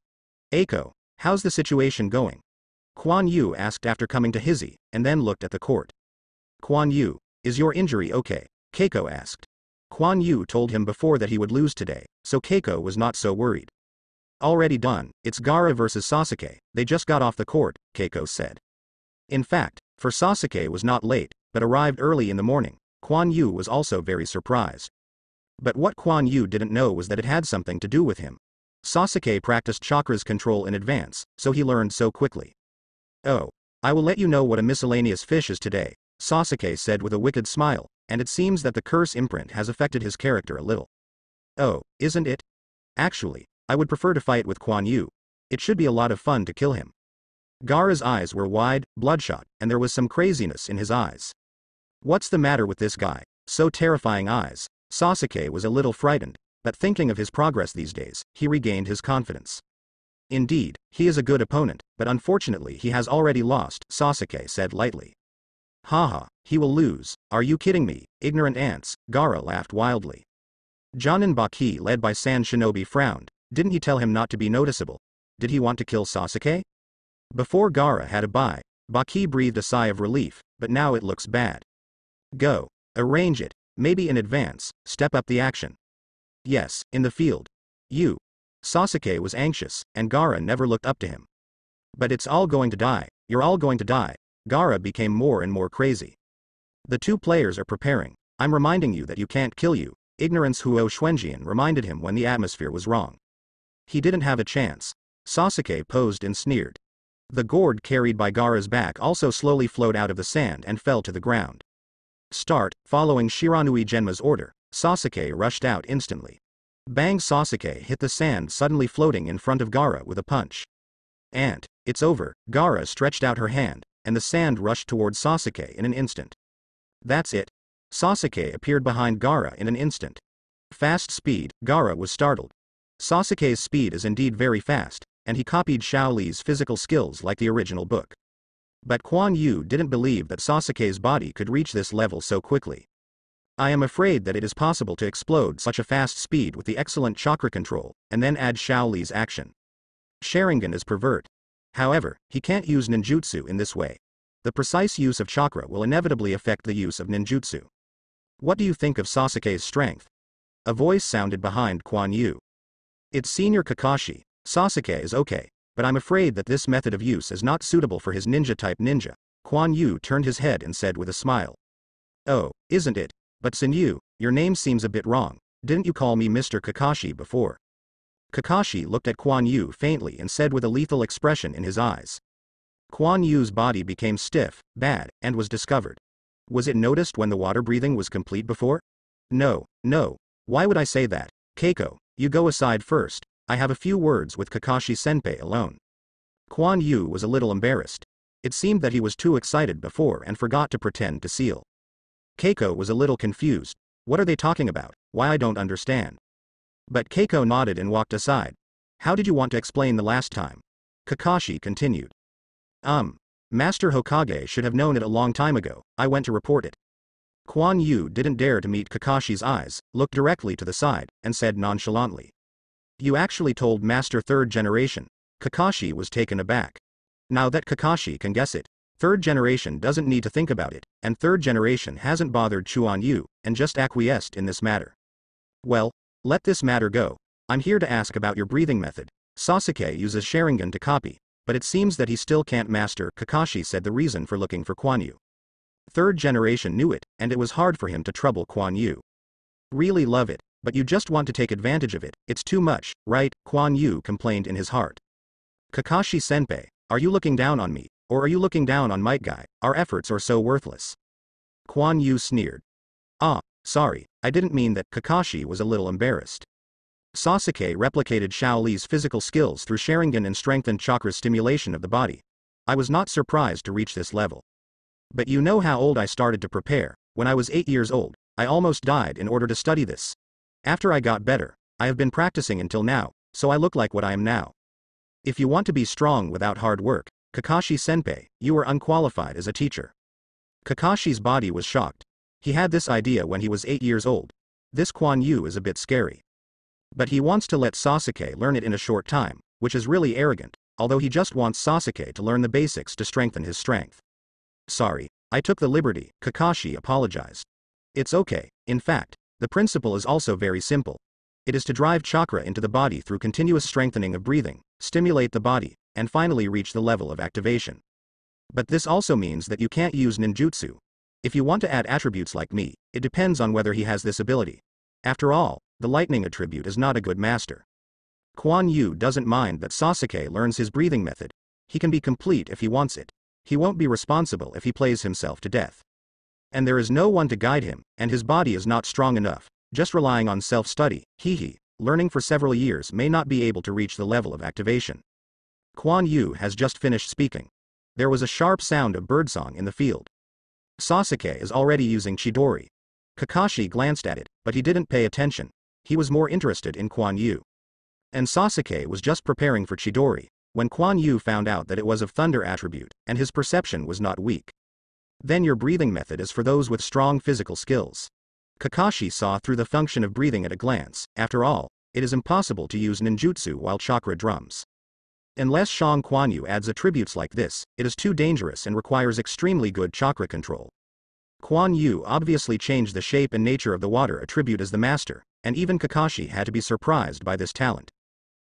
Eiko, how's the situation going? Kuan Yu asked after coming to Hizzy, and then looked at the court. Kuan Yu, is your injury okay? Keiko asked. Kuan Yu told him before that he would lose today, so Keiko was not so worried. Already done, it's Gaara versus Sasuke, they just got off the court, Keiko said. In fact, for Sasuke was not late, but arrived early in the morning. Kuan Yu was also very surprised. But what Kuan Yu didn't know was that it had something to do with him. Sasuke practiced chakra's control in advance, so he learned so quickly. Oh, I will let you know what a miscellaneous fish is today, Sasuke said with a wicked smile, and it seems that the curse imprint has affected his character a little. Oh, isn't it? Actually, I would prefer to fight with Kuan Yu. It should be a lot of fun to kill him. Gaara's eyes were wide, bloodshot, and there was some craziness in his eyes. What's the matter with this guy? So terrifying eyes. Sasuke was a little frightened, but thinking of his progress these days, he regained his confidence. Indeed, he is a good opponent, but unfortunately he has already lost, Sasuke said lightly. Haha, he will lose, are you kidding me, ignorant ants, Gaara laughed wildly. Jonin Baki led by Sand Shinobi frowned, didn't he tell him not to be noticeable? Did he want to kill Sasuke? Before Gaara had a bye, Baki breathed a sigh of relief, but now it looks bad. Go. Arrange it, maybe in advance, step up the action. Yes, in the field. You. Sasuke was anxious, and Gaara never looked up to him. But it's all going to die, you're all going to die. Gaara became more and more crazy. The two players are preparing. I'm reminding you that you can't kill you. Ignorance Huo Xuanjian reminded him when the atmosphere was wrong. He didn't have a chance. Sasuke posed and sneered. The gourd carried by Gaara's back also slowly flowed out of the sand and fell to the ground. Start, following Shiranui Genma's order, Sasuke rushed out instantly. Bang! Sasuke hit the sand suddenly floating in front of Gaara with a punch. And, it's over, Gaara stretched out her hand, and the sand rushed towards Sasuke in an instant. That's it. Sasuke appeared behind Gaara in an instant. Fast speed, Gaara was startled. Sasuke's speed is indeed very fast, and he copied Xiao Li's physical skills like the original book. But Kuan Yu didn't believe that Sasuke's body could reach this level so quickly. I am afraid that it is possible to explode such a fast speed with the excellent chakra control, and then add Xiao Li's action. Sharingan is pervert. However, he can't use ninjutsu in this way. The precise use of chakra will inevitably affect the use of ninjutsu. What do you think of Sasuke's strength? A voice sounded behind Kuan Yu. It's Senior Kakashi. Sasuke is okay, but I'm afraid that this method of use is not suitable for his ninja-type ninja. Kuan Yu turned his head and said with a smile. Oh, isn't it? But Senyu, your name seems a bit wrong. Didn't you call me Mr. Kakashi before? Kakashi looked at Kuan Yu faintly and said with a lethal expression in his eyes. Kuan Yu's body became stiff, bad, and was discovered. Was it noticed when the water breathing was complete before? No, why would I say that? Keiko, you go aside first, I have a few words with Kakashi-senpai alone. Kuan Yu was a little embarrassed. It seemed that he was too excited before and forgot to pretend to seal. Keiko was a little confused. What are they talking about? Why I don't understand. But Keiko nodded and walked aside. How did you want to explain the last time? Kakashi continued. Master Hokage should have known it a long time ago, I went to report it. Kuan Yu didn't dare to meet Kakashi's eyes, looked directly to the side, and said nonchalantly. You actually told Master Third Generation. Kakashi was taken aback. Now that Kakashi can guess it, Third Generation doesn't need to think about it, and Third Generation hasn't bothered Chuan Yu, and just acquiesced in this matter. Well, let this matter go. I'm here to ask about your breathing method. Sasuke uses Sharingan to copy, but it seems that he still can't master. Kakashi said the reason for looking for Kuan Yu. Third Generation knew it, and it was hard for him to trouble Kuan Yu. Really love it, but you just want to take advantage of it, it's too much, right? Kuan Yu complained in his heart. Kakashi-senpai, are you looking down on me, or are you looking down on Might Guy? Our efforts are so worthless. Kuan Yu sneered. Sorry, I didn't mean that. Kakashi was a little embarrassed. Sasuke replicated Xiao Li's physical skills through Sharingan and strengthened chakra stimulation of the body. I was not surprised to reach this level. But you know how old I started to prepare. When I was 8 years old, I almost died in order to study this. After I got better, I have been practicing until now. so I look like what I am now. If you want to be strong without hard work, Kakashi-senpai, you are unqualified as a teacher. Kakashi's body was shocked. He had this idea when he was 8 years old. This Kuan Yu is a bit scary. But he wants to let Sasuke learn it in a short time, which is really arrogant, although he just wants Sasuke to learn the basics to strengthen his strength. Sorry, I took the liberty, Kakashi apologized. It's okay, in fact, the principle is also very simple. It is to drive chakra into the body through continuous strengthening of breathing, stimulate the body, and finally reach the level of activation. But this also means that you can't use ninjutsu. If you want to add attributes like me, it depends on whether he has this ability. After all, the lightning attribute is not a good master. Kuan Yu doesn't mind that Sasuke learns his breathing method. He can be complete if he wants it. He won't be responsible if he plays himself to death. And there is no one to guide him, and his body is not strong enough. Just relying on self-study, learning for several years may not be able to reach the level of activation. Kuan Yu has just finished speaking. There was a sharp sound of birdsong in the field. Sasuke is already using Chidori. Kakashi glanced at it, but he didn't pay attention. He was more interested in Kuan Yu. And Sasuke was just preparing for Chidori, when Kuan Yu found out that it was of thunder attribute, and his perception was not weak. Then your breathing method is for those with strong physical skills. Kakashi saw through the function of breathing at a glance. After all, it is impossible to use ninjutsu while chakra drums. Unless Shang Kuan Yu adds attributes like this, it is too dangerous and requires extremely good chakra control. Kuan Yu obviously changed the shape and nature of the water attribute as the master, and even Kakashi had to be surprised by this talent.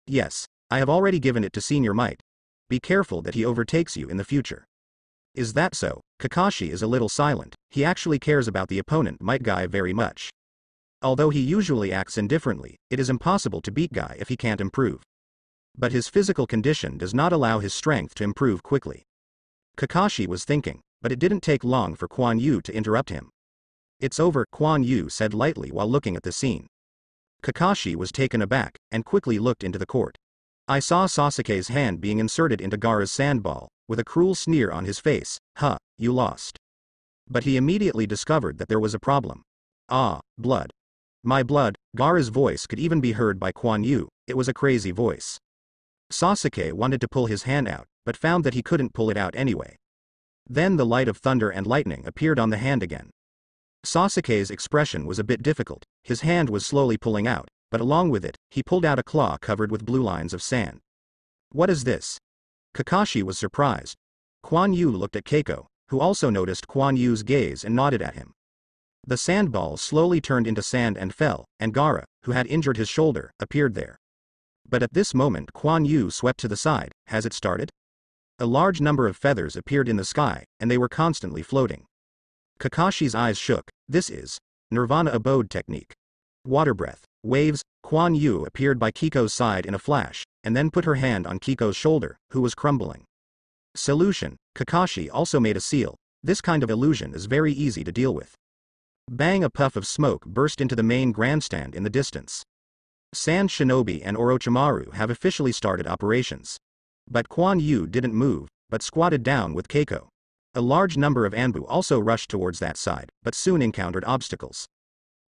Yes, I have already given it to Senior Might. Be careful that he overtakes you in the future. Is that so? Kakashi is a little silent. He actually cares about the opponent Might Guy very much. Although he usually acts indifferently, it is impossible to beat Guy if he can't improve. But his physical condition does not allow his strength to improve quickly. Kakashi was thinking, but it didn't take long for Kuan Yu to interrupt him. It's over, Kuan Yu said lightly while looking at the scene. Kakashi was taken aback, and quickly looked into the court. I saw Sasuke's hand being inserted into Gaara's sandball, with a cruel sneer on his face. You lost. But he immediately discovered that there was a problem. Blood. My blood. Gaara's voice could even be heard by Kuan Yu. It was a crazy voice. Sasuke wanted to pull his hand out, but found that he couldn't pull it out anyway. Then the light of thunder and lightning appeared on the hand again. Sasuke's expression was a bit difficult. His hand was slowly pulling out, but along with it, he pulled out a claw covered with blue lines of sand. What is this? Kakashi was surprised. Kuan Yu looked at Keiko, who also noticed Kuan Yu's gaze and nodded at him. The sandball slowly turned into sand and fell, and Gaara, who had injured his shoulder, appeared there. But at this moment Kuan Yu swept to the side. Has it started? A large number of feathers appeared in the sky, and they were constantly floating. Kakashi's eyes shook. This is Nirvana Abode technique. Water breath. Waves. Kuan Yu appeared by Kiko's side in a flash, and then put her hand on Kiko's shoulder, who was crumbling. Solution. Kakashi also made a seal. This kind of illusion is very easy to deal with. Bang! A puff of smoke burst into the main grandstand in the distance. Sand Shinobi and Orochimaru have officially started operations. But Kuan Yu didn't move, but squatted down with Keiko. A large number of Anbu also rushed towards that side, but soon encountered obstacles.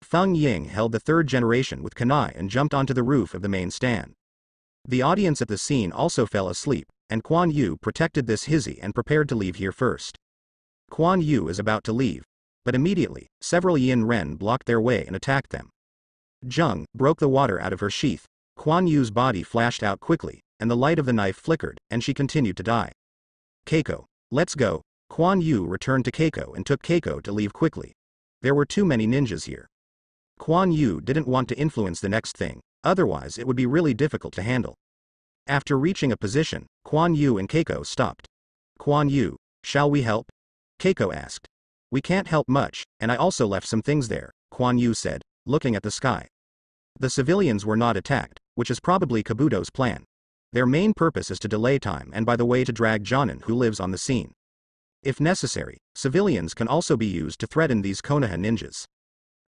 Feng Ying held the third generation with kunai and jumped onto the roof of the main stand. The audience at the scene also fell asleep, and Kuan Yu protected this hizzy and prepared to leave here first. Kuan Yu is about to leave, but immediately, several Yin Ren blocked their way and attacked them. Zheng broke the water out of her sheath. Kuan Yu's body flashed out quickly, and the light of the knife flickered, and she continued to die. Keiko, let's go. Kuan Yu returned to Keiko and took Keiko to leave quickly. There were too many ninjas here. Kuan Yu didn't want to influence the next thing, otherwise it would be really difficult to handle. After reaching a position, Kuan Yu and Keiko stopped. Kuan Yu, shall we help? Keiko asked. We can't help much, and I also left some things there, Kuan Yu said, looking at the sky. The civilians were not attacked, which is probably Kabuto's plan. Their main purpose is to delay time and by the way to drag Jonin who lives on the scene. If necessary, civilians can also be used to threaten these Konoha ninjas.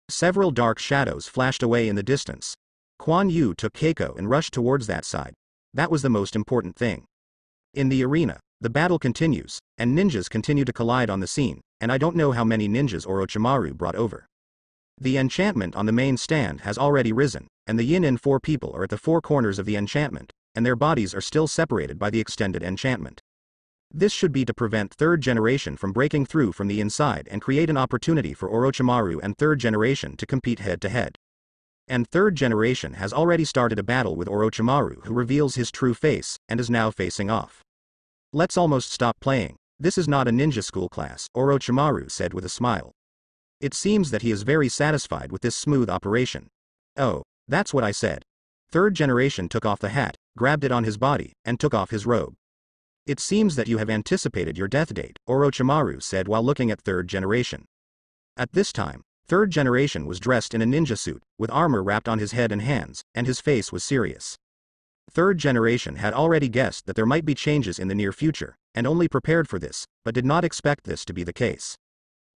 Several dark shadows flashed away in the distance. Kuan Yu took Keiko and rushed towards that side. That was the most important thing. In the arena, the battle continues, and ninjas continue to collide on the scene, and I don't know how many ninjas Orochimaru brought over. The enchantment on the main stand has already risen, and the yin-in 4 people are at the 4 corners of the enchantment, and their bodies are still separated by the extended enchantment. This should be to prevent third generation from breaking through from the inside and create an opportunity for Orochimaru and third generation to compete head-to-head. And third generation has already started a battle with Orochimaru, who reveals his true face, and is now facing off. Let's almost stop playing. This is not a ninja school class, Orochimaru said with a smile. It seems that he is very satisfied with this smooth operation. Oh, that's what I said. Third generation took off the hat, grabbed it on his body, and took off his robe. It seems that you have anticipated your death date, Orochimaru said while looking at third generation. At this time, third generation was dressed in a ninja suit, with armor wrapped on his head and hands, and his face was serious. Third generation had already guessed that there might be changes in the near future, and only prepared for this, but did not expect this to be the case.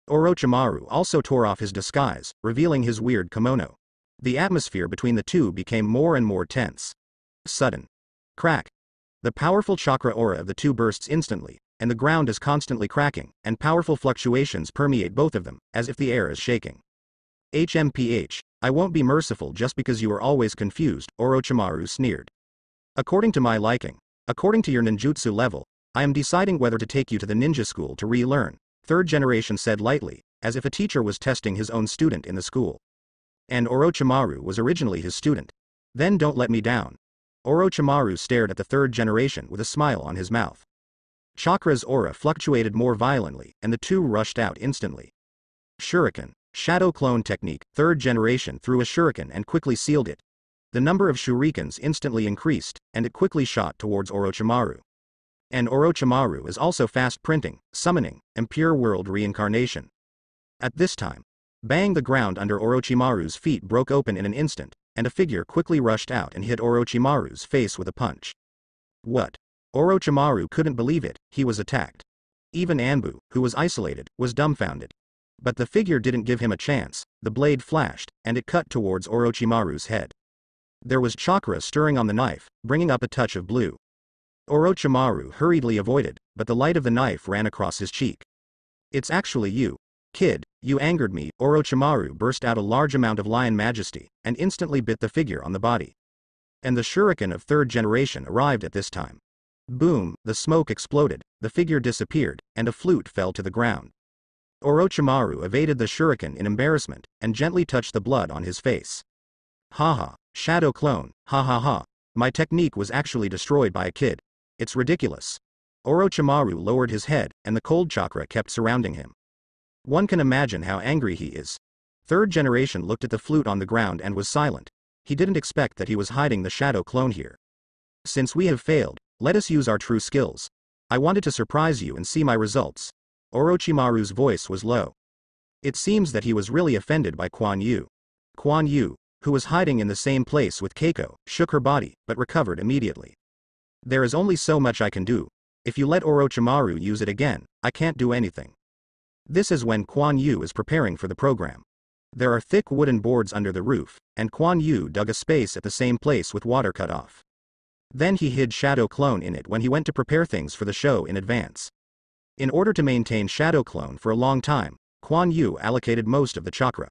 Orochimaru also tore off his disguise, revealing his weird kimono. The atmosphere between the two became more and more tense. Sudden crack. The powerful chakra aura of the two bursts instantly, and the ground is constantly cracking, and powerful fluctuations permeate both of them, as if the air is shaking. HMPH, I won't be merciful just because you are always confused, Orochimaru sneered. According to my liking, according to your ninjutsu level, I am deciding whether to take you to the ninja school to relearn, third generation said lightly, as if a teacher was testing his own student in the school. And Orochimaru was originally his student. Then don't let me down. Orochimaru stared at the third generation with a smile on his mouth. Chakra's aura fluctuated more violently, and the two rushed out instantly. Shuriken, shadow clone technique, third generation threw a shuriken and quickly sealed it. The number of shurikens instantly increased, and it quickly shot towards Orochimaru. And Orochimaru is also fast printing, summoning, and pure world reincarnation. At this time, bang, the ground under Orochimaru's feet broke open in an instant, and a figure quickly rushed out and hit Orochimaru's face with a punch. What? Orochimaru couldn't believe it, he was attacked. Even Anbu, who was isolated, was dumbfounded. But the figure didn't give him a chance, the blade flashed, and it cut towards Orochimaru's head. There was chakra stirring on the knife, bringing up a touch of blue. Orochimaru hurriedly avoided, but the light of the knife ran across his cheek. It's actually you. Kid, you angered me. Orochimaru burst out a large amount of lion majesty, and instantly bit the figure on the body. And the shuriken of third generation arrived at this time. Boom, the smoke exploded, the figure disappeared, and a flute fell to the ground. Orochimaru evaded the shuriken in embarrassment, and gently touched the blood on his face. Haha, shadow clone, ha ha ha, my technique was actually destroyed by a kid. It's ridiculous. Orochimaru lowered his head, and the cold chakra kept surrounding him. One can imagine how angry he is. Third generation looked at the flute on the ground and was silent. He didn't expect that he was hiding the shadow clone here. Since we have failed, let us use our true skills. I wanted to surprise you and see my results. Orochimaru's voice was low. It seems that he was really offended by Kuan Yu. Kuan Yu, who was hiding in the same place with Keiko, shook her body, but recovered immediately. There is only so much I can do. If you let Orochimaru use it again, I can't do anything. This is when Kuan Yu is preparing for the program. There are thick wooden boards under the roof, and Kuan Yu dug a space at the same place with water cut off. Then he hid Shadow Clone in it when he went to prepare things for the show in advance. In order to maintain Shadow Clone for a long time, Kuan Yu allocated most of the chakra.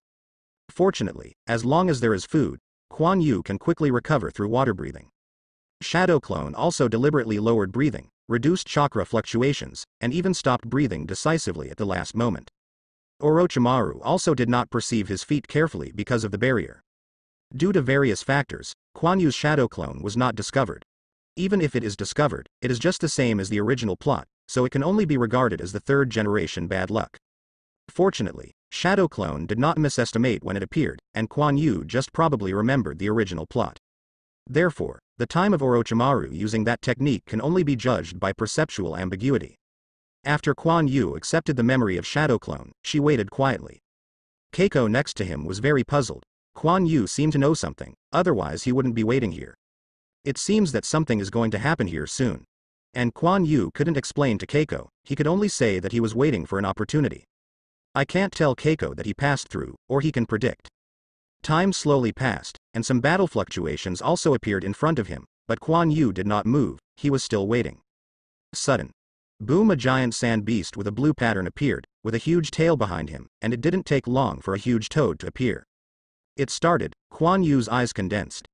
Fortunately, as long as there is food, Kuan Yu can quickly recover through water breathing. Shadow Clone also deliberately lowered breathing, reduced chakra fluctuations, and even stopped breathing decisively at the last moment. Orochimaru also did not perceive his feet carefully because of the barrier. Due to various factors, Kuan Yu's Shadow Clone was not discovered. Even if it is discovered, it is just the same as the original plot, so it can only be regarded as the third generation bad luck. Fortunately, Shadow Clone did not misestimate when it appeared, and Kuan Yu just probably remembered the original plot. Therefore, the time of Orochimaru using that technique can only be judged by perceptual ambiguity. After Kuan Yu accepted the memory of Shadow Clone, she waited quietly. Keiko next to him was very puzzled. Kuan Yu seemed to know something, otherwise he wouldn't be waiting here. It seems that something is going to happen here soon. And Kuan Yu couldn't explain to Keiko, he could only say that he was waiting for an opportunity. I can't tell Keiko that he passed through, or he can predict. Time slowly passed, and some battle fluctuations also appeared in front of him, but Kuan Yu did not move, he was still waiting. Sudden. Boom, a giant sand beast with a blue pattern appeared, with a huge tail behind him, and it didn't take long for a huge toad to appear. It started, Kuan Yu's eyes condensed.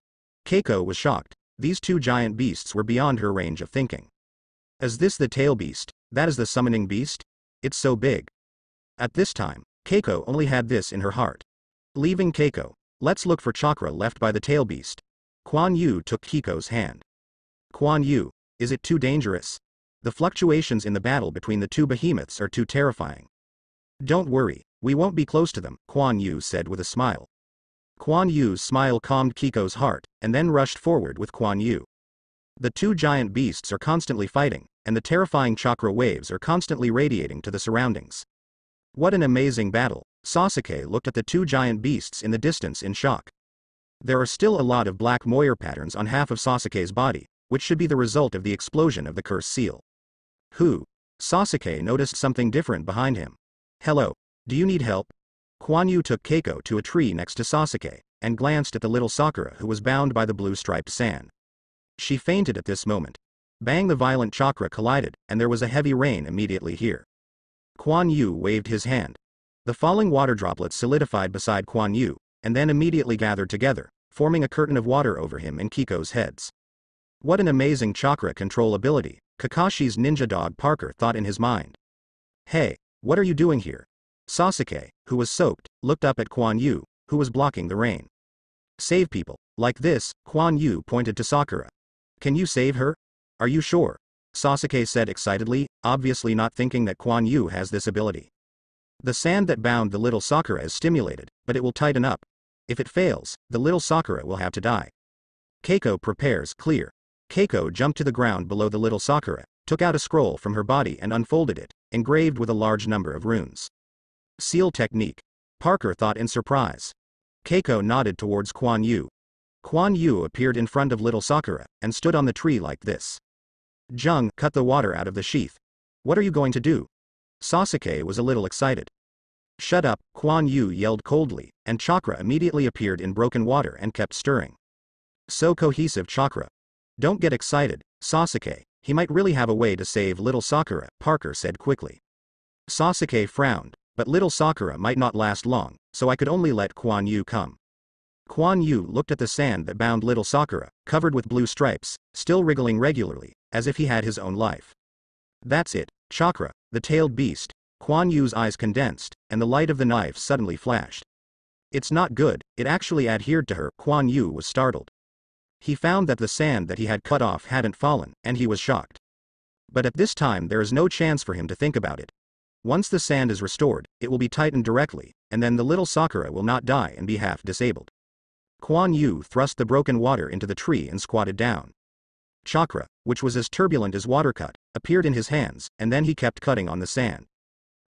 Keiko was shocked. These two giant beasts were beyond her range of thinking. Is this the tail beast? That is the summoning beast? It's so big. At this time, Keiko only had this in her heart. Leaving Keiko, let's look for chakra left by the tail beast. Kuan Yu took Keiko's hand. Kuan Yu, is it too dangerous? The fluctuations in the battle between the two behemoths are too terrifying. Don't worry, we won't be close to them, Kuan Yu said with a smile. Kuan Yu's smile calmed Keiko's heart, and then rushed forward with Kuan Yu. The two giant beasts are constantly fighting, and the terrifying chakra waves are constantly radiating to the surroundings. What an amazing battle! Sasuke looked at the two giant beasts in the distance in shock. There are still a lot of black moire patterns on half of Sasuke's body, which should be the result of the explosion of the curse seal. Who? Sasuke noticed something different behind him. Hello, do you need help? Kuan Yu took Keiko to a tree next to Sasuke, and glanced at the little Sakura who was bound by the blue striped sand. She fainted at this moment. Bang, the violent chakra collided, and there was a heavy rain immediately here. Kuan Yu waved his hand. The falling water droplets solidified beside Kuan Yu, and then immediately gathered together, forming a curtain of water over him and Kiko's heads. What an amazing chakra control ability, Kakashi's ninja dog Parker thought in his mind. Hey, what are you doing here? Sasuke, who was soaked, looked up at Kuan Yu, who was blocking the rain. Save people. Like this, Kuan Yu pointed to Sakura. Can you save her? Are you sure? Sasuke said excitedly, obviously not thinking that Kuan Yu has this ability. The sand that bound the little Sakura is stimulated, but it will tighten up. If it fails, the little Sakura will have to die. Keiko prepares clear. Keiko jumped to the ground below the little Sakura, took out a scroll from her body and unfolded it, engraved with a large number of runes. Seal technique. Parker thought in surprise. Keiko nodded towards Kuan Yu. Kuan Yu appeared in front of little Sakura, and stood on the tree like this. Jung, cut the water out of the sheath. What are you going to do? Sasuke was a little excited. Shut up, Kuan Yu yelled coldly, and chakra immediately appeared in broken water and kept stirring. So cohesive chakra. Don't get excited, Sasuke, he might really have a way to save little Sakura, Parker said quickly. Sasuke frowned, but little Sakura might not last long, so I could only let Kuan Yu come. Kuan Yu looked at the sand that bound little Sakura, covered with blue stripes, still wriggling regularly, as if he had his own life. That's it, chakra, the tailed beast. Kuan Yu's eyes condensed, and the light of the knife suddenly flashed. It's not good, it actually adhered to her. Kuan Yu was startled. He found that the sand that he had cut off hadn't fallen, and he was shocked. But at this time there is no chance for him to think about it. Once the sand is restored, it will be tightened directly, and then the little Sakura will not die and be half disabled. Kuan Yu thrust the broken water into the tree and squatted down. Chakra, which was as turbulent as water cut, appeared in his hands, and then he kept cutting on the sand.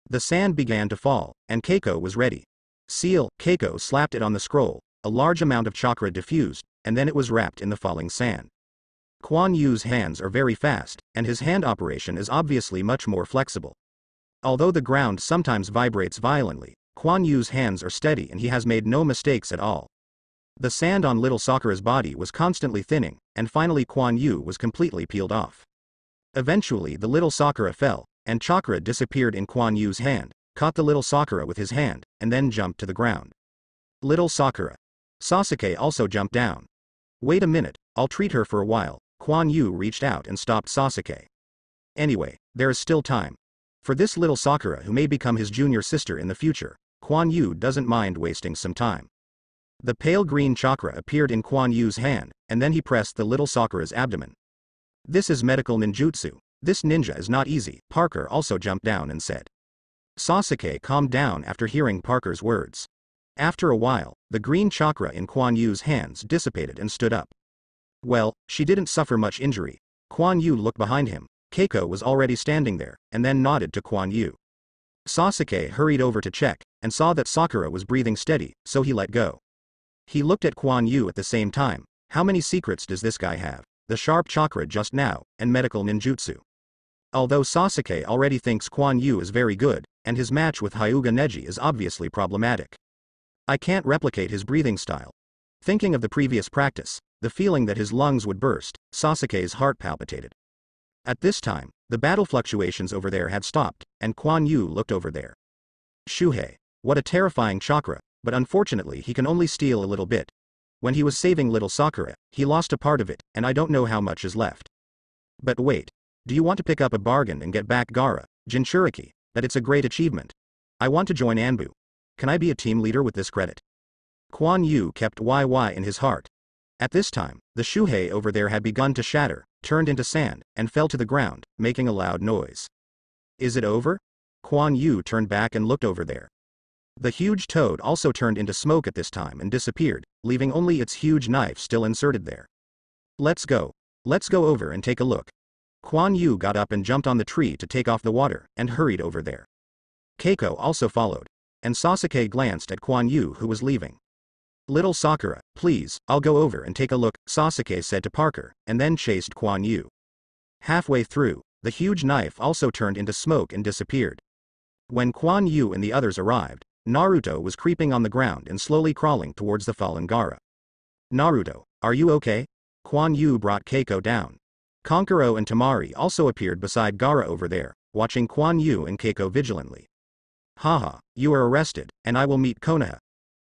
The sand began to fall, and Keiko was ready. Seal, Keiko slapped it on the scroll, a large amount of chakra diffused, and then it was wrapped in the falling sand. Kuan Yu's hands are very fast, and his hand operation is obviously much more flexible. Although the ground sometimes vibrates violently, Kuan Yu's hands are steady and he has made no mistakes at all. The sand on little Sakura's body was constantly thinning, and finally Kuan Yu was completely peeled off. Eventually the little Sakura fell, and chakra disappeared in Kuan Yu's hand, caught the little Sakura with his hand, and then jumped to the ground. Little Sakura. Sasuke also jumped down. Wait a minute, I'll treat her for a while. Kuan Yu reached out and stopped Sasuke. Anyway, there is still time. For this little Sakura who may become his junior sister in the future, Kuan Yu doesn't mind wasting some time. The pale green chakra appeared in Kuan Yu's hand, and then he pressed the little Sakura's abdomen. This is medical ninjutsu. This ninja is not easy. Parker also jumped down and said. Sasuke calmed down after hearing Parker's words. After a while, the green chakra in Kuan Yu's hands dissipated and stood up. Well, she didn't suffer much injury. Kuan Yu looked behind him. Keiko was already standing there, and then nodded to Kuan Yu. Sasuke hurried over to check, and saw that Sakura was breathing steady, so he let go. He looked at Kuan Yu at the same time. How many secrets does this guy have? The sharp chakra just now, and medical ninjutsu. Although Sasuke already thinks Kuan Yu is very good, and his match with Hyuga Neji is obviously problematic. I can't replicate his breathing style. Thinking of the previous practice, the feeling that his lungs would burst, Sasuke's heart palpitated. At this time, the battle fluctuations over there had stopped, and Kuan Yu looked over there. Shuhei. What a terrifying chakra. but unfortunately he can only steal a little bit. When he was saving little Sakura, he lost a part of it, and I don't know how much is left. But wait. Do you want to pick up a bargain and get back Gaara, Jinchuriki? That it's a great achievement. I want to join Anbu. Can I be a team leader with this credit? Kuan Yu kept YY in his heart. At this time, the Shuhei over there had begun to shatter, turned into sand, and fell to the ground, making a loud noise. Is it over? Kuan Yu turned back and looked over there. The huge toad also turned into smoke at this time and disappeared, leaving only its huge knife still inserted there. Let's go. Let's go over and take a look. Kuan Yu got up and jumped on the tree to take off the water, and hurried over there. Keiko also followed, and Sasuke glanced at Kuan Yu who was leaving. Little Sakura, please, I'll go over and take a look, Sasuke said to Parker, and then chased Kuan Yu. Halfway through, the huge knife also turned into smoke and disappeared. When Kuan Yu and the others arrived, Naruto was creeping on the ground and slowly crawling towards the fallen Gaara. Naruto, are you okay? Kuan Yu brought Keiko down. Kankuro and Temari also appeared beside Gaara over there, watching Kuan Yu and Keiko vigilantly. Haha, you are arrested, and I will meet Konoha.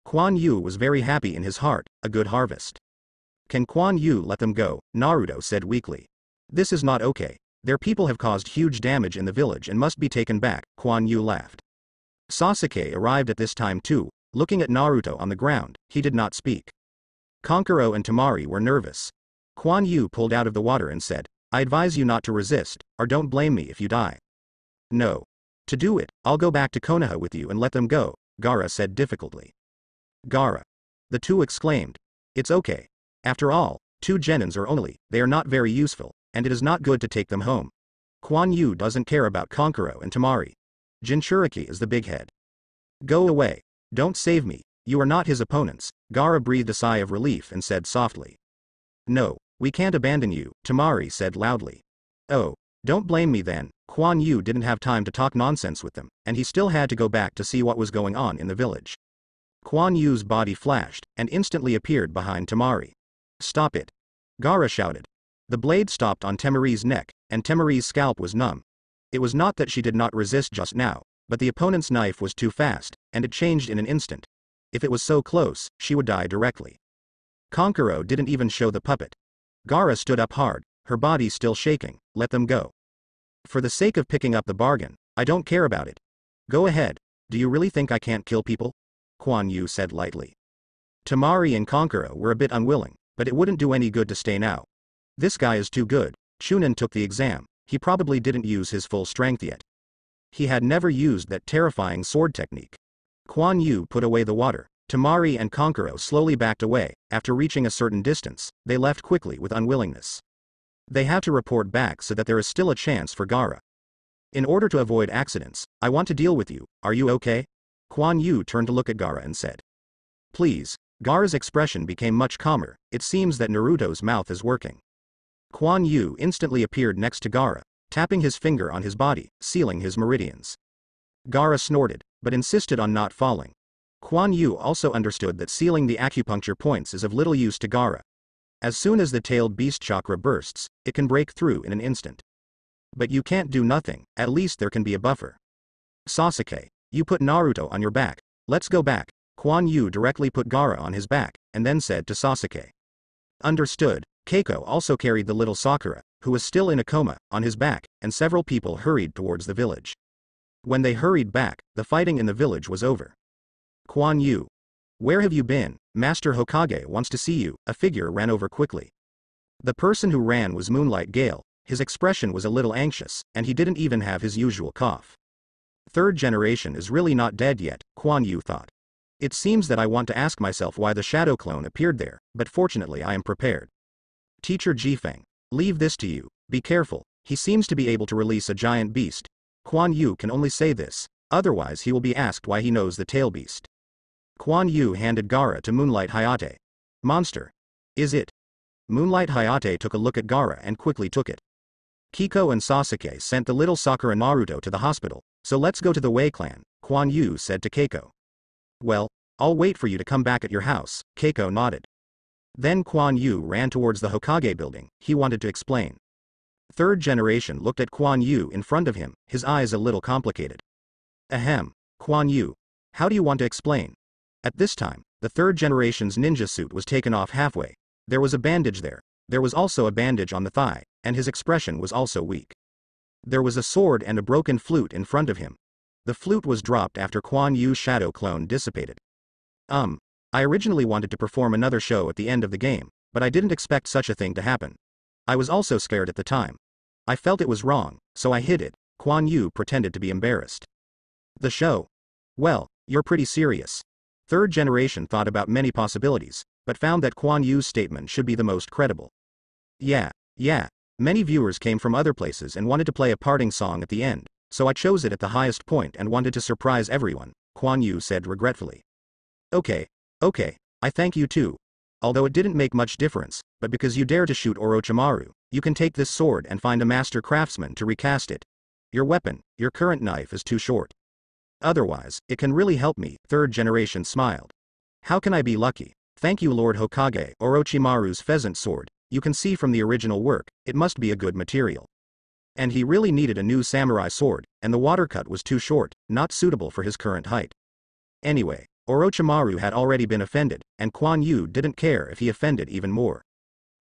Kuan Yu was very happy in his heart, a good harvest. Can Kuan Yu let them go? Naruto said weakly. This is not okay. Their people have caused huge damage in the village and must be taken back, Kuan Yu laughed. Sasuke arrived at this time too, looking at Naruto on the ground, he did not speak. Kankuro and Temari were nervous. Kuan Yu pulled out of the water and said, I advise you not to resist, or don't blame me if you die. No. To do it, I'll go back to Konoha with you and let them go, Gaara said difficultly. Gaara. The two exclaimed. It's okay. After all, 2 genins are only, they are not very useful, and it is not good to take them home. Kuan Yu doesn't care about Kankuro and Temari. Jinchuriki is the big head. Go away. Don't save me, you are not his opponents, Gaara breathed a sigh of relief and said softly. No, we can't abandon you, Temari said loudly. Oh, don't blame me then, Kuan Yu didn't have time to talk nonsense with them, and he still had to go back to see what was going on in the village. Kuan Yu's body flashed, and instantly appeared behind Temari. Stop it. Gaara shouted. The blade stopped on Temari's neck, and Temari's scalp was numb. It was not that she did not resist just now, but the opponent's knife was too fast, and it changed in an instant. If it was so close, she would die directly. Kankuro didn't even show the puppet. Gaara stood up hard, her body still shaking. Let them go. For the sake of picking up the bargain, I don't care about it. Go ahead. Do you really think I can't kill people? Kuan Yu said lightly. Temari and Kankuro were a bit unwilling, but it wouldn't do any good to stay now. This guy is too good. Chunin took the exam, he probably didn't use his full strength yet. He had never used that terrifying sword technique. Kuan Yu put away the water. Temari and Kankuro slowly backed away. After reaching a certain distance, they left quickly with unwillingness. They have to report back so that there is still a chance for Gaara. In order to avoid accidents, I want to deal with you, are you okay? Kuan Yu turned to look at Gaara and said. Please. Gaara's expression became much calmer, it seems that Naruto's mouth is working. Kuan Yu instantly appeared next to Gaara, tapping his finger on his body, sealing his meridians. Gaara snorted, but insisted on not falling. Kuan Yu also understood that sealing the acupuncture points is of little use to Gaara. As soon as the tailed beast chakra bursts, it can break through in an instant. But you can't do nothing, at least there can be a buffer. Sasuke, you put Naruto on your back, let's go back. Kuan Yu directly put Gaara on his back, and then said to Sasuke. Understood. Keiko also carried the little Sakura, who was still in a coma, on his back, and several people hurried towards the village. When they hurried back, the fighting in the village was over. Kuan Yu. Where have you been? Master Hokage wants to see you, a figure ran over quickly. The person who ran was Moonlight Gale, his expression was a little anxious, and he didn't even have his usual cough. Third generation is really not dead yet, Kuan Yu thought. It seems that I want to ask myself why the shadow clone appeared there, but fortunately I am prepared. Teacher Jifeng. Leave this to you, be careful, he seems to be able to release a giant beast. Kuan Yu can only say this, otherwise he will be asked why he knows the tail beast. Kuan Yu handed Gaara to Moonlight Hayate. Monster. Is it? Moonlight Hayate took a look at Gaara and quickly took it. Kiko and Sasuke sent the little Sakura Naruto to the hospital, so let's go to the Wei clan, Kuan Yu said to Keiko. Well, I'll wait for you to come back at your house, Keiko nodded. Then Kuan Yu ran towards the Hokage building, he wanted to explain. Third generation looked at Kuan Yu in front of him, his eyes a little complicated. Ahem, Kuan Yu. How do you want to explain? At this time, the third generation's ninja suit was taken off halfway. There was a bandage there. There was also a bandage on the thigh, and his expression was also weak. There was a sword and a broken flute in front of him. The flute was dropped after Quan Yu's shadow clone dissipated. I originally wanted to perform another show at the end of the game, but I didn't expect such a thing to happen. I was also scared at the time. I felt it was wrong, so I hid it. Quan Yu pretended to be embarrassed. The show? Well, you're pretty serious. Third generation thought about many possibilities, but found that Quan Yu's statement should be the most credible. Yeah. Many viewers came from other places and wanted to play a parting song at the end, so I chose it at the highest point and wanted to surprise everyone, Quan Yu said regretfully. Okay, I thank you too. Although it didn't make much difference, but because you dare to shoot Orochimaru, you can take this sword and find a master craftsman to recast it. Your weapon, your current knife is too short. Otherwise, it can really help me, third generation smiled. How can I be lucky? Thank you Lord Hokage. Orochimaru's pheasant sword, you can see from the original work, it must be a good material. And he really needed a new samurai sword, and the water cut was too short, not suitable for his current height. Anyway, Orochimaru had already been offended, and Quan Yu didn't care if he offended even more.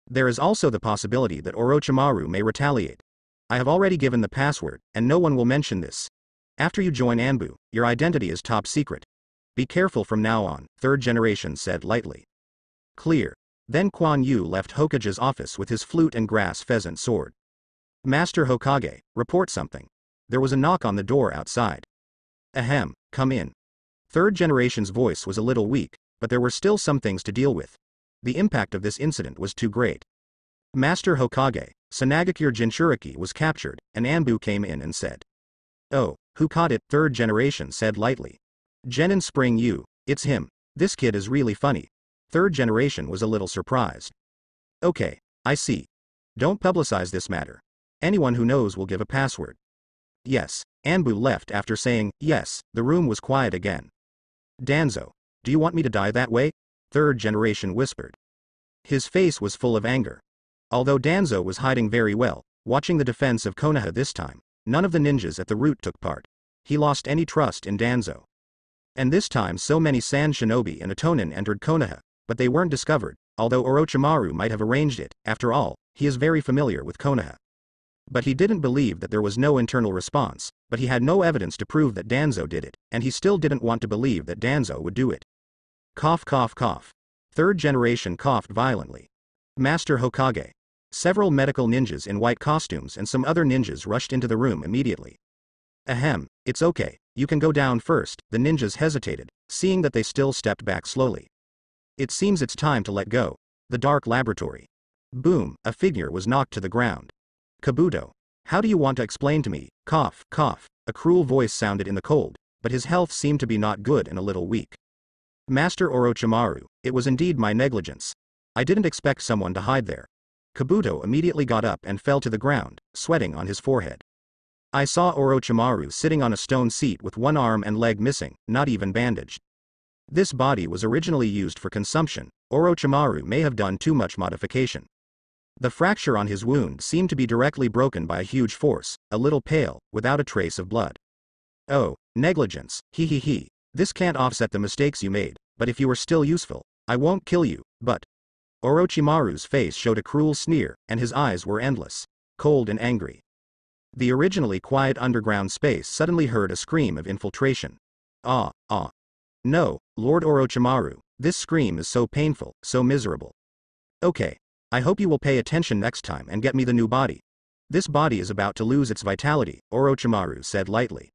There is also the possibility that Orochimaru may retaliate. I have already given the password, and no one will mention this. After you join Anbu, your identity is top secret. Be careful from now on, third generation said lightly. Clear. Then Quan Yu left Hokage's office with his flute and grass pheasant sword. Master Hokage, report something. There was a knock on the door outside. Ahem, come in. Third generation's voice was a little weak, but there were still some things to deal with. The impact of this incident was too great. Master Hokage, Sanagakure Jinchuriki was captured, and Anbu came in and said. Oh, who caught it? Third generation said lightly. Genin Spring Yu, it's him. This kid is really funny. Third generation was a little surprised. Okay, I see. Don't publicize this matter. Anyone who knows will give a password. Yes, Anbu left after saying, yes, the room was quiet again. Danzo, do you want me to die that way? Third generation whispered. His face was full of anger. Although Danzo was hiding very well, watching the defense of Konoha this time, none of the ninjas at the root took part. He lost any trust in Danzo. And this time so many Sand Shinobi and Atonin entered Konoha, but they weren't discovered, although Orochimaru might have arranged it. After all, he is very familiar with Konoha. But he didn't believe that there was no internal response, but he had no evidence to prove that Danzo did it, and he still didn't want to believe that Danzo would do it. Cough cough cough. Third generation coughed violently. Master Hokage. Several medical ninjas in white costumes and some other ninjas rushed into the room immediately. Ahem, it's okay, you can go down first, the ninjas hesitated, seeing that they still stepped back slowly. It seems it's time to let go. The dark laboratory. Boom, a figure was knocked to the ground. Kabuto. How do you want to explain to me? Cough, cough, a cruel voice sounded in the cold, but his health seemed to be not good and a little weak. Master Orochimaru, it was indeed my negligence. I didn't expect someone to hide there. Kabuto immediately got up and fell to the ground, sweating on his forehead. I saw Orochimaru sitting on a stone seat with one arm and leg missing, not even bandaged. This body was originally used for consumption. Orochimaru may have done too much modification. The fracture on his wound seemed to be directly broken by a huge force, a little pale, without a trace of blood. Oh, negligence, he. This can't offset the mistakes you made, but if you are still useful, I won't kill you, but... Orochimaru's face showed a cruel sneer, and his eyes were endless, cold and angry. The originally quiet underground space suddenly heard a scream of infiltration. Ah. No, Lord Orochimaru, this scream is so painful, so miserable. Okay. I hope you will pay attention next time and get me the new body. This body is about to lose its vitality, Orochimaru said lightly.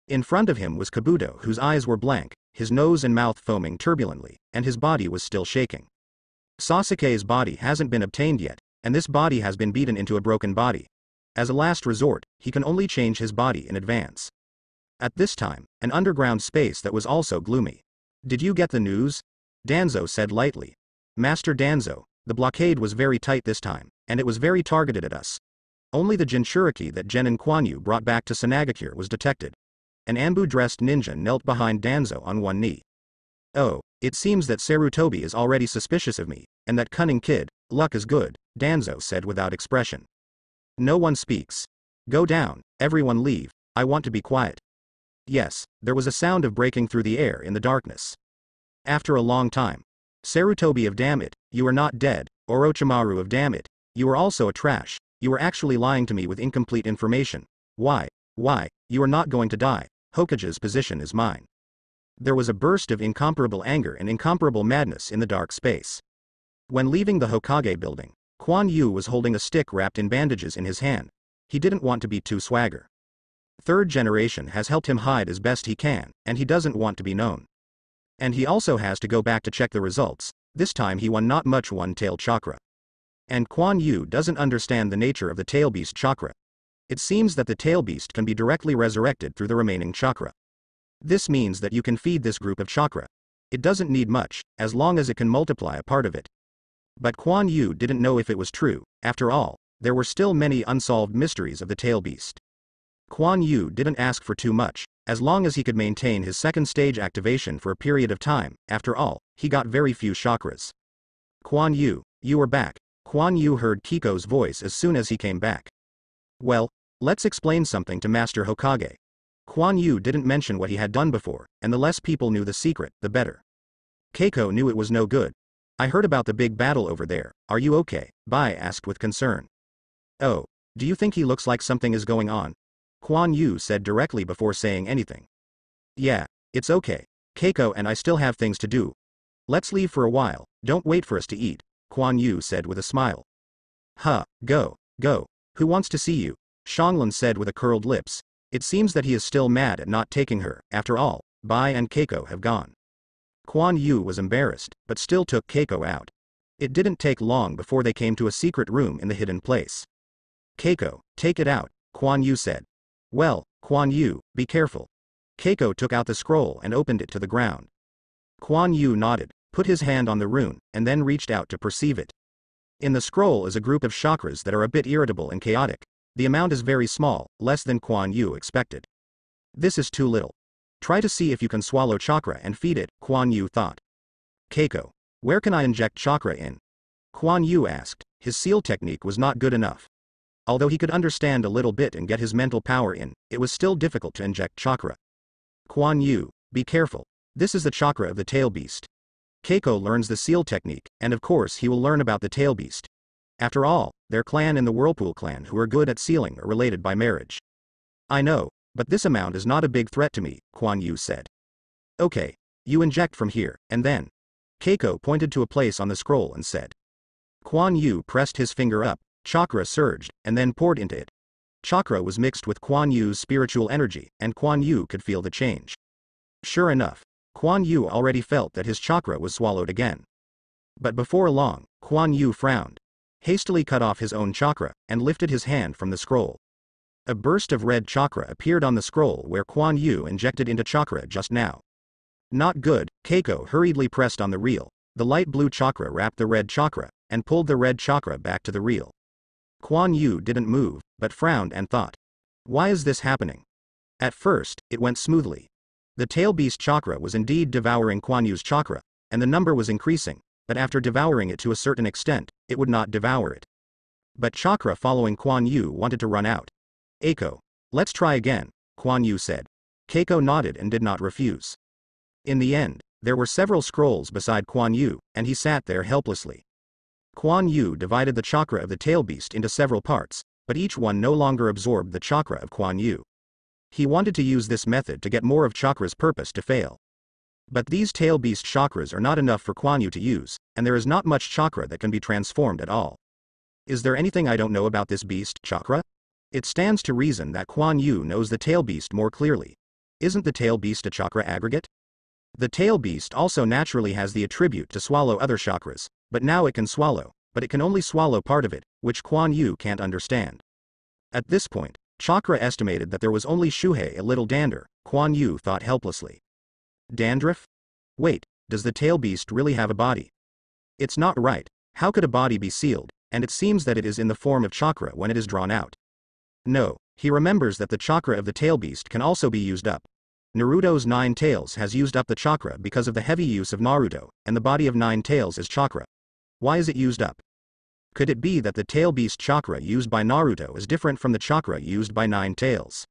In front of him was Kabuto, whose eyes were blank, his nose and mouth foaming turbulently, and his body was still shaking. Sasuke's body hasn't been obtained yet, and this body has been beaten into a broken body. As a last resort, he can only change his body in advance. At this time, an underground space that was also gloomy. Did you get the news? Danzo said lightly. Master Danzo, the blockade was very tight this time, and it was very targeted at us. Only the Jinchuriki that Genin Quan Yu brought back to Sanagakure was detected. An Anbu-dressed ninja knelt behind Danzo on one knee. Oh, it seems that Sarutobi is already suspicious of me, and that cunning kid, luck is good, Danzo said without expression. No one speaks. Go down, everyone leave, I want to be quiet. Yes, there was a sound of breaking through the air in the darkness. After a long time. Sarutobi of damn it, you are not dead. Orochimaru of damn it, you are also a trash. You are actually lying to me with incomplete information. Why? You are not going to die. Hokage's position is mine. There was a burst of incomparable anger and incomparable madness in the dark space. When leaving the Hokage building, Quan Yu was holding a stick wrapped in bandages in his hand. He didn't want to be too swagger. Third generation has helped him hide as best he can, and he doesn't want to be known. And he also has to go back to check the results. This time he won not much one-tail chakra. And Quan Yu doesn't understand the nature of the tail beast chakra. It seems that the tail beast can be directly resurrected through the remaining chakra. This means that you can feed this group of chakra. It doesn't need much, as long as it can multiply a part of it. But Quan Yu didn't know if it was true. After all, there were still many unsolved mysteries of the tail beast. Quan Yu didn't ask for too much, as long as he could maintain his second stage activation for a period of time. After all, he got very few chakras. Quan Yu, you are back. Quan Yu heard Kiko's voice as soon as he came back. Well, let's explain something to Master Hokage. Quan Yu didn't mention what he had done before, and the less people knew the secret, the better. Keiko knew it was no good. I heard about the big battle over there. Are you okay? Bai asked with concern. Oh, do you think he looks like something is going on? Quan Yu said directly before saying anything. Yeah, it's okay. Keiko and I still have things to do. Let's leave for a while. Don't wait for us to eat, Quan Yu said with a smile. Huh, go. Who wants to see you? Xianglin said with a curled lips. It seems that he is still mad at not taking her. After all, Bai and Keiko have gone. Quan Yu was embarrassed, but still took Keiko out. It didn't take long before they came to a secret room in the hidden place. Keiko, take it out, Quan Yu said. Well, Quan Yu, be careful. Keiko took out the scroll and opened it to the ground. Quan Yu nodded, put his hand on the rune, and then reached out to perceive it. In the scroll is a group of chakras that are a bit irritable and chaotic. The amount is very small, less than Quan Yu expected. This is too little. Try to see if you can swallow chakra and feed it, Quan Yu thought. Keiko, where can I inject chakra in? Quan Yu asked. His seal technique was not good enough. Although he could understand a little bit and get his mental power in, it was still difficult to inject chakra. Quan Yu, be careful. This is the chakra of the tail beast. Keiko learns the seal technique, and of course he will learn about the tail beast. After all, their clan and the Whirlpool clan who are good at sealing are related by marriage. I know, but this amount is not a big threat to me, Quan Yu said. Okay, you inject from here, and then. Keiko pointed to a place on the scroll and said. Quan Yu pressed his finger up, chakra surged, and then poured into it. Chakra was mixed with Quan Yu's spiritual energy, and Quan Yu could feel the change. Sure enough, Quan Yu already felt that his chakra was swallowed again. But before long, Quan Yu frowned, hastily cut off his own chakra, and lifted his hand from the scroll. A burst of red chakra appeared on the scroll where Quan Yu injected into chakra just now. Not good, Keiko hurriedly pressed on the reel. The light blue chakra wrapped the red chakra, and pulled the red chakra back to the reel. Quan Yu didn't move, but frowned and thought. Why is this happening? At first, it went smoothly. The tail beast chakra was indeed devouring Quan Yu's chakra, and the number was increasing, but after devouring it to a certain extent, it would not devour it. But chakra following Quan Yu wanted to run out. Eiko, let's try again, Quan Yu said. Keiko nodded and did not refuse. In the end, there were several scrolls beside Quan Yu, and he sat there helplessly. Quan Yu divided the chakra of the tail beast into several parts, but each one no longer absorbed the chakra of Quan Yu. He wanted to use this method to get more of chakra's purpose to fail. But these tail beast chakras are not enough for Quan Yu to use, and there is not much chakra that can be transformed at all. Is there anything I don't know about this beast chakra? It stands to reason that Quan Yu knows the tail beast more clearly. Isn't the tail beast a chakra aggregate? The tail beast also naturally has the attribute to swallow other chakras, but now it can swallow, but it can only swallow part of it, which Quan Yu can't understand. At this point, chakra estimated that there was only Shuhei a little dander, Quan Yu thought helplessly. Dandruff? Wait, does the tail beast really have a body? It's not right. How could a body be sealed, and it seems that it is in the form of chakra when it is drawn out. No, he remembers that the chakra of the tail beast can also be used up. Naruto's 9 tails has used up the chakra because of the heavy use of Naruto, and the body of 9 tails is chakra. Why is it used up? Could it be that the tail beast chakra used by Naruto is different from the chakra used by 9 tails?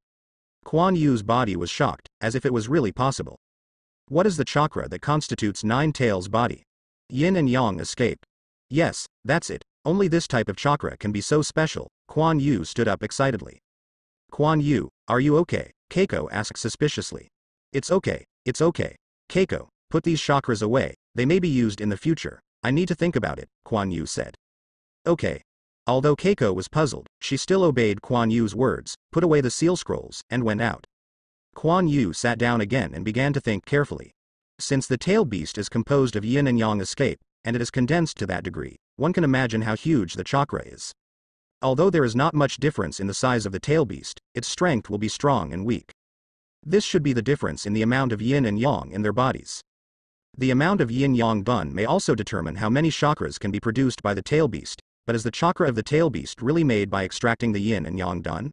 Quan Yu's body was shocked, as if it was really possible. What is the chakra that constitutes Nine Tails' body? Yin and Yang escape. Yes, that's it. Only this type of chakra can be so special. Kuan Yu stood up excitedly. Kuan Yu, are you okay? Keiko asked suspiciously. It's okay, it's okay. Keiko, put these chakras away, they may be used in the future. I need to think about it, Kuan Yu said. Okay. Although Keiko was puzzled, she still obeyed Kuan Yu's words, put away the seal scrolls, and went out. Kuan Yu sat down again and began to think carefully. Since the tail beast is composed of yin and yang escape, and it is condensed to that degree, one can imagine how huge the chakra is. Although there is not much difference in the size of the tail beast, its strength will be strong and weak. This should be the difference in the amount of yin and yang in their bodies. The amount of yin-yang dun may also determine how many chakras can be produced by the tail beast, but is the chakra of the tail beast really made by extracting the yin and yang dun?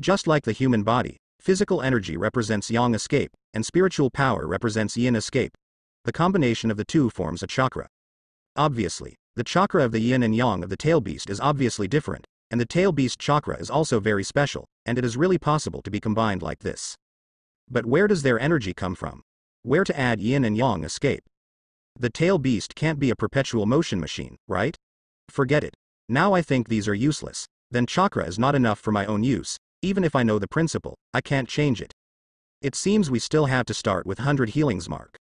Just like the human body, physical energy represents yang escape, and spiritual power represents yin escape. The combination of the two forms a chakra. Obviously, the chakra of the yin and yang of the tail beast is obviously different, and the tail beast chakra is also very special, and it is really possible to be combined like this. But where does their energy come from? Where to add yin and yang escape? The tail beast can't be a perpetual motion machine, right? Forget it. Now I think these are useless. Then chakra is not enough for my own use. Even if I know the principle, I can't change it. It seems we still have to start with 100 healings mark.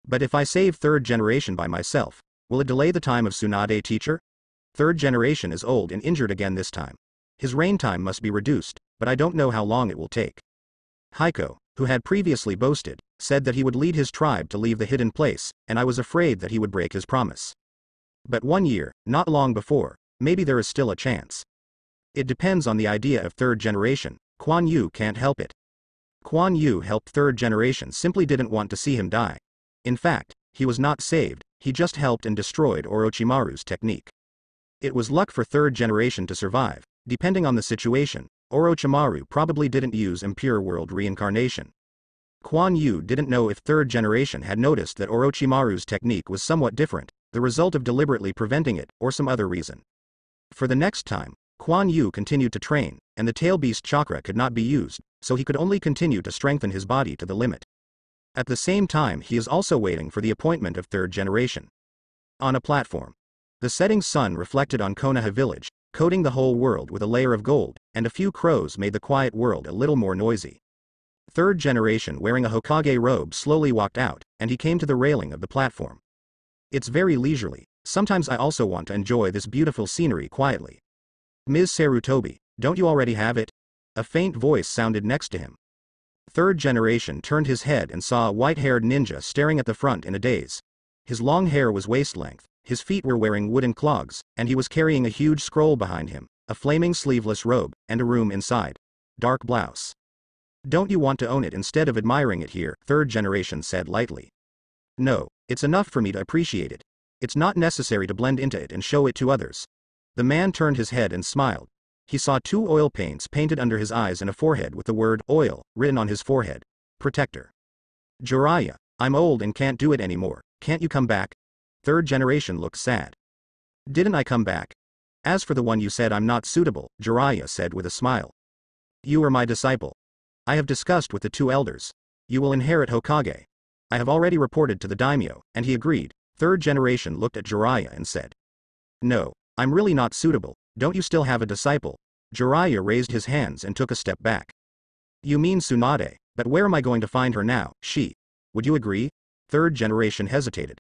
But if I save third generation by myself, will it delay the time of Tsunade teacher? Third generation is old and injured again this time. His reign time must be reduced, but I don't know how long it will take. Heiko, who had previously boasted, said that he would lead his tribe to leave the hidden place, and I was afraid that he would break his promise. But 1 year, not long before, maybe there is still a chance. It depends on the idea of third generation. Kuan Yu can't help it. Kuan Yu helped third generation simply didn't want to see him die. In fact, he was not saved, he just helped and destroyed Orochimaru's technique. It was luck for third generation to survive. Depending on the situation, Orochimaru probably didn't use impure world reincarnation. Kuan Yu didn't know if third generation had noticed that Orochimaru's technique was somewhat different, the result of deliberately preventing it, or some other reason. For the next time, Kuan Yu continued to train, and the tail beast chakra could not be used, so he could only continue to strengthen his body to the limit. At the same time he is also waiting for the appointment of third generation. On a platform. The setting sun reflected on Konoha village, coating the whole world with a layer of gold, and a few crows made the quiet world a little more noisy. Third generation wearing a Hokage robe slowly walked out, and he came to the railing of the platform. It's very leisurely. Sometimes I also want to enjoy this beautiful scenery quietly. Ms. Sarutobi, don't you already have it? A faint voice sounded next to him. Third generation turned his head and saw a white-haired ninja staring at the front in a daze. His long hair was waist-length, his feet were wearing wooden clogs, and he was carrying a huge scroll behind him, a flaming sleeveless robe, and a room inside. Dark blouse. Don't you want to own it instead of admiring it here? Third generation said lightly. No, it's enough for me to appreciate it. It's not necessary to blend into it and show it to others. The man turned his head and smiled. He saw 2 oil paints painted under his eyes and a forehead with the word oil written on his forehead. Protector. Jiraiya, I'm old and can't do it anymore. Can't you come back? Third generation looked sad. Didn't I come back? As for the one you said I'm not suitable, Jiraiya said with a smile. You are my disciple. I have discussed with the 2 elders. You will inherit Hokage. I have already reported to the daimyo, and he agreed. Third generation looked at Jiraiya and said. No, I'm really not suitable. Don't you still have a disciple? Jiraiya raised his hands and took a step back. You mean Tsunade, but where am I going to find her now? She. Would you agree? Third generation hesitated.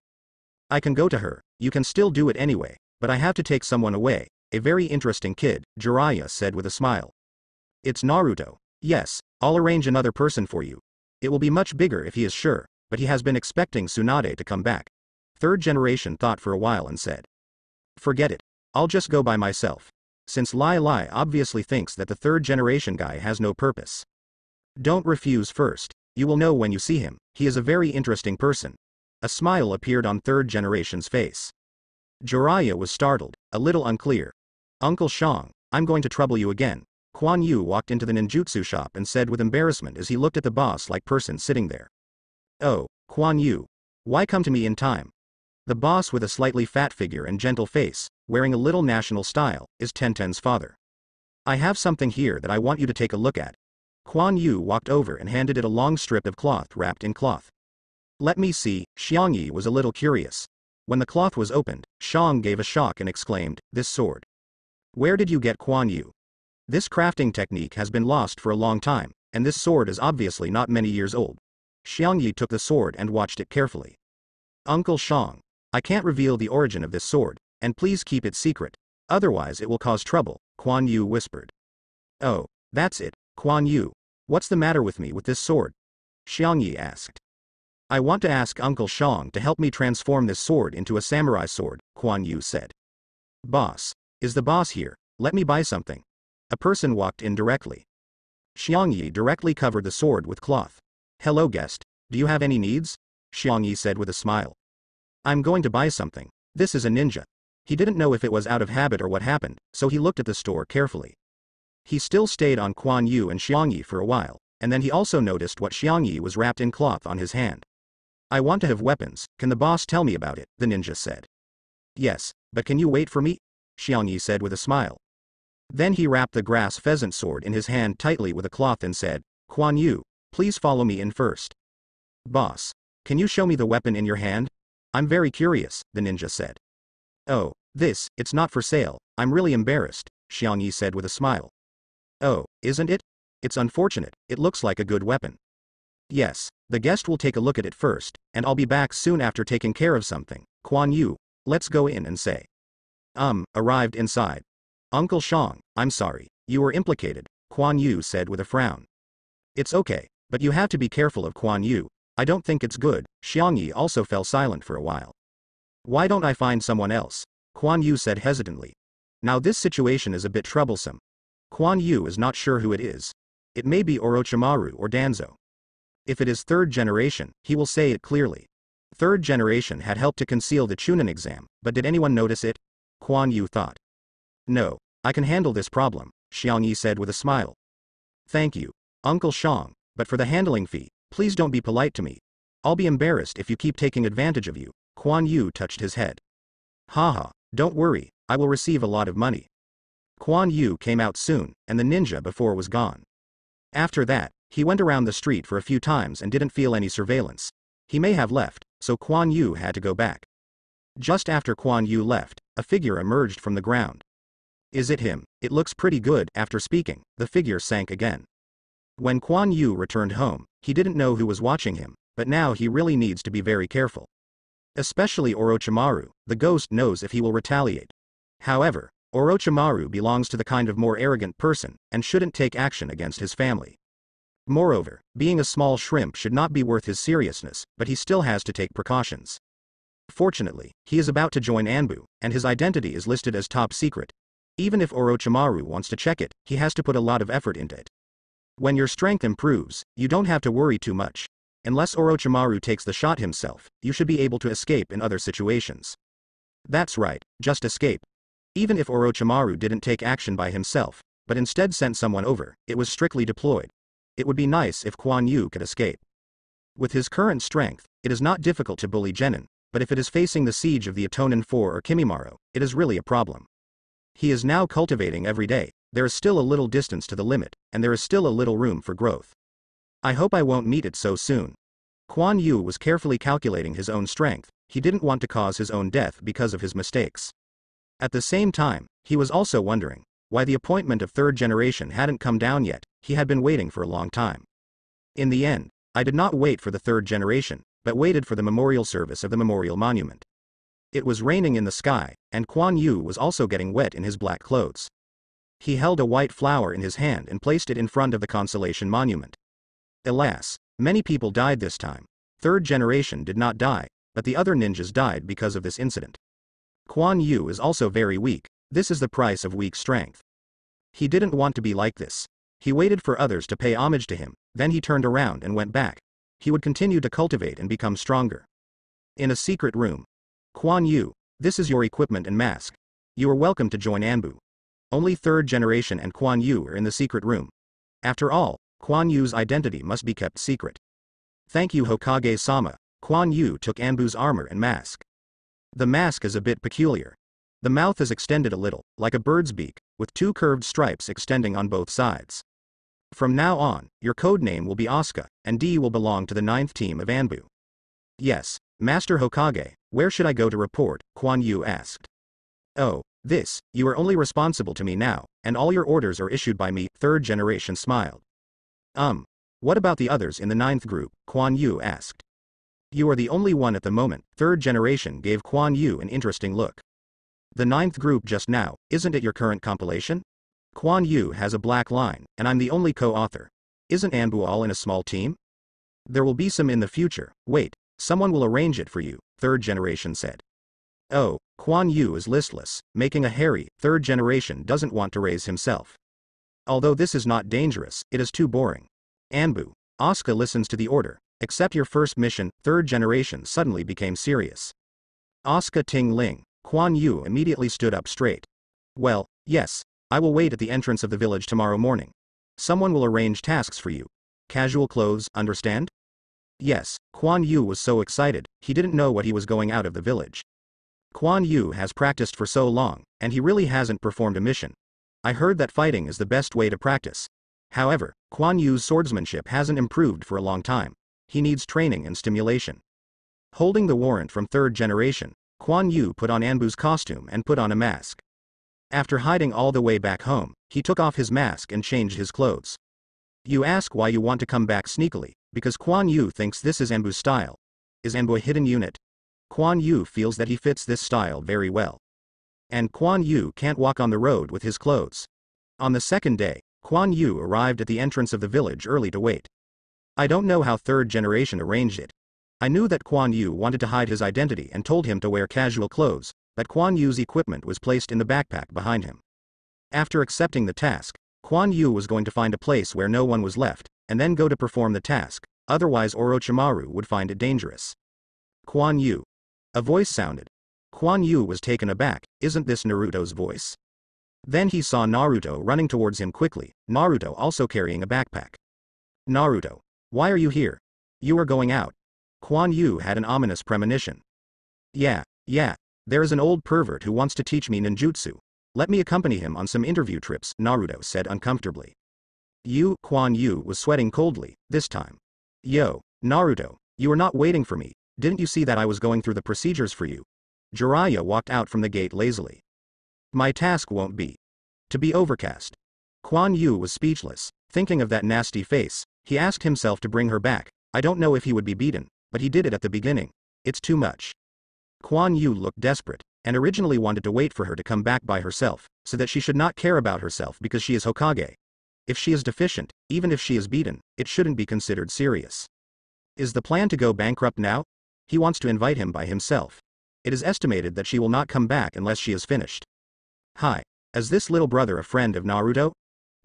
I can go to her, you can still do it anyway, but I have to take someone away, a very interesting kid, Jiraiya said with a smile. It's Naruto. Yes, I'll arrange another person for you. It will be much bigger if he is sure, but he has been expecting Tsunade to come back. Third generation thought for a while and said. Forget it. I'll just go by myself. Since Lai Lai obviously thinks that the third generation guy has no purpose. Don't refuse first. You will know when you see him. He is a very interesting person. A smile appeared on third generation's face. Jiraiya was startled, a little unclear. Uncle Shang, I'm going to trouble you again. Kuan Yu walked into the ninjutsu shop and said with embarrassment as he looked at the boss-like person sitting there. Oh, Kuan Yu. Why come to me in time? The boss with a slightly fat figure and gentle face, wearing a little national style, is Tenten's father. I have something here that I want you to take a look at. Kuan Yu walked over and handed it a long strip of cloth wrapped in cloth. Let me see. Xiangyi was a little curious. When the cloth was opened, Shang gave a shock and exclaimed, "This sword. Where did you get Kuan Yu? This crafting technique has been lost for a long time, and this sword is obviously not many years old." Xiangyi took the sword and watched it carefully. "Uncle Shang, I can't reveal the origin of this sword, and please keep it secret, otherwise it will cause trouble," Kuan Yu whispered. "Oh, that's it, Kuan Yu. What's the matter with me with this sword?" Xiangyi asked. "I want to ask Uncle Shang to help me transform this sword into a samurai sword," Kuan Yu said. "Boss, is the boss here? Let me buy something." A person walked in directly. Xiangyi directly covered the sword with cloth. "Hello guest, do you have any needs?" Xiangyi said with a smile. "I'm going to buy something. This is a ninja." He didn't know if it was out of habit or what happened, so he looked at the store carefully. He still stayed on Kuan Yu and Xiangyi for a while, and then he also noticed what Xiangyi was wrapped in cloth on his hand. "I want to have weapons, can the boss tell me about it?" the ninja said. "Yes, but can you wait for me?" Xiangyi said with a smile. Then he wrapped the grass pheasant sword in his hand tightly with a cloth and said, "Kuan Yu, please follow me in first." "Boss, can you show me the weapon in your hand? I'm very curious," the ninja said. "Oh, it's not for sale, I'm really embarrassed," Xiangyi said with a smile. "Oh, isn't it? It's unfortunate, it looks like a good weapon." "Yes, the guest will take a look at it first, and I'll be back soon after taking care of something. Kuan Yu, let's go in and say." Arrived inside. "Uncle Shang, I'm sorry, you were implicated," Kuan Yu said with a frown. "It's okay, but you have to be careful of Kuan Yu. I don't think it's good." Xiangyi also fell silent for a while. "Why don't I find someone else?" Kuan Yu said hesitantly. "Now this situation is a bit troublesome. Kuan Yu is not sure who it is. It may be Orochimaru or Danzo. If it is third generation, he will say it clearly." Third generation had helped to conceal the Chunin exam, but did anyone notice it? Kuan Yu thought. "No, I can handle this problem," Xiangyi said with a smile. "Thank you, Uncle Shang, but for the handling fee, please don't be polite to me. I'll be embarrassed if you keep taking advantage of you." Kuan Yu touched his head. "Haha, don't worry, I will receive a lot of money." Kuan Yu came out soon, and the ninja before was gone. After that, he went around the street for a few times and didn't feel any surveillance. He may have left, so Kuan Yu had to go back. Just after Kuan Yu left, a figure emerged from the ground. "Is it him? It looks pretty good." After speaking, the figure sank again. When Kuan Yu returned home, he didn't know who was watching him, but now he really needs to be very careful. Especially Orochimaru, the ghost knows if he will retaliate. However, Orochimaru belongs to the kind of more arrogant person, and shouldn't take action against his family. Moreover, being a small shrimp should not be worth his seriousness, but he still has to take precautions. Fortunately, he is about to join Anbu, and his identity is listed as top secret. Even if Orochimaru wants to check it, he has to put a lot of effort into it. When your strength improves, you don't have to worry too much. Unless Orochimaru takes the shot himself, you should be able to escape in other situations. That's right, just escape. Even if Orochimaru didn't take action by himself, but instead sent someone over, it was strictly deployed. It would be nice if Kuan Yu could escape. With his current strength, it is not difficult to bully Genin, but if it is facing the siege of the Itonin 4 or Kimimaro, it is really a problem. He is now cultivating every day, there is still a little distance to the limit, and there is still a little room for growth. I hope I won't meet it so soon. Kuan Yu was carefully calculating his own strength, he didn't want to cause his own death because of his mistakes. At the same time, he was also wondering why the appointment of third generation hadn't come down yet. He had been waiting for a long time. In the end, I did not wait for the third generation, but waited for the memorial service of the memorial monument. It was raining in the sky, and Kuan Yu was also getting wet in his black clothes. He held a white flower in his hand and placed it in front of the consolation monument. Alas, many people died this time. Third generation did not die, but the other ninjas died because of this incident. Kuan Yu is also very weak, this is the price of weak strength. He didn't want to be like this. He waited for others to pay homage to him, then he turned around and went back. He would continue to cultivate and become stronger. In a secret room. "Kuan Yu, this is your equipment and mask. You are welcome to join Anbu." Only third generation and Kuan Yu are in the secret room. After all, Kuan Yu's identity must be kept secret. "Thank you Hokage-sama." Kuan Yu took Anbu's armor and mask. The mask is a bit peculiar. The mouth is extended a little, like a bird's beak, with two curved stripes extending on both sides. From now on, your code name will be Asuka, and D will belong to the 9th team of Anbu. Yes, Master Hokage, where should I go to report? Quan Yu asked. Oh, you are only responsible to me now, and all your orders are issued by me, third generation smiled. What about the others in the ninth group? Quan Yu asked. You are the only one at the moment, third generation gave Quan Yu an interesting look. The ninth group just now, isn't it your current compilation? Quan Yu has a black line, and I'm the only co-author. Isn't Anbu all in a small team? There will be some in the future, wait, someone will arrange it for you, third generation said. Oh, Quan Yu is listless, making a hairy, third generation doesn't want to raise himself. Although this is not dangerous, it is too boring. Anbu, Asuka listens to the order, accept your first mission, third generation suddenly became serious. Asuka Ting Ling, Quan Yu immediately stood up straight. Well, yes, I will wait at the entrance of the village tomorrow morning. Someone will arrange tasks for you. Casual clothes, understand? Yes, Quan Yu was so excited, he didn't know what he was going out of the village. Quan Yu has practiced for so long, and he really hasn't performed a mission. I heard that fighting is the best way to practice. However, Quan Yu's swordsmanship hasn't improved for a long time. He needs training and stimulation. Holding the warrant from third generation, Quan Yu put on Anbu's costume and put on a mask. After hiding all the way back home, he took off his mask and changed his clothes. You ask why you want to come back sneakily, because Quan Yu thinks this is Anbu's style. Is Anbu a hidden unit? Quan Yu feels that he fits this style very well. And Quan Yu can't walk on the road with his clothes. On the second day, Quan Yu arrived at the entrance of the village early to wait. I don't know how third generation arranged it. I knew that Quan Yu wanted to hide his identity and told him to wear casual clothes, but Quan Yu's equipment was placed in the backpack behind him. After accepting the task, Quan Yu was going to find a place where no one was left, and then go to perform the task, otherwise Orochimaru would find it dangerous. Quan Yu. A voice sounded. Quan Yu was taken aback, isn't this Naruto's voice? Then he saw Naruto running towards him quickly, Naruto also carrying a backpack. Naruto. Why are you here? You are going out. Quan Yu had an ominous premonition. Yeah, there is an old pervert who wants to teach me ninjutsu. Let me accompany him on some interview trips, Naruto said uncomfortably. Quan Yu was sweating coldly, this time. Yo, Naruto, you were not waiting for me, didn't you see that I was going through the procedures for you? Jiraiya walked out from the gate lazily. My task won't be to be overcast. Quan Yu was speechless, thinking of that nasty face, he asked himself to bring her back, I don't know if he would be beaten, but he did it at the beginning. It's too much. Quan Yu looked desperate, and originally wanted to wait for her to come back by herself, so that she should not care about herself because she is Hokage. If she is deficient, even if she is beaten, it shouldn't be considered serious. Is the plan to go bankrupt now? He wants to invite him by himself. It is estimated that she will not come back unless she is finished. Hi, is this little brother a friend of Naruto?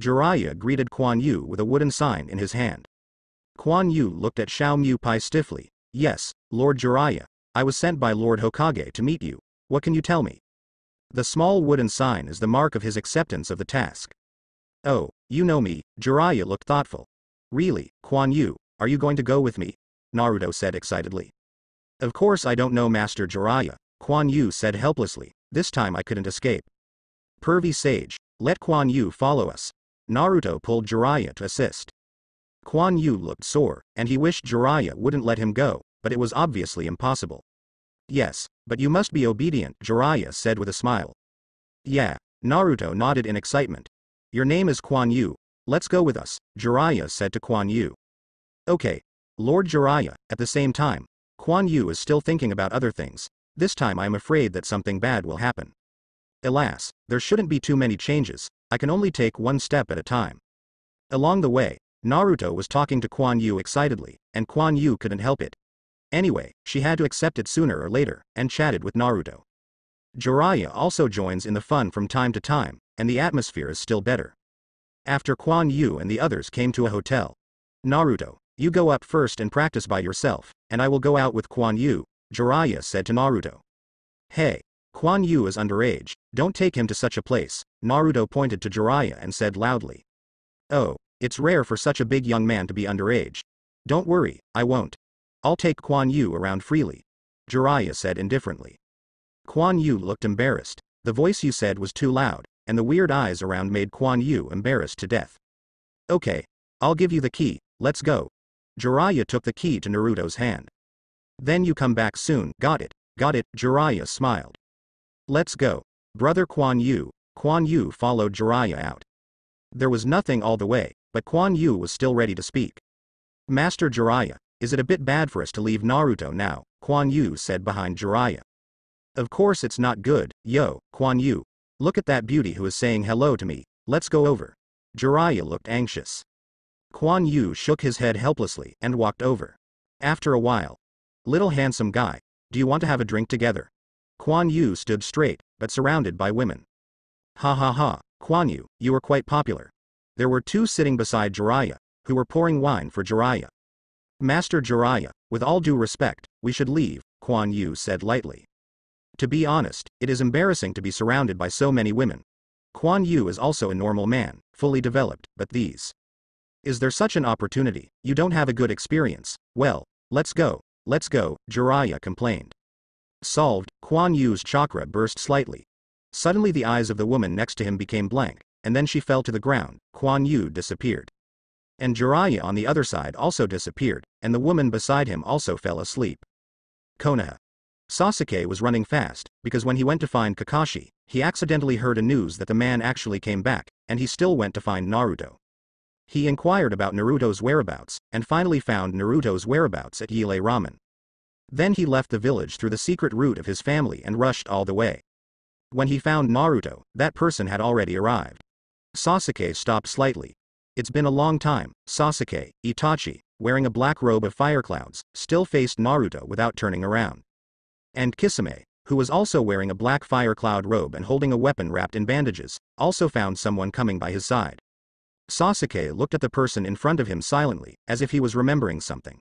Jiraiya greeted Quan Yu with a wooden sign in his hand. Quan Yu looked at Xiao Mu Pai stiffly. Yes, Lord Jiraiya, I was sent by Lord Hokage to meet you. What can you tell me? The small wooden sign is the mark of his acceptance of the task. Oh, you know me, Jiraiya looked thoughtful. Really, Quan Yu, are you going to go with me? Naruto said excitedly. Of course I don't know Master Jiraiya, Quan Yu said helplessly, this time I couldn't escape. Pervy sage, let Quan Yu follow us. Naruto pulled Jiraiya to assist. Quan Yu looked sore, and he wished Jiraiya wouldn't let him go, but it was obviously impossible. Yes, but you must be obedient, Jiraiya said with a smile. Yeah, Naruto nodded in excitement. Your name is Quan Yu, let's go with us, Jiraiya said to Quan Yu. Okay, Lord Jiraiya, at the same time, Quan Yu is still thinking about other things, this time I am afraid that something bad will happen. Alas, there shouldn't be too many changes, I can only take one step at a time. Along the way, Naruto was talking to Quan Yu excitedly, and Quan Yu couldn't help it. Anyway, she had to accept it sooner or later, and chatted with Naruto. Jiraiya also joins in the fun from time to time, and the atmosphere is still better. After Quan Yu and the others came to a hotel. Naruto, you go up first and practice by yourself, and I will go out with Quan Yu, Jiraiya said to Naruto. Hey, Quan Yu is underage, don't take him to such a place, Naruto pointed to Jiraiya and said loudly. Oh, it's rare for such a big young man to be underage. Don't worry, I won't. I'll take Quan Yu around freely, Jiraiya said indifferently. Quan Yu looked embarrassed, the voice you said was too loud, and the weird eyes around made Quan Yu embarrassed to death. Okay, I'll give you the key, let's go. Jiraiya took the key to Naruto's hand. Then you come back soon. Got it, Jiraiya smiled. Let's go. Brother Quan Yu. Quan Yu followed Jiraiya out. There was nothing all the way, but Quan Yu was still ready to speak. Master Jiraiya, is it a bit bad for us to leave Naruto now? Quan Yu said behind Jiraiya. Of course it's not good, yo, Quan Yu. Look at that beauty who is saying hello to me, let's go over. Jiraiya looked anxious. Quan Yu shook his head helplessly and walked over. After a while. Little handsome guy, do you want to have a drink together? Quan Yu stood straight, but surrounded by women. Ha ha ha, Quan Yu, you are quite popular. There were two sitting beside Jiraiya, who were pouring wine for Jiraiya. Master Jiraiya, with all due respect, we should leave, Quan Yu said lightly. To be honest, it is embarrassing to be surrounded by so many women. Quan Yu is also a normal man, fully developed, but these. Is there such an opportunity? You don't have a good experience. Well, let's go, Jiraiya complained. Solved, Quan Yu's chakra burst slightly. Suddenly the eyes of the woman next to him became blank, and then she fell to the ground. Quan Yu disappeared. And Jiraiya on the other side also disappeared, and the woman beside him also fell asleep. Konoha. Sasuke was running fast, because when he went to find Kakashi, he accidentally heard a news that the man actually came back, and he still went to find Naruto. He inquired about Naruto's whereabouts, and finally found Naruto's whereabouts at Yile Ramen. Then he left the village through the secret route of his family and rushed all the way. When he found Naruto, that person had already arrived. Sasuke stopped slightly. It's been a long time. Sasuke, Itachi, wearing a black robe of fire clouds, still faced Naruto without turning around. And Kisame, who was also wearing a black fire cloud robe and holding a weapon wrapped in bandages, also found someone coming by his side. Sasuke looked at the person in front of him silently, as if he was remembering something.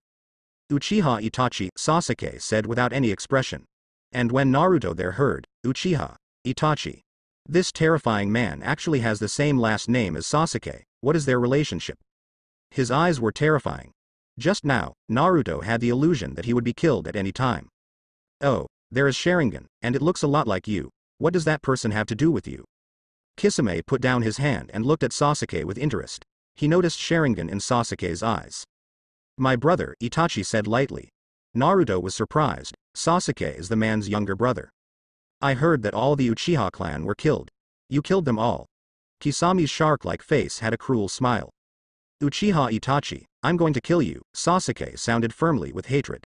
Uchiha Itachi, Sasuke said without any expression. And when Naruto there heard, Uchiha Itachi. This terrifying man actually has the same last name as Sasuke, what is their relationship? His eyes were terrifying. Just now, Naruto had the illusion that he would be killed at any time. Oh, there is Sharingan, and it looks a lot like you. What does that person have to do with you? Kisame put down his hand and looked at Sasuke with interest. He noticed Sharingan in Sasuke's eyes. My brother, Itachi said lightly. Naruto was surprised. Sasuke is the man's younger brother. I heard that all the Uchiha clan were killed. You killed them all. Kisami's shark-like face had a cruel smile. Uchiha Itachi, I'm going to kill you, Sasuke sounded firmly with hatred.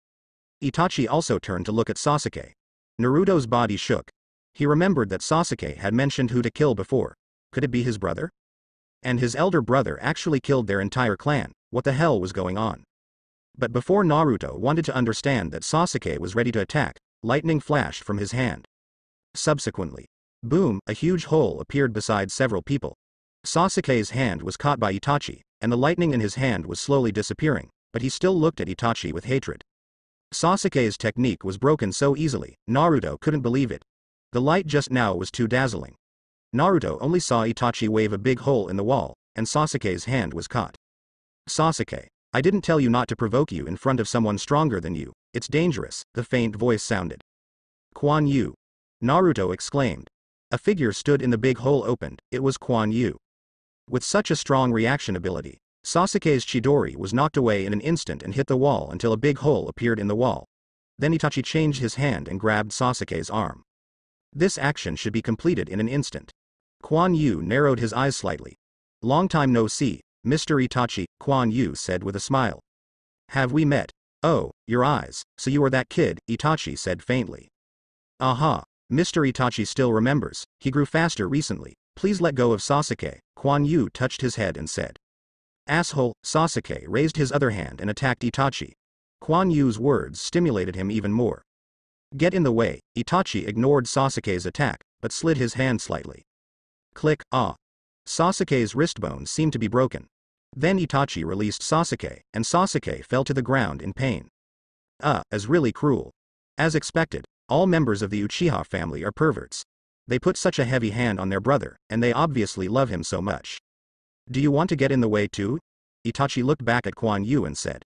Itachi also turned to look at Sasuke. Naruto's body shook. He remembered that Sasuke had mentioned who to kill before. Could it be his brother? And his elder brother actually killed their entire clan. What the hell was going on? But before Naruto wanted to understand that Sasuke was ready to attack, lightning flashed from his hand. Subsequently, boom, a huge hole appeared beside several people. Sasuke's hand was caught by Itachi, and the lightning in his hand was slowly disappearing, but he still looked at Itachi with hatred. Sasuke's technique was broken so easily, Naruto couldn't believe it. The light just now was too dazzling. Naruto only saw Itachi wave a big hole in the wall, and Sasuke's hand was caught. Sasuke, I didn't tell you not to provoke you in front of someone stronger than you, it's dangerous, the faint voice sounded. Quan Yu. Naruto exclaimed. A figure stood in the big hole opened, it was Quan Yu. With such a strong reaction ability, Sasuke's Chidori was knocked away in an instant and hit the wall until a big hole appeared in the wall. Then Itachi changed his hand and grabbed Sasuke's arm. This action should be completed in an instant. Quan Yu narrowed his eyes slightly. Long time no see, Mr. Itachi, Quan Yu said with a smile. Have we met? Oh, your eyes, so you are that kid, Itachi said faintly. Aha, Mr. Itachi still remembers, he grew faster recently, please let go of Sasuke, Quan Yu touched his head and said. Asshole, Sasuke raised his other hand and attacked Itachi. Quan Yu's words stimulated him even more. Get in the way, Itachi ignored Sasuke's attack, but slid his hand slightly. Click, ah. Sasuke's wrist bone seemed to be broken. Then Itachi released Sasuke, and Sasuke fell to the ground in pain. As really cruel. As expected, all members of the Uchiha family are perverts. They put such a heavy hand on their brother, and they obviously love him so much. Do you want to get in the way too? Itachi looked back at Quan Yu and said.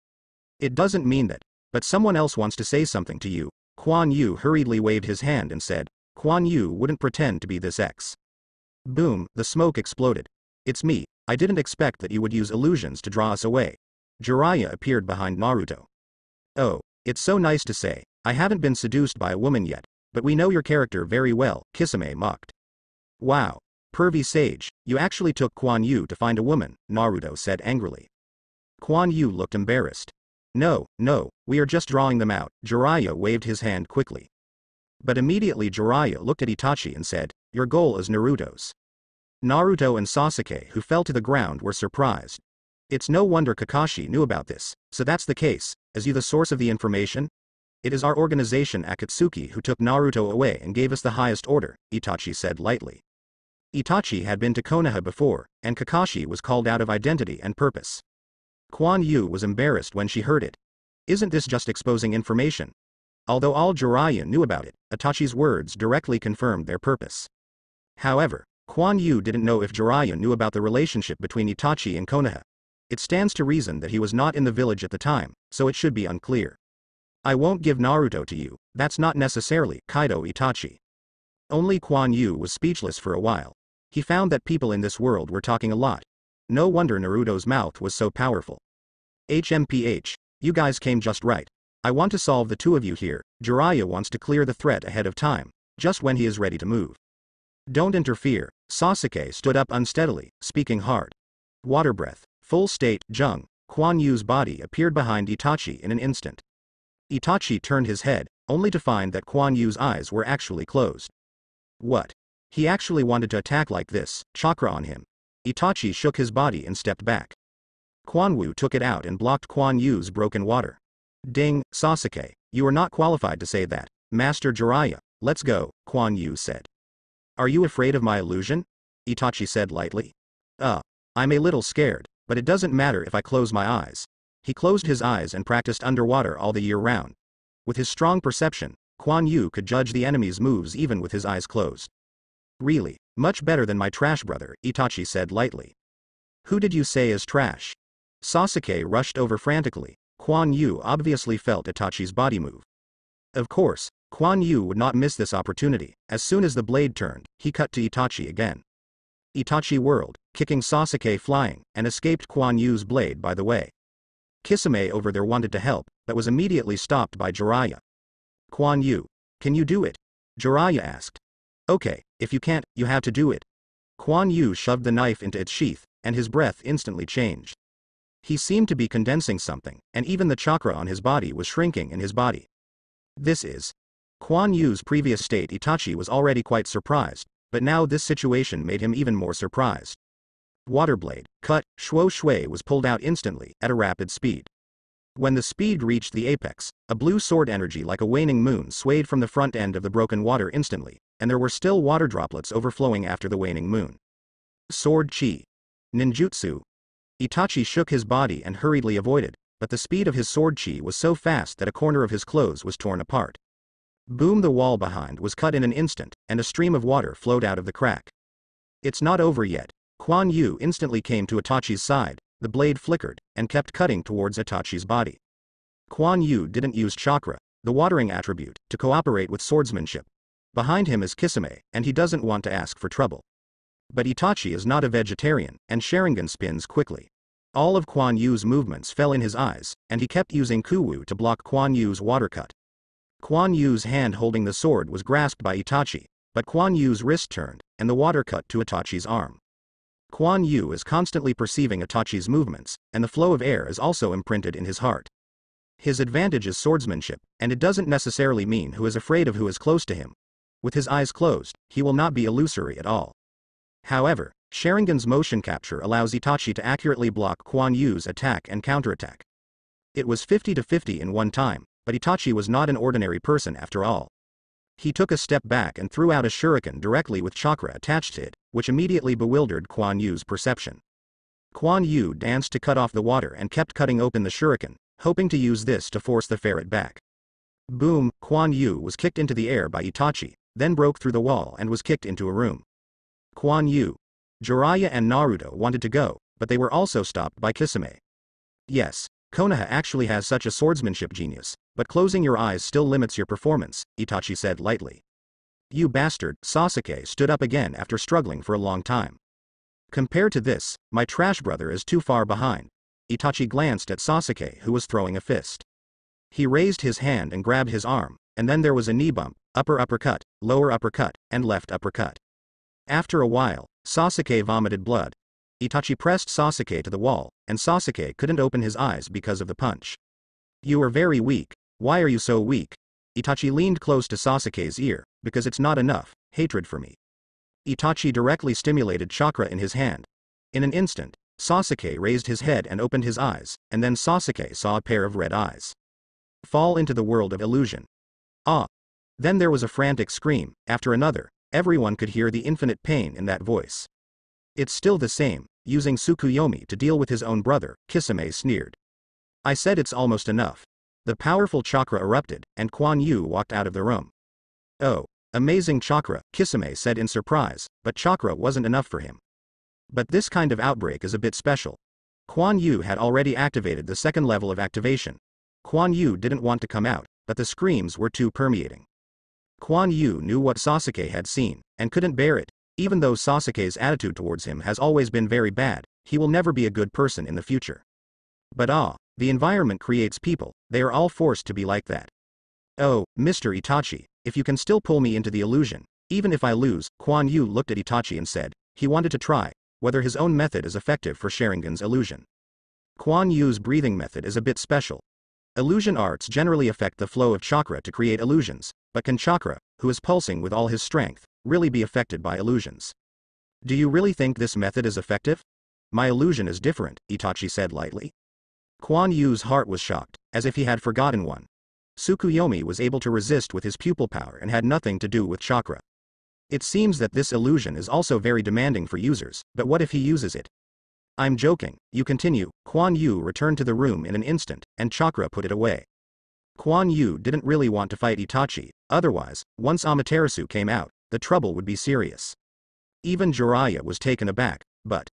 It doesn't mean that, but someone else wants to say something to you. Quan Yu hurriedly waved his hand and said. Quan Yu wouldn't pretend to be this ex. Boom, the smoke exploded. It's me, I didn't expect that you would use illusions to draw us away. Jiraiya appeared behind Naruto. Oh, It's so nice to say, I haven't been seduced by a woman yet, but we know your character very well, Kisame mocked. Wow. Pervy sage, you actually took Kuan Yu to find a woman, Naruto said angrily. Kuan Yu looked embarrassed. No, we are just drawing them out, Jiraiya waved his hand quickly. But immediately Jiraiya looked at Itachi and said, your goal is Naruto's. Naruto and Sasuke, who fell to the ground, were surprised. It's no wonder Kakashi knew about this, so that's the case, is you the source of the information? It is our organization Akatsuki who took Naruto away and gave us the highest order, Itachi said lightly. Itachi had been to Konoha before, and Kakashi was called out of identity and purpose. Kuan Yu was embarrassed when she heard it. Isn't this just exposing information? Although all Jiraiya knew about it, Itachi's words directly confirmed their purpose. However, Kuan Yu didn't know if Jiraiya knew about the relationship between Itachi and Konoha. It stands to reason that he was not in the village at the time, so it should be unclear. I won't give Naruto to you, that's not necessarily, Kaido Itachi. Only Kuan Yu was speechless for a while. He found that people in this world were talking a lot. No wonder Naruto's mouth was so powerful. HMPH, you guys came just right. I want to solve the two of you here. Jiraiya wants to clear the threat ahead of time, just when he is ready to move. Don't interfere. Sasuke stood up unsteadily, speaking hard. Water breath, full state, Jung, Kuan Yu's body appeared behind Itachi in an instant. Itachi turned his head, only to find that Kuan Yu's eyes were actually closed. What? He actually wanted to attack like this, chakra on him. Itachi shook his body and stepped back. Kuan Wu took it out and blocked Kuan Yu's broken water. Ding, Sasuke, you are not qualified to say that. Master Jiraiya, let's go, Kuan Yu said. Are you afraid of my illusion? Itachi said lightly. I'm a little scared, but it doesn't matter if I close my eyes. He closed his eyes and practiced underwater all the year round. With his strong perception, Kuan Yu could judge the enemy's moves even with his eyes closed. Really, much better than my trash brother, Itachi said lightly. Who did you say is trash? Sasuke rushed over frantically. Kuan Yu obviously felt Itachi's body move. Of course, Kuan Yu would not miss this opportunity. As soon as the blade turned, he cut to Itachi again. Itachi whirled, kicking Sasuke flying, and escaped Kuan Yu's blade by the way. Kisame over there wanted to help, but was immediately stopped by Jiraiya. Kuan Yu, can you do it? Jiraiya asked. Okay, if you can't, you have to do it. Kuan Yu shoved the knife into its sheath, and his breath instantly changed. He seemed to be condensing something, and even the chakra on his body was shrinking in his body. This is Kuan Yu's previous state. Itachi was already quite surprised, but now this situation made him even more surprised. Waterblade, cut, shuo shui was pulled out instantly, at a rapid speed. When the speed reached the apex, a blue sword energy like a waning moon swayed from the front end of the broken water instantly, and there were still water droplets overflowing after the waning moon. Sword chi. Ninjutsu. Itachi shook his body and hurriedly avoided, but the speed of his sword chi was so fast that a corner of his clothes was torn apart. Boom! The wall behind was cut in an instant, and a stream of water flowed out of the crack. It's not over yet. Kuan Yu instantly came to Itachi's side, the blade flickered, and kept cutting towards Itachi's body. Kuan Yu didn't use chakra, the watering attribute, to cooperate with swordsmanship. Behind him is Kisame, and he doesn't want to ask for trouble. But Itachi is not a vegetarian, and Sharingan spins quickly. All of Kuan Yu's movements fell in his eyes, and he kept using Kuwu to block Kuan Yu's water cut. Kuan Yu's hand holding the sword was grasped by Itachi, but Kuan Yu's wrist turned, and the water cut to Itachi's arm. Kuan Yu is constantly perceiving Itachi's movements, and the flow of air is also imprinted in his heart. His advantage is swordsmanship, and it doesn't necessarily mean who is afraid of who is close to him. With his eyes closed, he will not be illusory at all. However, Sharingan's motion capture allows Itachi to accurately block Kuan Yu's attack and counterattack. It was 50-50 in one time, but Itachi was not an ordinary person after all. He took a step back and threw out a shuriken directly with chakra attached to it, which immediately bewildered Kuan Yu's perception. Kuan Yu danced to cut off the water and kept cutting open the shuriken, hoping to use this to force the ferret back. Boom! Kuan Yu was kicked into the air by Itachi, then broke through the wall and was kicked into a room. Kuan Yu. Jiraiya and Naruto wanted to go, but they were also stopped by Kisame. Yes, Konoha actually has such a swordsmanship genius, but closing your eyes still limits your performance, Itachi said lightly. You bastard, Sasuke stood up again after struggling for a long time. Compared to this, my trash brother is too far behind. Itachi glanced at Sasuke who was throwing a fist. He raised his hand and grabbed his arm, and then there was a knee bump, upper uppercut, lower uppercut, and left uppercut. After a while, Sasuke vomited blood. Itachi pressed Sasuke to the wall, and Sasuke couldn't open his eyes because of the punch. You are very weak. Why are you so weak? Itachi leaned close to Sasuke's ear, because it's not enough, hatred for me. Itachi directly stimulated chakra in his hand. In an instant, Sasuke raised his head and opened his eyes, and then Sasuke saw a pair of red eyes fall into the world of illusion. Ah! Then there was a frantic scream, after another. Everyone could hear the infinite pain in that voice. It's still the same, using Tsukuyomi to deal with his own brother, Kisame sneered. I said it's almost enough. The powerful chakra erupted, and Kuan Yu walked out of the room. Oh, amazing chakra, Kisame said in surprise, but chakra wasn't enough for him. But this kind of outbreak is a bit special. Kuan Yu had already activated the second level of activation. Kuan Yu didn't want to come out, but the screams were too permeating. Kuan Yu knew what Sasuke had seen, and couldn't bear it. Even though Sasuke's attitude towards him has always been very bad, he will never be a good person in the future. But the environment creates people, they are all forced to be like that. Oh, Mr. Itachi, if you can still pull me into the illusion, even if I lose, Kuan Yu looked at Itachi and said, he wanted to try, whether his own method is effective for Sharingan's illusion. Kuan Yu's breathing method is a bit special. Illusion arts generally affect the flow of chakra to create illusions, but can chakra, who is pulsing with all his strength, really be affected by illusions? Do you really think this method is effective? My illusion is different, Itachi said lightly. Kuan Yu's heart was shocked, as if he had forgotten one. Tsukuyomi was able to resist with his pupil power and had nothing to do with chakra. It seems that this illusion is also very demanding for users, but what if he uses it? I'm joking, you continue. Kuan Yu returned to the room in an instant, and chakra put it away. Kuan Yu didn't really want to fight Itachi, otherwise, once Amaterasu came out, the trouble would be serious. Even Jiraiya was taken aback, but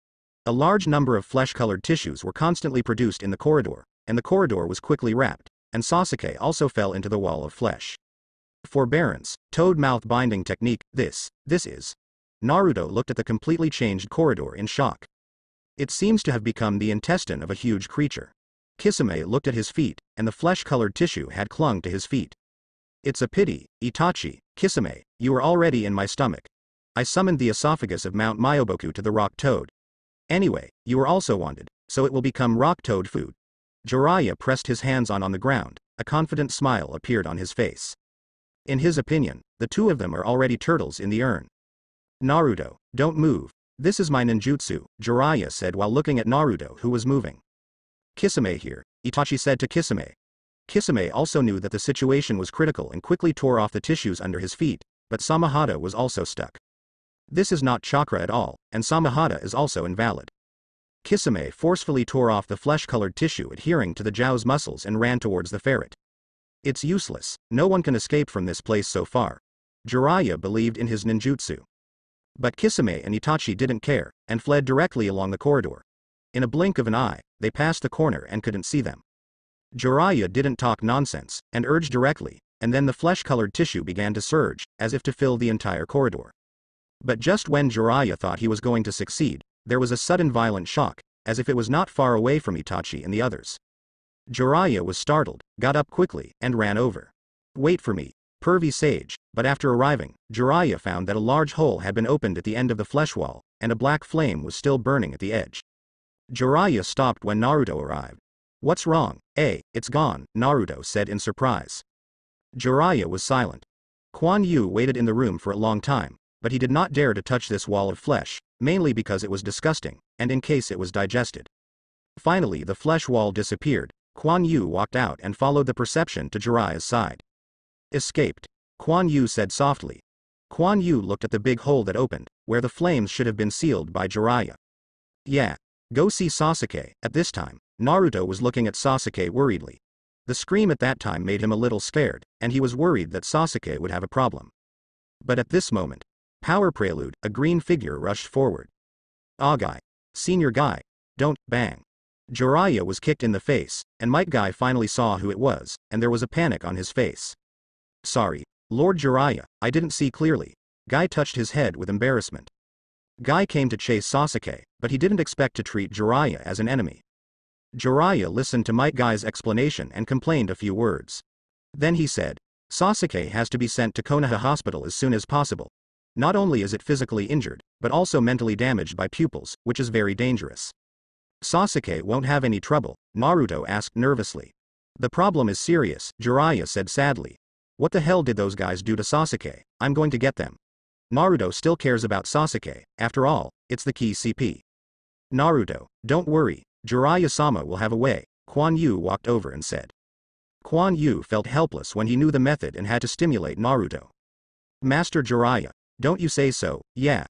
a large number of flesh-colored tissues were constantly produced in the corridor, and the corridor was quickly wrapped, and Sasuke also fell into the wall of flesh. Forbearance, toad mouth binding technique, this is. Naruto looked at the completely changed corridor in shock. It seems to have become the intestine of a huge creature. Kisame looked at his feet, and the flesh-colored tissue had clung to his feet. It's a pity, Itachi, Kisame, you were already in my stomach. I summoned the esophagus of Mount Myoboku to the rock toad. Anyway, you were also wanted, so it will become rock toad food. Jiraiya pressed his hands on the ground, a confident smile appeared on his face. In his opinion, the two of them are already turtles in the urn. Naruto, don't move. This is my ninjutsu, Jiraiya said while looking at Naruto who was moving. Kisame here, Itachi said to Kisame. Kisame also knew that the situation was critical and quickly tore off the tissues under his feet, but Samahata was also stuck. This is not chakra at all, and Samahata is also invalid. Kisame forcefully tore off the flesh-colored tissue adhering to the Jiao's muscles and ran towards the ferret. It's useless, no one can escape from this place so far. Jiraiya believed in his ninjutsu. But Kisame and Itachi didn't care, and fled directly along the corridor. In a blink of an eye, they passed the corner and couldn't see them. Jiraiya didn't talk nonsense, and urged directly, and then the flesh-colored tissue began to surge, as if to fill the entire corridor. But just when Jiraiya thought he was going to succeed, there was a sudden violent shock, as if it was not far away from Itachi and the others. Jiraiya was startled, got up quickly, and ran over. Wait for me, pervy sage, but after arriving, Jiraiya found that a large hole had been opened at the end of the flesh wall, and a black flame was still burning at the edge. Jiraiya stopped when Naruto arrived. What's wrong? It's gone, Naruto said in surprise. Jiraiya was silent. Kuan Yu waited in the room for a long time, but he did not dare to touch this wall of flesh, mainly because it was disgusting, and in case it was digested. Finally the flesh wall disappeared. Kuan Yu walked out and followed the perception to Jiraiya's side. Escaped, Kuan Yu said softly. Kuan Yu looked at the big hole that opened, where the flames should have been sealed by Jiraiya. Yeah. Go see Sasuke. At this time, Naruto was looking at Sasuke worriedly. The scream at that time made him a little scared, and he was worried that Sasuke would have a problem. But at this moment, power prelude, a green figure rushed forward. Guy. Senior Guy. Don't, bang. Jiraiya was kicked in the face, and Might Guy finally saw who it was, and there was a panic on his face. Sorry, Lord Jiraiya, I didn't see clearly. Guy touched his head with embarrassment. Guy came to chase Sasuke, but he didn't expect to treat Jiraiya as an enemy. Jiraiya listened to Might Guy's explanation and complained a few words. Then he said, Sasuke has to be sent to Konoha Hospital as soon as possible. Not only is it physically injured, but also mentally damaged by pupils, which is very dangerous. Sasuke won't have any trouble, Naruto asked nervously. The problem is serious, Jiraiya said sadly. What the hell did those guys do to Sasuke? I'm going to get them. Naruto still cares about Sasuke, after all, it's the key CP. Naruto, don't worry, Jiraiya-sama will have a way, Quan Yu walked over and said. Quan Yu felt helpless when he knew the method and had to stimulate Naruto. Master Jiraiya, don't you say so, yeah,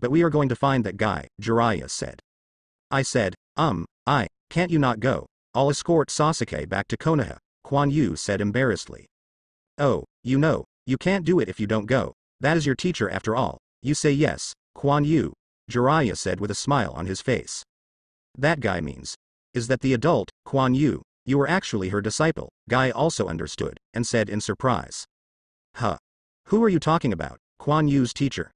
but we are going to find that guy, Jiraiya said. I said, can't you not go? I'll escort Sasuke back to Konoha, Quan Yu said embarrassedly. Oh, you can't do it if you don't go, that is your teacher after all, you say yes, Quan Yu, Jiraiya said with a smile on his face. That guy means. Is that the adult, Quan Yu? You were actually her disciple, Guy also understood, and said in surprise. Huh. Who are you talking about, Quan Yu's teacher?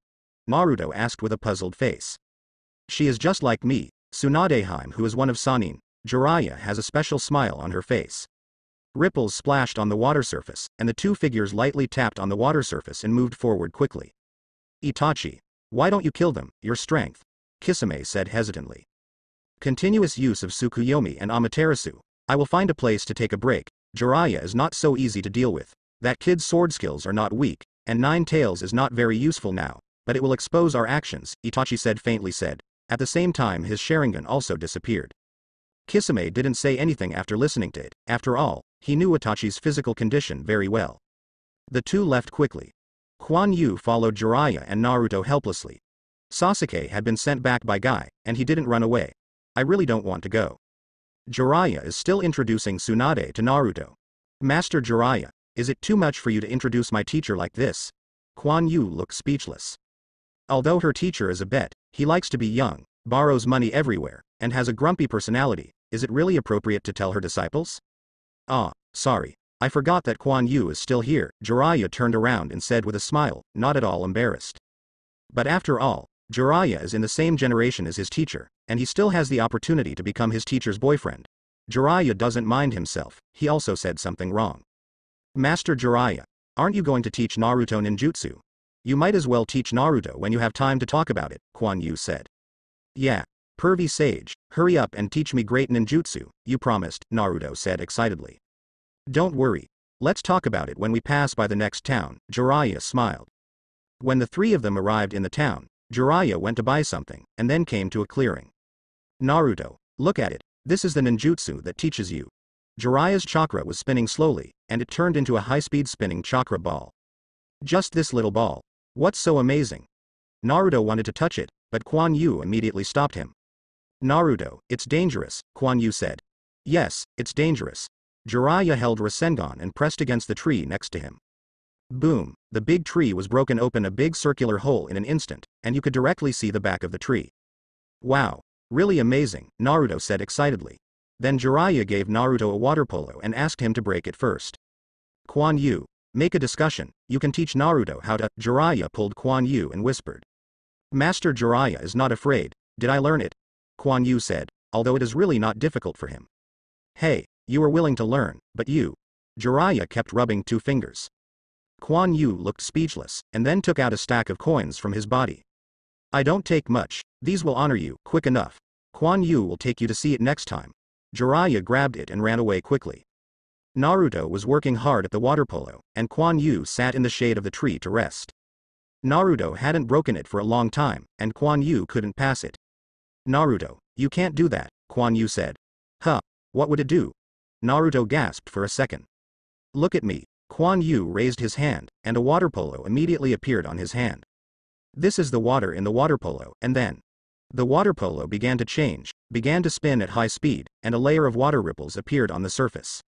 Naruto asked with a puzzled face. She is just like me, Tsunadeheim who is one of Sannin, Jiraiya has a special smile on her face. Ripples splashed on the water surface, and the two figures lightly tapped on the water surface and moved forward quickly. Itachi. Why don't you kill them, your strength? Kisame said hesitantly. Continuous use of Tsukuyomi and Amaterasu. I will find a place to take a break, Jiraiya is not so easy to deal with. That kid's sword skills are not weak, and Nine Tails is not very useful now, but it will expose our actions, Itachi said faintly said. At the same time his Sharingan also disappeared. Kisame didn't say anything after listening to it, after all, he knew Itachi's physical condition very well. The two left quickly. Quan Yu followed Jiraiya and Naruto helplessly. Sasuke had been sent back by Guy, and he didn't run away. I really don't want to go. Jiraiya is still introducing Tsunade to Naruto. Master Jiraiya, is it too much for you to introduce my teacher like this? Quan Yu looked speechless. Although her teacher is a bet, he likes to be young, borrows money everywhere, and has a grumpy personality, is it really appropriate to tell her disciples? Sorry. I forgot that Quan Yu is still here, Jiraiya turned around and said with a smile, not at all embarrassed. But after all, Jiraiya is in the same generation as his teacher, and he still has the opportunity to become his teacher's boyfriend. Jiraiya doesn't mind himself, he also said something wrong. Master Jiraiya, aren't you going to teach Naruto ninjutsu? You might as well teach Naruto when you have time to talk about it, Quan Yu said. Yeah. Pervy sage, hurry up and teach me great ninjutsu, you promised, Naruto said excitedly. Don't worry. Let's talk about it when we pass by the next town, Jiraiya smiled. When the three of them arrived in the town, Jiraiya went to buy something, and then came to a clearing. Naruto, look at it, this is the ninjutsu that teaches you. Jiraiya's chakra was spinning slowly, and it turned into a high-speed spinning chakra ball. Just this little ball. What's so amazing? Naruto wanted to touch it, but Quan Yu immediately stopped him. Naruto, it's dangerous, Quan Yu said. Yes, it's dangerous. Jiraiya held Rasengan and pressed against the tree next to him. Boom, the big tree was broken open a big circular hole in an instant, and you could directly see the back of the tree. Wow, really amazing, Naruto said excitedly. Then Jiraiya gave Naruto a water polo and asked him to break it first. Quan Yu, make a discussion, you can teach Naruto how to. Jiraiya pulled Quan Yu and whispered. Master Jiraiya is not afraid, did I learn it? Quan Yu said, although it is really not difficult for him. Hey, you are willing to learn, but you. Jiraiya kept rubbing two fingers. Quan Yu looked speechless, and then took out a stack of coins from his body. I don't take much, these will honor you, quick enough. Quan Yu will take you to see it next time. Jiraiya grabbed it and ran away quickly. Naruto was working hard at the water polo, and Quan Yu sat in the shade of the tree to rest. Naruto hadn't broken it for a long time, and Quan Yu couldn't pass it. Naruto, you can't do that, Quan Yu said. Huh, what would it do? Naruto gasped for a second. Look at me, Quan Yu raised his hand, and a water polo immediately appeared on his hand. This is the water in the water polo, and then. The water polo began to change, began to spin at high speed, and a layer of water ripples appeared on the surface.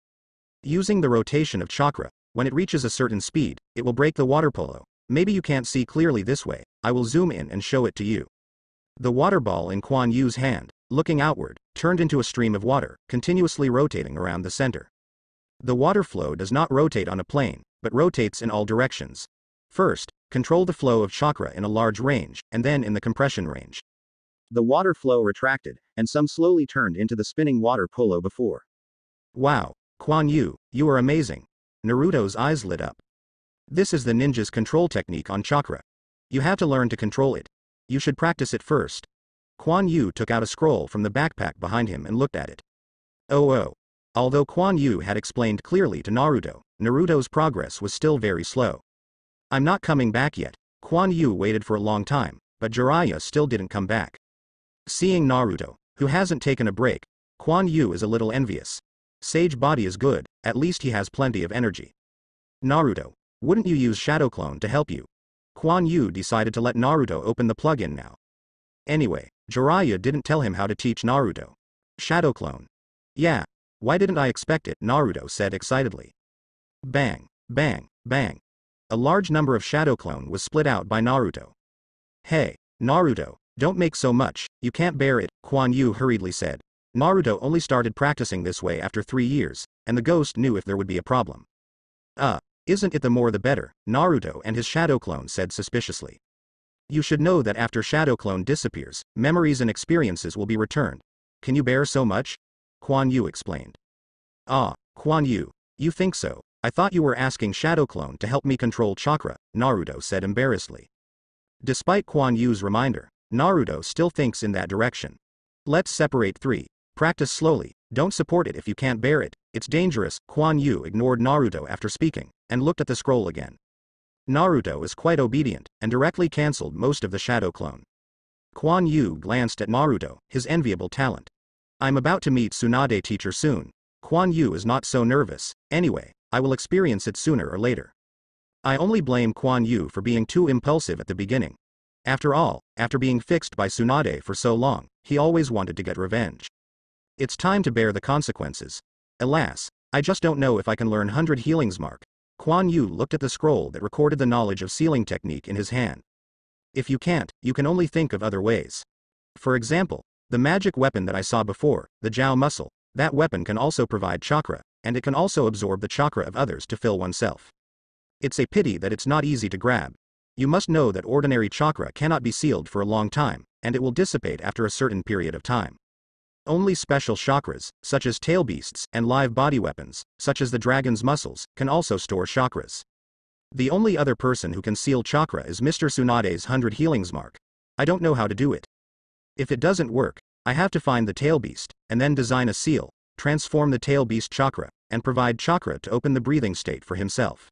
Using the rotation of chakra, when it reaches a certain speed, it will break the water polo. Maybe you can't see clearly this way, I will zoom in and show it to you. The water ball in Quan Yu's hand, looking outward, turned into a stream of water, continuously rotating around the center. The water flow does not rotate on a plane, but rotates in all directions. First, control the flow of chakra in a large range, and then in the compression range. The water flow retracted, and some slowly turned into the spinning water polo before. Wow, Quan Yu, you are amazing. Naruto's eyes lit up. This is the ninja's control technique on chakra. You have to learn to control it. You should practice it first. Quan Yu took out a scroll from the backpack behind him and looked at it. Oh. Although Quan Yu had explained clearly to Naruto, Naruto's progress was still very slow. I'm not coming back yet. Quan Yu waited for a long time, but Jiraiya still didn't come back. Seeing Naruto, who hasn't taken a break, Quan Yu is a little envious. Sage body is good, at least he has plenty of energy. Naruto, wouldn't you use Shadow Clone to help you? Quan Yu decided to let Naruto open the plugin now. Anyway, Jiraiya didn't tell him how to teach Naruto. Shadow Clone. Yeah, why didn't I expect it? Naruto said excitedly. Bang, bang, bang. A large number of Shadow Clone was split out by Naruto. Hey, Naruto, don't make so much, you can't bear it, Quan Yu hurriedly said. Naruto only started practicing this way after 3 years, and the ghost knew if there would be a problem. Isn't it the more the better, Naruto and his Shadow Clone said suspiciously. You should know that after Shadow Clone disappears, memories and experiences will be returned. Can you bear so much? Quan Yu explained. Quan Yu, you think so? I thought you were asking Shadow Clone to help me control chakra, Naruto said embarrassedly. Despite Quan Yu's reminder, Naruto still thinks in that direction. Let's separate 3. Practice slowly, don't support it if you can't bear it, it's dangerous. Quan Yu ignored Naruto after speaking, and looked at the scroll again. Naruto is quite obedient, and directly cancelled most of the Shadow Clone. Quan Yu glanced at Naruto, his enviable talent. I'm about to meet Tsunade teacher soon. Quan Yu is not so nervous, anyway, I will experience it sooner or later. I only blame Quan Yu for being too impulsive at the beginning. After all, after being fixed by Tsunade for so long, he always wanted to get revenge. It's time to bear the consequences. Alas, I just don't know if I can learn 100 healings mark. Quan Yu looked at the scroll that recorded the knowledge of sealing technique in his hand. If you can't, you can only think of other ways. For example, the magic weapon that I saw before, the Jiao muscle, that weapon can also provide chakra, and it can also absorb the chakra of others to fill oneself. It's a pity that it's not easy to grab. You must know that ordinary chakra cannot be sealed for a long time, and it will dissipate after a certain period of time. Only special chakras, such as tail beasts, and live body weapons, such as the dragon's muscles, can also store chakras. The only other person who can seal chakra is Mr. Tsunade's 100 healings mark. I don't know how to do it. If it doesn't work, I have to find the tail beast, and then design a seal, transform the tail beast chakra, and provide chakra to open the breathing state for himself.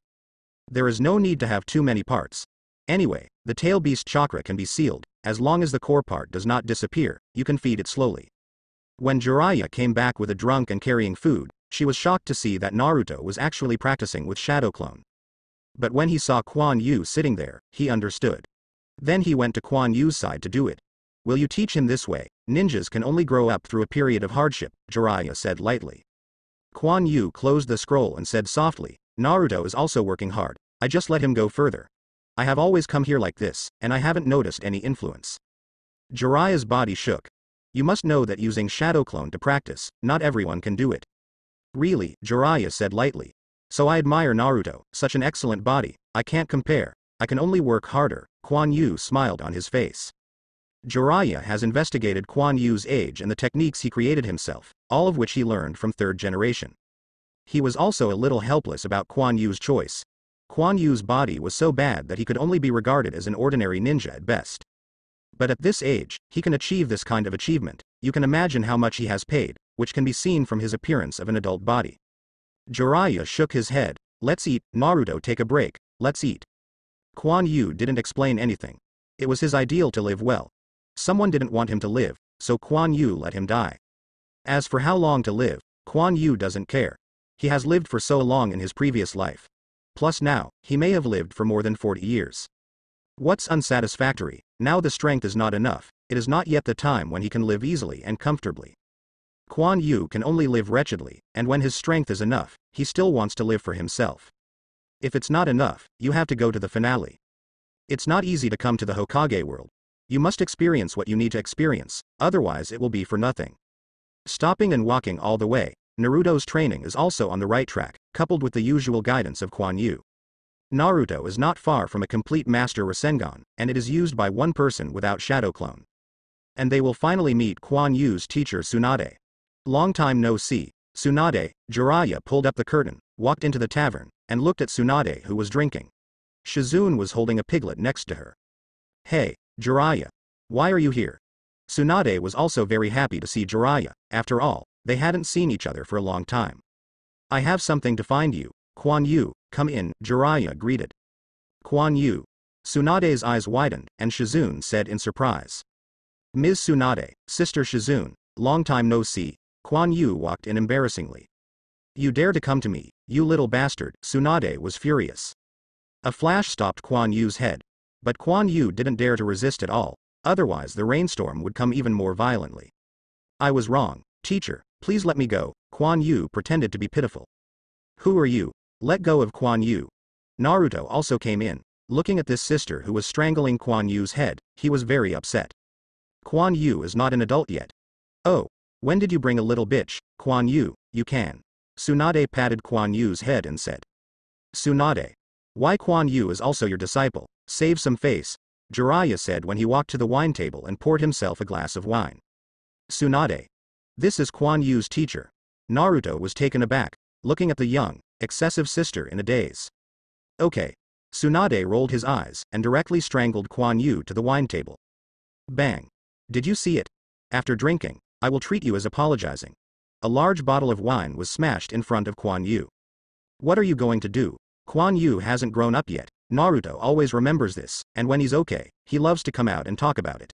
There is no need to have too many parts. Anyway, the tail beast chakra can be sealed, as long as the core part does not disappear, you can feed it slowly. When Jiraiya came back with a drunk and carrying food, she was shocked to see that Naruto was actually practicing with Shadow Clone. But when he saw Quan Yu sitting there, he understood. Then he went to Quan Yu's side to do it. Will you teach him this way? Ninjas can only grow up through a period of hardship, Jiraiya said lightly. Quan Yu closed the scroll and said softly, Naruto is also working hard, I just let him go further. I have always come here like this, and I haven't noticed any influence. Jiraiya's body shook. You must know that using Shadow Clone to practice, not everyone can do it. Really, Jiraiya said lightly. So I admire Naruto, such an excellent body, I can't compare, I can only work harder. Quan Yu smiled on his face. Jiraiya has investigated Quan Yu's age and the techniques he created himself, all of which he learned from 3rd generation. He was also a little helpless about Quan Yu's choice. Quan Yu's body was so bad that he could only be regarded as an ordinary ninja at best. But at this age, he can achieve this kind of achievement, you can imagine how much he has paid, which can be seen from his appearance of an adult body. Jiraiya shook his head. Let's eat, Naruto, take a break, let's eat. Quan Yu didn't explain anything. It was his ideal to live well. Someone didn't want him to live, so Quan Yu let him die. As for how long to live, Quan Yu doesn't care. He has lived for so long in his previous life. Plus now, he may have lived for more than 40 years. What's unsatisfactory? Now the strength is not enough, it is not yet the time when he can live easily and comfortably. Quan Yu can only live wretchedly, and when his strength is enough, he still wants to live for himself. If it's not enough, you have to go to the finale. It's not easy to come to the Hokage world. You must experience what you need to experience, otherwise it will be for nothing. Stopping and walking all the way, Naruto's training is also on the right track, coupled with the usual guidance of Quan Yu. Naruto is not far from a complete master Rasengan, and it is used by one person without Shadow Clone. And they will finally meet Kuan Yu's teacher Tsunade. Long time no see. Tsunade. Jiraiya pulled up the curtain, walked into the tavern, and looked at Tsunade, who was drinking. Shizune was holding a piglet next to her. Hey, Jiraiya. Why are you here? Tsunade was also very happy to see Jiraiya. After all, they hadn't seen each other for a long time. I have something to find you. Kuan Yu, come in, Jiraiya greeted. Kuan Yu. Tsunade's eyes widened, and Shizune said in surprise. Ms. Tsunade, Sister Shizune, long time no see. Kuan Yu walked in embarrassingly. You dare to come to me, you little bastard, Tsunade was furious. A flash stopped Kuan Yu's head. But Kuan Yu didn't dare to resist at all, otherwise the rainstorm would come even more violently. I was wrong, teacher, please let me go, Kuan Yu pretended to be pitiful. Who are you? Let go of Kuan Yu. Naruto also came in. Looking at this sister who was strangling Kuan Yu's head, he was very upset. Kuan Yu is not an adult yet. Oh, when did you bring a little bitch, Kuan Yu, you can. Tsunade patted Kuan Yu's head and said. Tsunade. Why Kuan Yu is also your disciple, save some face, Jiraiya said when he walked to the wine table and poured himself a glass of wine. Tsunade. This is Kuan Yu's teacher. Naruto was taken aback, looking at the young, excessive sister in a daze. Okay. Tsunade rolled his eyes and directly strangled Kuan Yu to the wine table. Bang. Did you see it? After drinking, I will treat you as apologizing. A large bottle of wine was smashed in front of Kuan Yu. What are you going to do? Kuan Yu hasn't grown up yet. Naruto always remembers this, and when he's okay, he loves to come out and talk about it.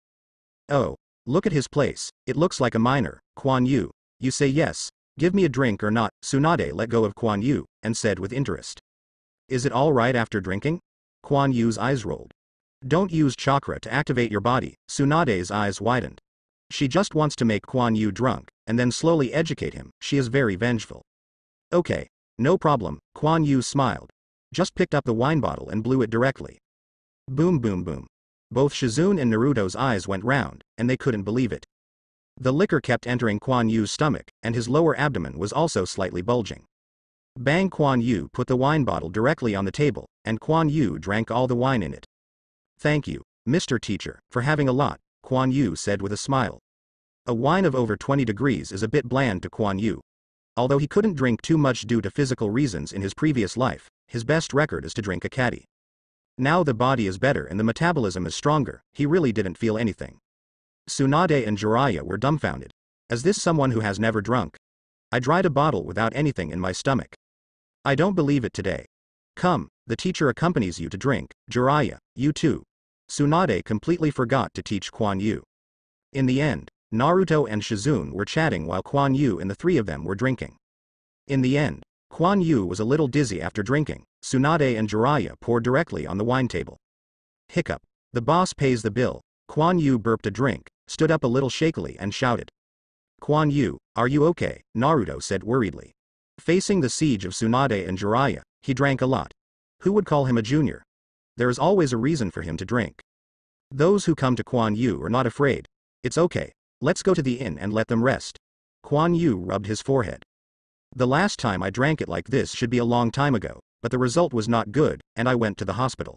Oh, look at his place, it looks like a minor, Kuan Yu. You say yes, give me a drink or not. Tsunade let go of Kuan Yu, and said with interest. Is it all right after drinking? Kuan Yu's eyes rolled. Don't use chakra to activate your body, Tsunade's eyes widened. She just wants to make Kuan Yu drunk, and then slowly educate him, she is very vengeful. Okay, no problem, Kuan Yu smiled. Just picked up the wine bottle and blew it directly. Boom boom boom. Both Shizune and Naruto's eyes went round, and they couldn't believe it. The liquor kept entering Kuan Yu's stomach, and his lower abdomen was also slightly bulging. Bang! Kuan Yu put the wine bottle directly on the table, and Kuan Yu drank all the wine in it. Thank you, Mr. Teacher, for having a lot, Kuan Yu said with a smile. A wine of over 20 degrees is a bit bland to Kuan Yu. Although he couldn't drink too much due to physical reasons in his previous life, his best record is to drink a caddy. Now the body is better and the metabolism is stronger, he really didn't feel anything. Tsunade and Jiraiya were dumbfounded. As this someone who has never drunk? I dried a bottle without anything in my stomach. I don't believe it today. Come, the teacher accompanies you to drink, Jiraiya, you too. Tsunade completely forgot to teach Kuan Yu. In the end, Naruto and Shizune were chatting while Kuan Yu and the three of them were drinking. In the end, Kuan Yu was a little dizzy after drinking. Tsunade and Jiraiya poured directly on the wine table. Hiccup. The boss pays the bill. Kuan Yu burped a drink, stood up a little shakily and shouted. Kuan Yu, are you okay? Naruto said worriedly. Facing the siege of Tsunade and Jiraiya, he drank a lot. Who would call him a junior? There is always a reason for him to drink. Those who come to Kuan Yu are not afraid. It's okay. Let's go to the inn and let them rest. Kuan Yu rubbed his forehead. The last time I drank it like this should be a long time ago, but the result was not good, and I went to the hospital.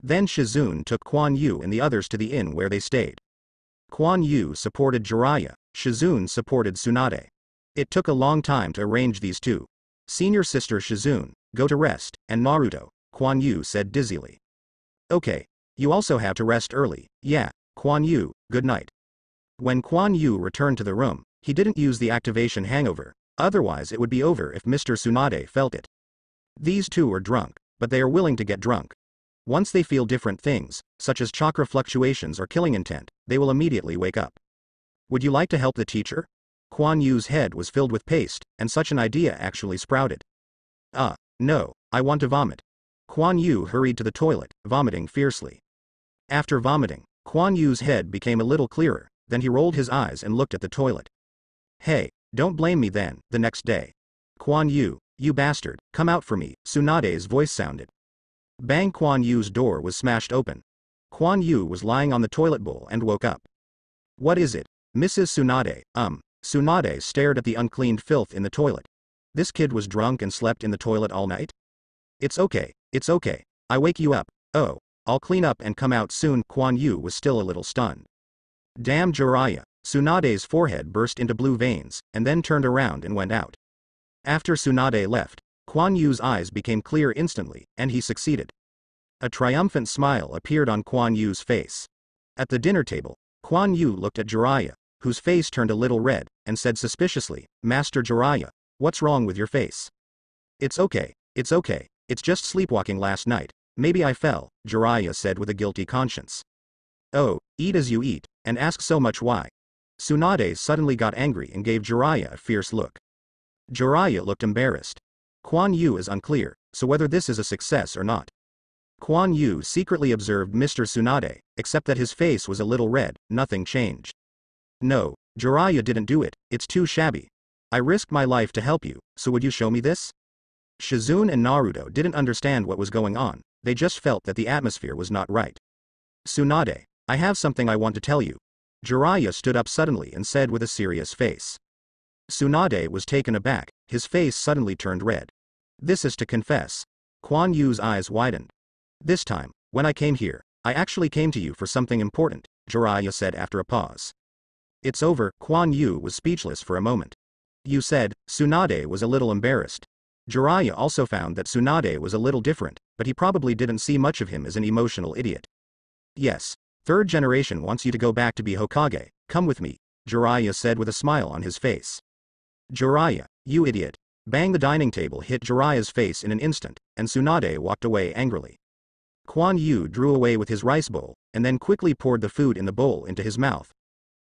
Then Shizune took Kuan Yu and the others to the inn where they stayed. Kuan Yu supported Jiraiya, Shizune supported Tsunade. It took a long time to arrange these two. Senior sister Shizune, go to rest, and Naruto, Kuan Yu said dizzily. Okay, you also have to rest early, yeah, Kuan Yu, good night. When Kuan Yu returned to the room, he didn't use the activation hangover, otherwise it would be over if Mr. Tsunade felt it. These two are drunk, but they are willing to get drunk. Once they feel different things, such as chakra fluctuations or killing intent, they will immediately wake up. Would you like to help the teacher? Kuan Yu's head was filled with paste, and such an idea actually sprouted. No, I want to vomit. Kuan Yu hurried to the toilet, vomiting fiercely. After vomiting, Kuan Yu's head became a little clearer, then he rolled his eyes and looked at the toilet. Hey, don't blame me then. The next day. Kuan Yu, you bastard, come out for me, Tsunade's voice sounded. Bang! Kuan Yu's door was smashed open. Kuan Yu was lying on the toilet bowl and woke up. What is it? Mrs. Tsunade, Tsunade stared at the uncleaned filth in the toilet. This kid was drunk and slept in the toilet all night? It's okay, I wake you up. Oh, I'll clean up and come out soon. Kuan Yu was still a little stunned. Damn Jiraiya. Tsunade's forehead burst into blue veins, and then turned around and went out. After Tsunade left, Kuan Yu's eyes became clear instantly, and he succeeded. A triumphant smile appeared on Kuan Yu's face. At the dinner table, Kuan Yu looked at Jiraiya, whose face turned a little red, and said suspiciously, Master Jiraiya, what's wrong with your face? It's okay, it's just sleepwalking last night, maybe I fell, Jiraiya said with a guilty conscience. Oh, eat as you eat, and ask so much why. Tsunade suddenly got angry and gave Jiraiya a fierce look. Jiraiya looked embarrassed. Kuan Yu is unclear, so whether this is a success or not. Kuan Yu secretly observed Mr. Tsunade, except that his face was a little red, nothing changed. No, Jiraiya didn't do it, it's too shabby. I risked my life to help you, so would you show me this? Shizune and Naruto didn't understand what was going on, they just felt that the atmosphere was not right. Tsunade, I have something I want to tell you. Jiraiya stood up suddenly and said with a serious face. Tsunade was taken aback, his face suddenly turned red. This is to confess. Kuan Yu's eyes widened. This time, when I came here, I actually came to you for something important, Jiraiya said after a pause. It's over. Kuan Yu was speechless for a moment. You said. Tsunade was a little embarrassed. Jiraiya also found that Tsunade was a little different, but he probably didn't see much of him as an emotional idiot. Yes, third generation wants you to go back to be Hokage, come with me, Jiraiya said with a smile on his face. Jiraiya, you idiot. Bang, the dining table hit Jiraiya's face in an instant, and Tsunade walked away angrily. Kuan Yu drew away with his rice bowl, and then quickly poured the food in the bowl into his mouth.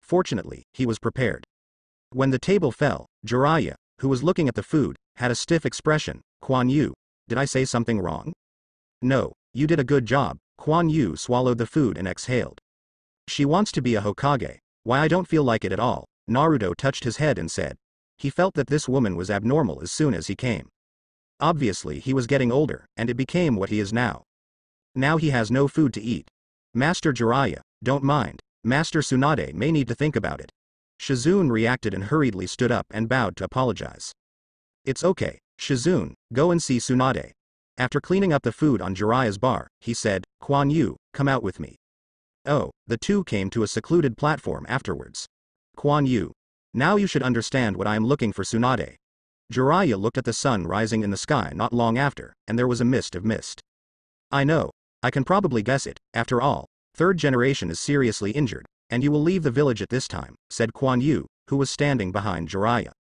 Fortunately, he was prepared. When the table fell, Jiraiya, who was looking at the food, had a stiff expression. Kuan Yu, did I say something wrong? No, you did a good job. Kuan Yu swallowed the food and exhaled. She wants to be a Hokage. Why, I don't feel like it at all. Naruto touched his head and said. He felt that this woman was abnormal as soon as he came. Obviously he was getting older, and it became what he is now. Now he has no food to eat. Master Jiraiya, don't mind. Master Tsunade may need to think about it. Shizune reacted and hurriedly stood up and bowed to apologize. It's okay, Shizune, go and see Tsunade. After cleaning up the food on Jiraiya's bar, he said, Kuan Yu, come out with me. Oh, the two came to a secluded platform afterwards. Kuan Yu, now you should understand what I am looking for, Tsunade. Jiraiya looked at the sun rising in the sky not long after, and there was a mist of mist. I know. I can probably guess it. After all, third generation is seriously injured, and you will leave the village at this time, said Kuan Yu, who was standing behind Jiraiya.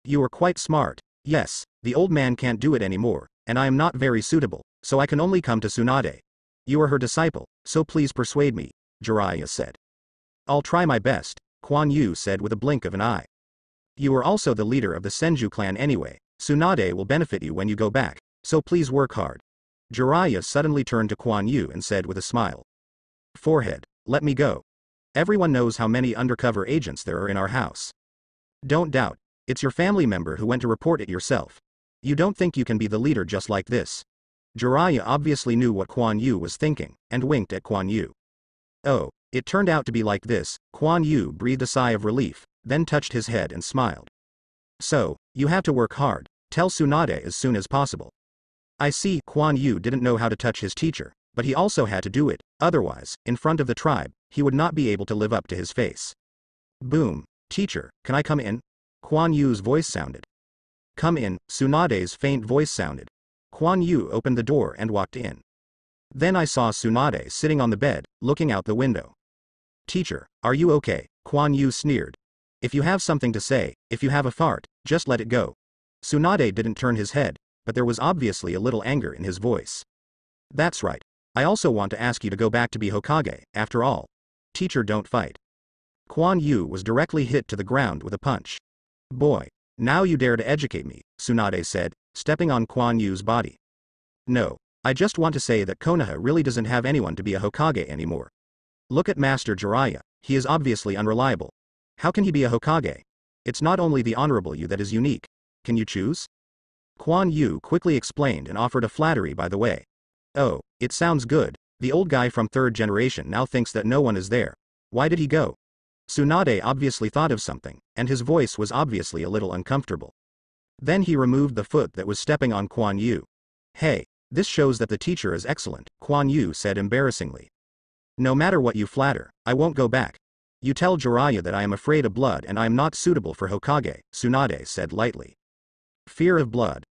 You are quite smart. Yes, the old man can't do it anymore, and I am not very suitable, so I can only come to Tsunade. You are her disciple, so please persuade me, Jiraiya said. I'll try my best, Kuan Yu said with a blink of an eye. You are also the leader of the Senju clan anyway. Tsunade will benefit you when you go back, so please work hard. Jiraiya suddenly turned to Kuan Yu and said with a smile. Forehead, let me go. Everyone knows how many undercover agents there are in our house. Don't doubt, it's your family member who went to report it yourself. You don't think you can be the leader just like this. Jiraiya obviously knew what Kuan Yu was thinking, and winked at Kuan Yu. Oh, it turned out to be like this. Kuan Yu breathed a sigh of relief, then touched his head and smiled. So, you have to work hard. Tell Tsunade as soon as possible. I see. Kuan Yu didn't know how to touch his teacher, but he also had to do it, otherwise, in front of the tribe, he would not be able to live up to his face. Boom. Teacher, can I come in? Kuan Yu's voice sounded. Come in, Tsunade's faint voice sounded. Kuan Yu opened the door and walked in. Then I saw Tsunade sitting on the bed, looking out the window. Teacher, are you okay? Kuan Yu sneered. If you have something to say, if you have a fart, just let it go. Tsunade didn't turn his head, but there was obviously a little anger in his voice. That's right. I also want to ask you to go back to be Hokage, after all. Teacher, don't fight. Kuan Yu was directly hit to the ground with a punch. Boy, now you dare to educate me, Tsunade said, stepping on Kuan Yu's body. No, I just want to say that Konoha really doesn't have anyone to be a Hokage anymore. Look at Master Jiraiya, he is obviously unreliable. How can he be a Hokage? It's not only the Honorable You that is unique. Can you choose? Kuan Yu quickly explained and offered a flattery by the way. Oh, it sounds good. The old guy from third generation now thinks that no one is there. Why did he go? Tsunade obviously thought of something, and his voice was obviously a little uncomfortable. Then he removed the foot that was stepping on Kuan Yu. Hey, this shows that the teacher is excellent, Kuan Yu said embarrassingly. No matter what you flatter, I won't go back. You tell Jiraiya that I am afraid of blood and I am not suitable for Hokage, Tsunade said lightly. Fear of blood.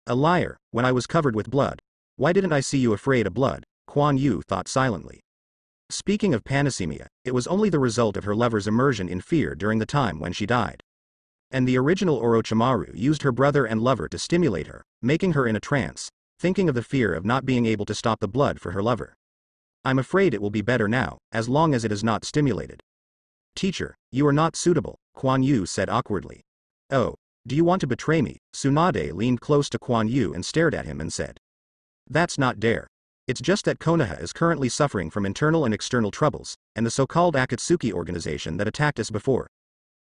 A liar, when I was covered with blood. Why didn't I see you afraid of blood? Kuan Yu thought silently. Speaking of panspermia, it was only the result of her lover's immersion in fear during the time when she died. And the original Orochimaru used her brother and lover to stimulate her, making her in a trance, thinking of the fear of not being able to stop the blood for her lover. I'm afraid it will be better now, as long as it is not stimulated. Teacher, you are not suitable, Kuan Yu said awkwardly. Oh, do you want to betray me? Tsunade leaned close to Kuan Yu and stared at him and said. That's not dare. It's just that Konoha is currently suffering from internal and external troubles, and the so-called Akatsuki organization that attacked us before.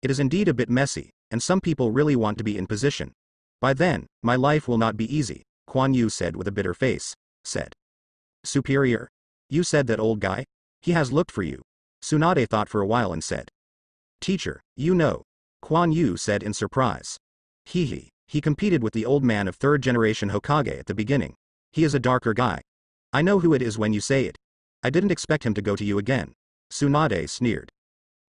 It is indeed a bit messy, and some people really want to be in position. By then, my life will not be easy, Kuan Yu said with a bitter face. Said. Superior? You said that old guy? He has looked for you. Tsunade thought for a while and said. Teacher, you know. Kuan Yu said in surprise. He competed with the old man of third-generation Hokage at the beginning. He is a darker guy. I know who it is when you say it. I didn't expect him to go to you again. Tsunade sneered.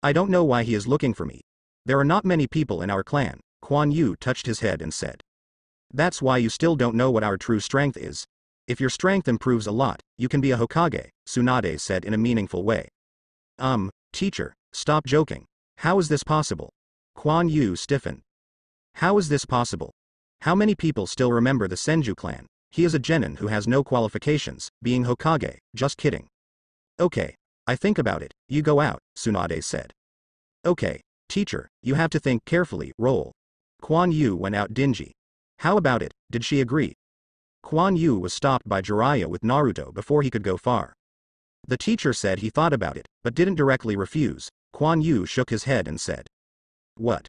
I don't know why he is looking for me. There are not many people in our clan. Kuan Yu touched his head and said. That's why you still don't know what our true strength is. If your strength improves a lot, you can be a Hokage, Tsunade said in a meaningful way. Teacher, stop joking. How is this possible? Kuan Yu stiffened. How is this possible? How many people still remember the Senju clan? He is a genin who has no qualifications, being Hokage, just kidding. Okay, I think about it, you go out, Tsunade said. Okay, teacher, you have to think carefully, roll. Kuan Yu went out dingy. How about it, did she agree? Kuan Yu was stopped by Jiraiya with Naruto before he could go far. The teacher said he thought about it, but didn't directly refuse. Kuan Yu shook his head and said. What?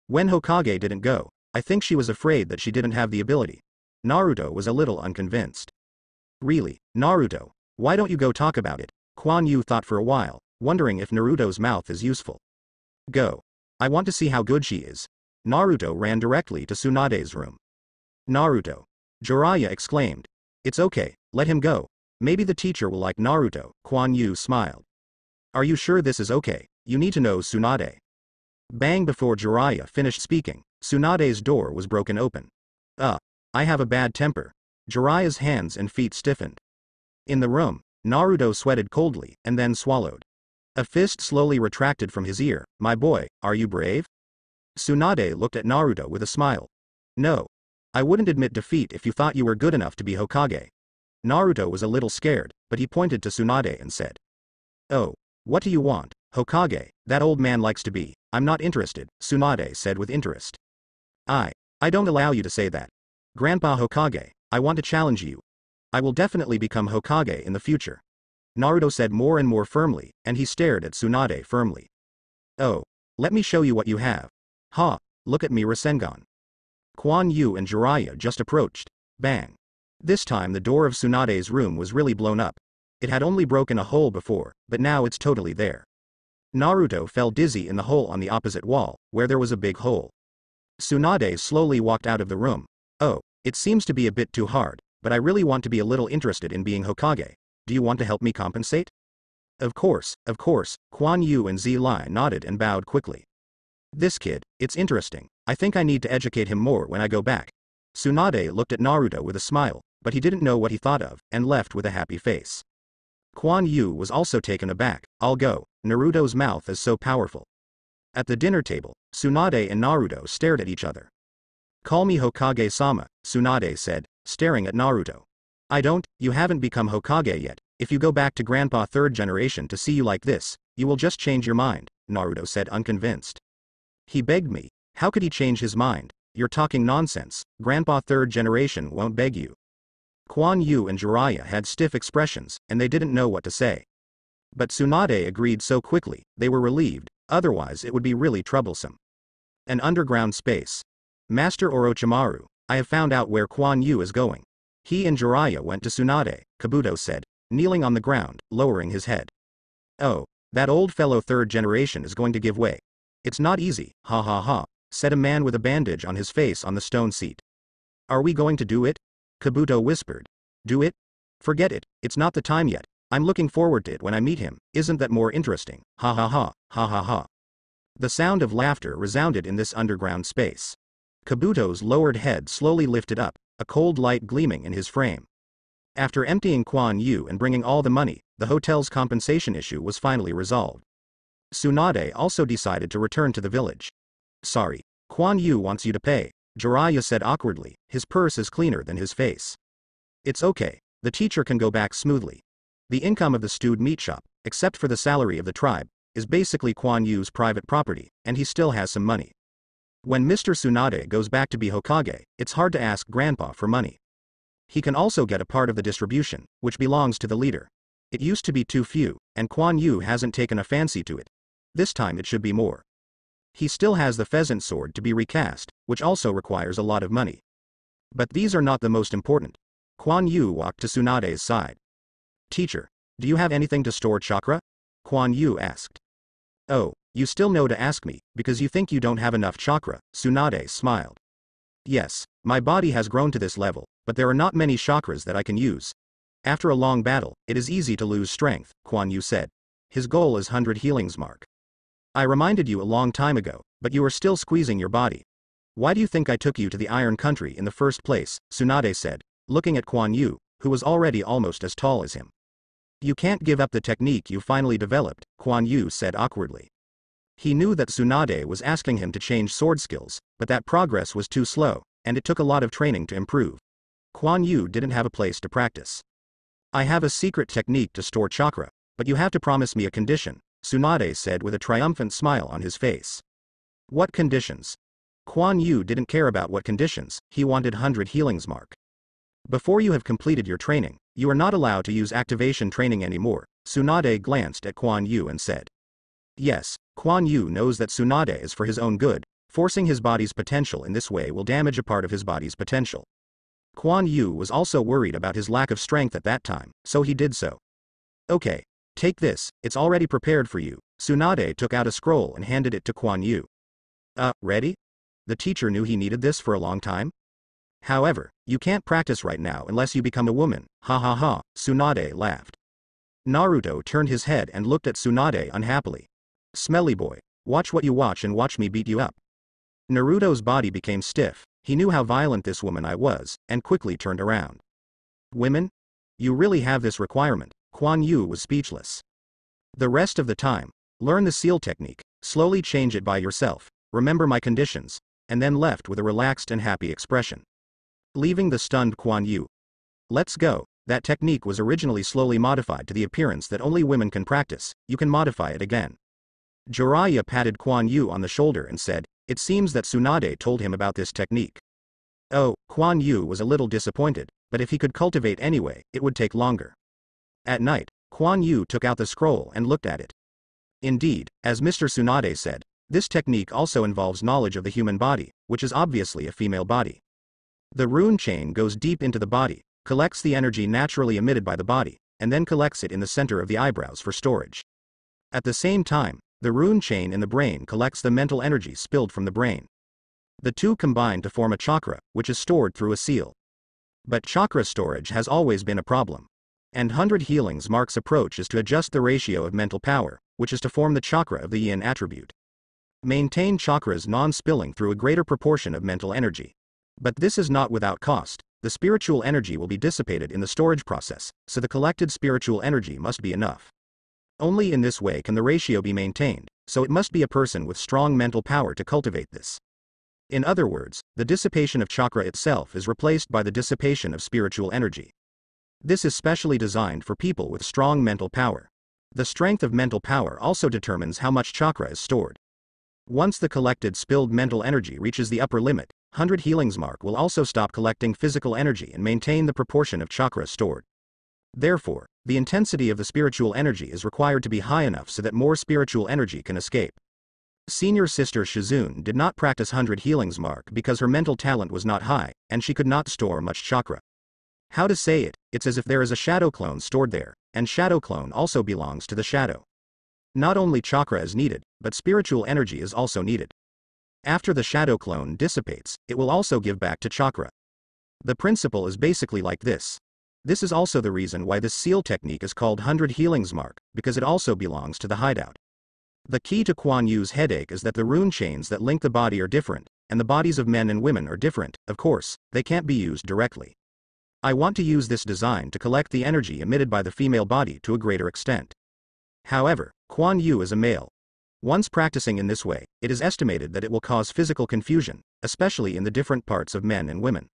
When Hokage didn't go, I think she was afraid that she didn't have the ability. Naruto was a little unconvinced. Really, Naruto, why don't you go talk about it? Kuan Yu thought for a while, wondering if Naruto's mouth is useful. Go. I want to see how good she is. Naruto ran directly to Tsunade's room. Naruto. Jiraiya exclaimed. It's okay, let him go. Maybe the teacher will like Naruto, Kuan Yu smiled. Are you sure this is okay? You need to know Tsunade. Bang! Before Jiraiya finished speaking, Tsunade's door was broken open. I have a bad temper. Jiraiya's hands and feet stiffened. In the room, Naruto sweated coldly, and then swallowed. A fist slowly retracted from his ear. My boy, are you brave? Tsunade looked at Naruto with a smile. No. I wouldn't admit defeat if you thought you were good enough to be Hokage. Naruto was a little scared, but he pointed to Tsunade and said. Oh, what do you want, Hokage? That old man likes to be. I'm not interested, Tsunade said with interest. I don't allow you to say that. Grandpa Hokage, I want to challenge you. I will definitely become Hokage in the future. Naruto said more and more firmly, and he stared at Tsunade firmly. Oh, let me show you what you have. Ha, look at me Rasengan. Kuan Yu and Jiraiya just approached. Bang. This time the door of Tsunade's room was really blown up. It had only broken a hole before, but now it's totally there. Naruto fell dizzy in the hole on the opposite wall, where there was a big hole. Tsunade slowly walked out of the room. Oh, it seems to be a bit too hard, but I really want to be a little interested in being Hokage. Do you want to help me compensate? Of course, Kuan Yu and Zilai nodded and bowed quickly. This kid, it's interesting. I think I need to educate him more when I go back. Tsunade looked at Naruto with a smile, but he didn't know what he thought of, and left with a happy face. Kuan Yu was also taken aback. I'll go. Naruto's mouth is so powerful. At the dinner table, Tsunade and Naruto stared at each other. Call me Hokage-sama, Tsunade said, staring at Naruto. You haven't become Hokage yet. If you go back to Grandpa third generation to see you like this, you will just change your mind, Naruto said unconvinced. He begged me. How could he change his mind? You're talking nonsense. Grandpa third generation won't beg you. Kuan Yu and Jiraiya had stiff expressions, and they didn't know what to say. But Tsunade agreed so quickly, they were relieved, otherwise it would be really troublesome. An underground space. Master Orochimaru, I have found out where Kuan Yu is going. He and Jiraiya went to Tsunade, Kabuto said, kneeling on the ground, lowering his head. Oh, that old fellow third generation is going to give way. It's not easy, ha ha ha, said a man with a bandage on his face on the stone seat. Are we going to do it? Kabuto whispered. Do it? Forget it, it's not the time yet. I'm looking forward to it when I meet him, isn't that more interesting? Ha ha ha, ha ha ha. The sound of laughter resounded in this underground space. Kabuto's lowered head slowly lifted up, a cold light gleaming in his frame. After emptying Kuan Yu and bringing all the money, the hotel's compensation issue was finally resolved. Tsunade also decided to return to the village. Sorry, Kuan Yu wants you to pay, Jiraiya said awkwardly, his purse is cleaner than his face. It's okay, the teacher can go back smoothly. The income of the stewed meat shop, except for the salary of the tribe, is basically Kuan Yu's private property, and he still has some money. When Mr. Tsunade goes back to be Hokage, it's hard to ask Grandpa for money. He can also get a part of the distribution, which belongs to the leader. It used to be too few, and Kuan Yu hasn't taken a fancy to it. This time it should be more. He still has the pheasant sword to be recast, which also requires a lot of money. But these are not the most important. Kuan Yu walked to Tsunade's side. Teacher, do you have anything to store chakra? Kuan Yu asked. Oh, you still know to ask me, because you think you don't have enough chakra, Tsunade smiled. Yes, my body has grown to this level, but there are not many chakras that I can use. After a long battle, it is easy to lose strength, Kuan Yu said. His goal is 100 healings mark. I reminded you a long time ago, but you are still squeezing your body. Why do you think I took you to the Iron Country in the first place, Tsunade said, looking at Kuan Yu, who was already almost as tall as him. You can't give up the technique you finally developed, Kuan Yu said awkwardly. He knew that Tsunade was asking him to change sword skills, but that progress was too slow, and it took a lot of training to improve. Kuan Yu didn't have a place to practice. I have a secret technique to store chakra, but you have to promise me a condition, Tsunade said with a triumphant smile on his face. What conditions? Kuan Yu didn't care about what conditions, he wanted 100 healings mark. Before you have completed your training, you are not allowed to use activation training anymore, Tsunade glanced at Kuan Yu and said. Yes, Kuan Yu knows that Tsunade is for his own good, forcing his body's potential in this way will damage a part of his body's potential. Kuan Yu was also worried about his lack of strength at that time, so he did so. Okay, take this, it's already prepared for you, Tsunade took out a scroll and handed it to Kuan Yu. Ready? The teacher knew he needed this for a long time? However, you can't practice right now unless you become a woman, ha ha ha, Tsunade laughed. Naruto turned his head and looked at Tsunade unhappily. Smelly boy, watch what you watch and watch me beat you up. Naruto's body became stiff, he knew how violent this woman I was, and quickly turned around. Women? You really have this requirement, Kuan Yu was speechless. The rest of the time, learn the seal technique, slowly change it by yourself, remember my conditions, and then left with a relaxed and happy expression. Leaving the stunned Kuan Yu. Let's go, that technique was originally slowly modified to the appearance that only women can practice, you can modify it again. Jiraiya patted Kuan Yu on the shoulder and said, it seems that Tsunade told him about this technique. Oh, Kuan Yu was a little disappointed, but if he could cultivate anyway, it would take longer. At night, Kuan Yu took out the scroll and looked at it. Indeed, as Mr. Tsunade said, this technique also involves knowledge of the human body, which is obviously a female body. The rune chain goes deep into the body, collects the energy naturally emitted by the body, and then collects it in the center of the eyebrows for storage. At the same time, the rune chain in the brain collects the mental energy spilled from the brain. The two combine to form a chakra, which is stored through a seal. But chakra storage has always been a problem. And 100 healings marks approach is to adjust the ratio of mental power, which is to form the chakra of the yin attribute. Maintain chakras non-spilling through a greater proportion of mental energy. But this is not without cost, the spiritual energy will be dissipated in the storage process, so the collected spiritual energy must be enough. Only in this way can the ratio be maintained, so it must be a person with strong mental power to cultivate this. In other words, the dissipation of chakra itself is replaced by the dissipation of spiritual energy. This is specially designed for people with strong mental power. The strength of mental power also determines how much chakra is stored. Once the collected spilled mental energy reaches the upper limit, 100 healings mark will also stop collecting physical energy and maintain the proportion of chakra stored. Therefore, the intensity of the spiritual energy is required to be high enough so that more spiritual energy can escape. Senior sister Shizune did not practice 100 healings mark because her mental talent was not high, and she could not store much chakra. How to say it, it's as if there is a shadow clone stored there, and shadow clone also belongs to the shadow. Not only chakra is needed, but spiritual energy is also needed. After the shadow clone dissipates, it will also give back to chakra. The principle is basically like this. This is also the reason why this seal technique is called 100 Healings Mark, because it also belongs to the hideout. The key to Kuan Yu's headache is that the rune chains that link the body are different, and the bodies of men and women are different. Of course, they can't be used directly. I want to use this design to collect the energy emitted by the female body to a greater extent. However, Kuan Yu is a male. Once practicing in this way, it is estimated that it will cause physical confusion, especially in the different parts of men and women.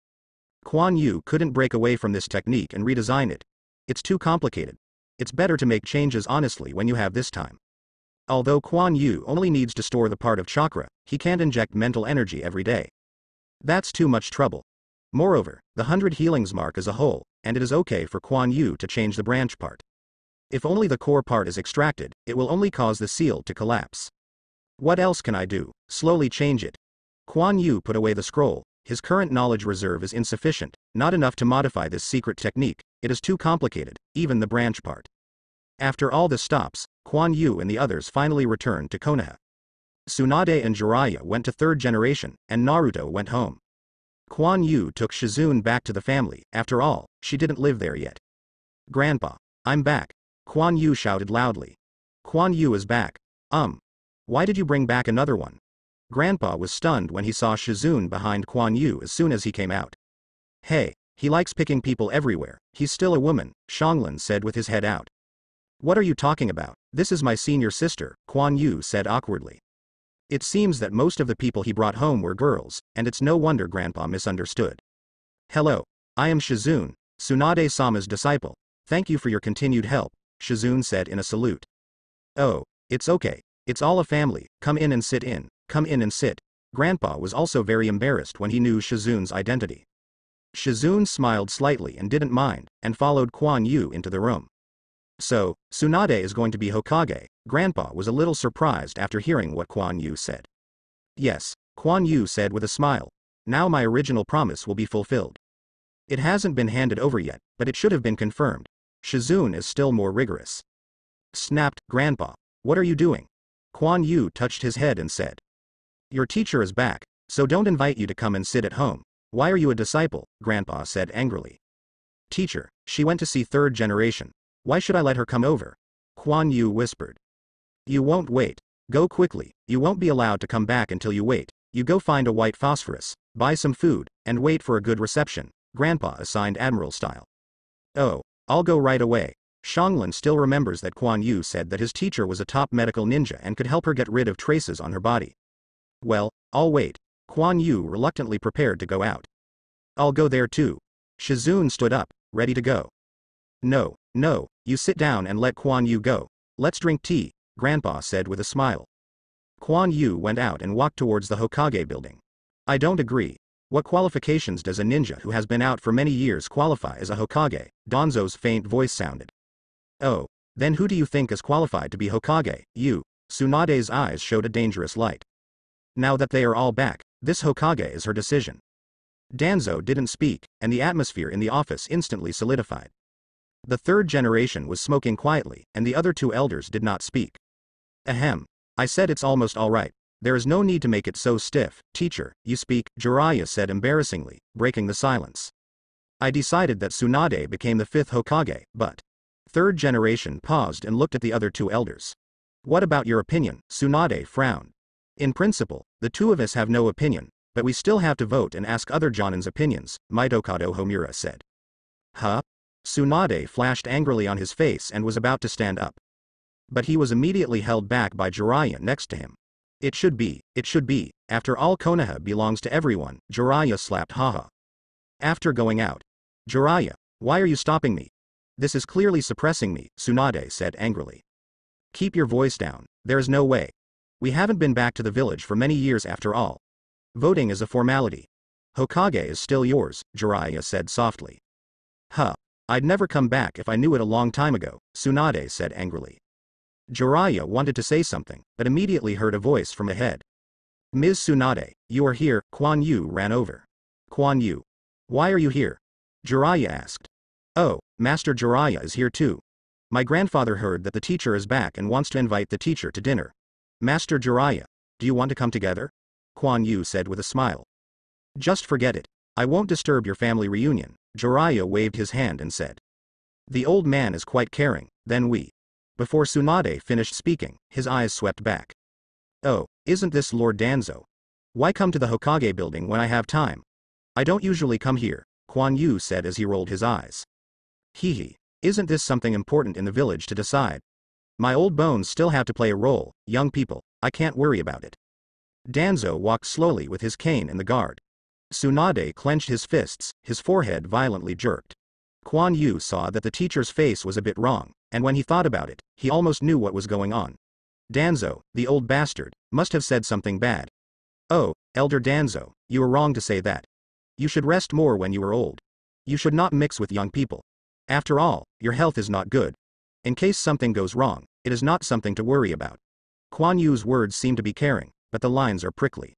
Kuan Yu couldn't break away from this technique and redesign it. It's too complicated. It's better to make changes honestly when you have this time. Although Kuan Yu only needs to store the part of chakra, he can't inject mental energy every day. That's too much trouble. Moreover, the 100 Healings Mark is a whole, and it is okay for Kuan Yu to change the branch part. If only the core part is extracted, it will only cause the seal to collapse. What else can I do? Slowly change it. Kuan Yu put away the scroll. His current knowledge reserve is insufficient, not enough to modify this secret technique. It is too complicated, even the branch part. After all this stops, Kuan Yu and the others finally returned to Konoha. Tsunade and Jiraiya went to 3rd generation, and Naruto went home. Kuan Yu took Shizune back to the family. After all, she didn't live there yet. Grandpa, I'm back. Kuan Yu shouted loudly. Kuan Yu is back. Why did you bring back another one? Grandpa was stunned when he saw Shizune behind Kuan Yu as soon as he came out. Hey, he likes picking people everywhere. He's still a woman, Xianglin said with his head out. What are you talking about? This is my senior sister, Kuan Yu said awkwardly. It seems that most of the people he brought home were girls, and it's no wonder Grandpa misunderstood. Hello, I am Shizune, Tsunade-sama's disciple. Thank you for your continued help, Shizune said in a salute. Oh, it's okay. It's all a family. Come in and sit in. Come in and sit. Grandpa was also very embarrassed when he knew Shizune's identity. Shizune smiled slightly and didn't mind, and followed Kuan Yu into the room. So, Tsunade is going to be Hokage. Grandpa was a little surprised after hearing what Kuan Yu said. Yes, Kuan Yu said with a smile. Now my original promise will be fulfilled. It hasn't been handed over yet, but it should have been confirmed. Shizune is still more rigorous. Snapped, Grandpa. What are you doing? Kuan Yu touched his head and said. Your teacher is back, so don't invite you to come and sit at home. Why are you a disciple? Grandpa said angrily. Teacher, she went to see 3rd generation. Why should I let her come over? Kuan Yu whispered. You won't wait. Go quickly. You won't be allowed to come back until you wait. You go find a white phosphorus, buy some food, and wait for a good reception. Grandpa assigned Admiral style. Oh, I'll go right away. Xianglin still remembers that Kuan Yu said that his teacher was a top medical ninja and could help her get rid of traces on her body. Well, I'll wait. Kuan Yu reluctantly prepared to go out. I'll go there too. Shizune stood up, ready to go. No, you sit down and let Kuan Yu go. Let's drink tea, Grandpa said with a smile. Kuan Yu went out and walked towards the Hokage building. I don't agree. What qualifications does a ninja who has been out for many years qualify as a Hokage? Danzo's faint voice sounded. Oh, then who do you think is qualified to be Hokage? You. Tsunade's eyes showed a dangerous light. Now that they are all back, this Hokage is her decision. Danzo didn't speak, and the atmosphere in the office instantly solidified. The 3rd generation was smoking quietly, and the other 2 elders did not speak. Ahem. I said it's almost all right. There is no need to make it so stiff. Teacher, you speak, Jiraiya said embarrassingly, breaking the silence. I decided that Tsunade became the 5th Hokage, but 3rd generation paused and looked at the other 2 elders. What about your opinion? Tsunade frowned. In principle, the 2 of us have no opinion, but we still have to vote and ask other Jonin's opinions, Mitokado Homura said. Huh? Tsunade flashed angrily on his face and was about to stand up. But he was immediately held back by Jiraiya next to him. It should be. After all, Konoha belongs to everyone, Jiraiya slapped haha. After going out. Jiraiya, why are you stopping me? This is clearly suppressing me, Tsunade said angrily. Keep your voice down. There is no way. We haven't been back to the village for many years after all. Voting is a formality. Hokage is still yours, Jiraiya said softly. Huh. I'd never come back if I knew it a long time ago, Tsunade said angrily. Jiraiya wanted to say something, but immediately heard a voice from ahead. Ms. Tsunade, you are here. Kuan Yu ran over. Kuan Yu. Why are you here? Jiraiya asked. Oh, Master Jiraiya is here too. My grandfather heard that the teacher is back and wants to invite the teacher to dinner. Master Jiraiya, do you want to come together? Kuan Yu said with a smile. Just forget it. I won't disturb your family reunion. Jiraiya waved his hand and said. The old man is quite caring, then we. Before Tsunade finished speaking, his eyes swept back. Oh, isn't this Lord Danzo? Why come to the Hokage building when I have time? I don't usually come here, Kuan Yu said as he rolled his eyes. Hee. Isn't this something important in the village to decide? My old bones still have to play a role, young people, I can't worry about it. Danzo walked slowly with his cane in the guard. Tsunade clenched his fists, his forehead violently jerked. Kuan Yu saw that the teacher's face was a bit wrong, and when he thought about it, he almost knew what was going on. Danzo, the old bastard, must have said something bad. Oh, Elder Danzo, you were wrong to say that. You should rest more when you are old. You should not mix with young people. After all, your health is not good. In case something goes wrong, it is not something to worry about. Kuan Yu's words seem to be caring, but the lines are prickly.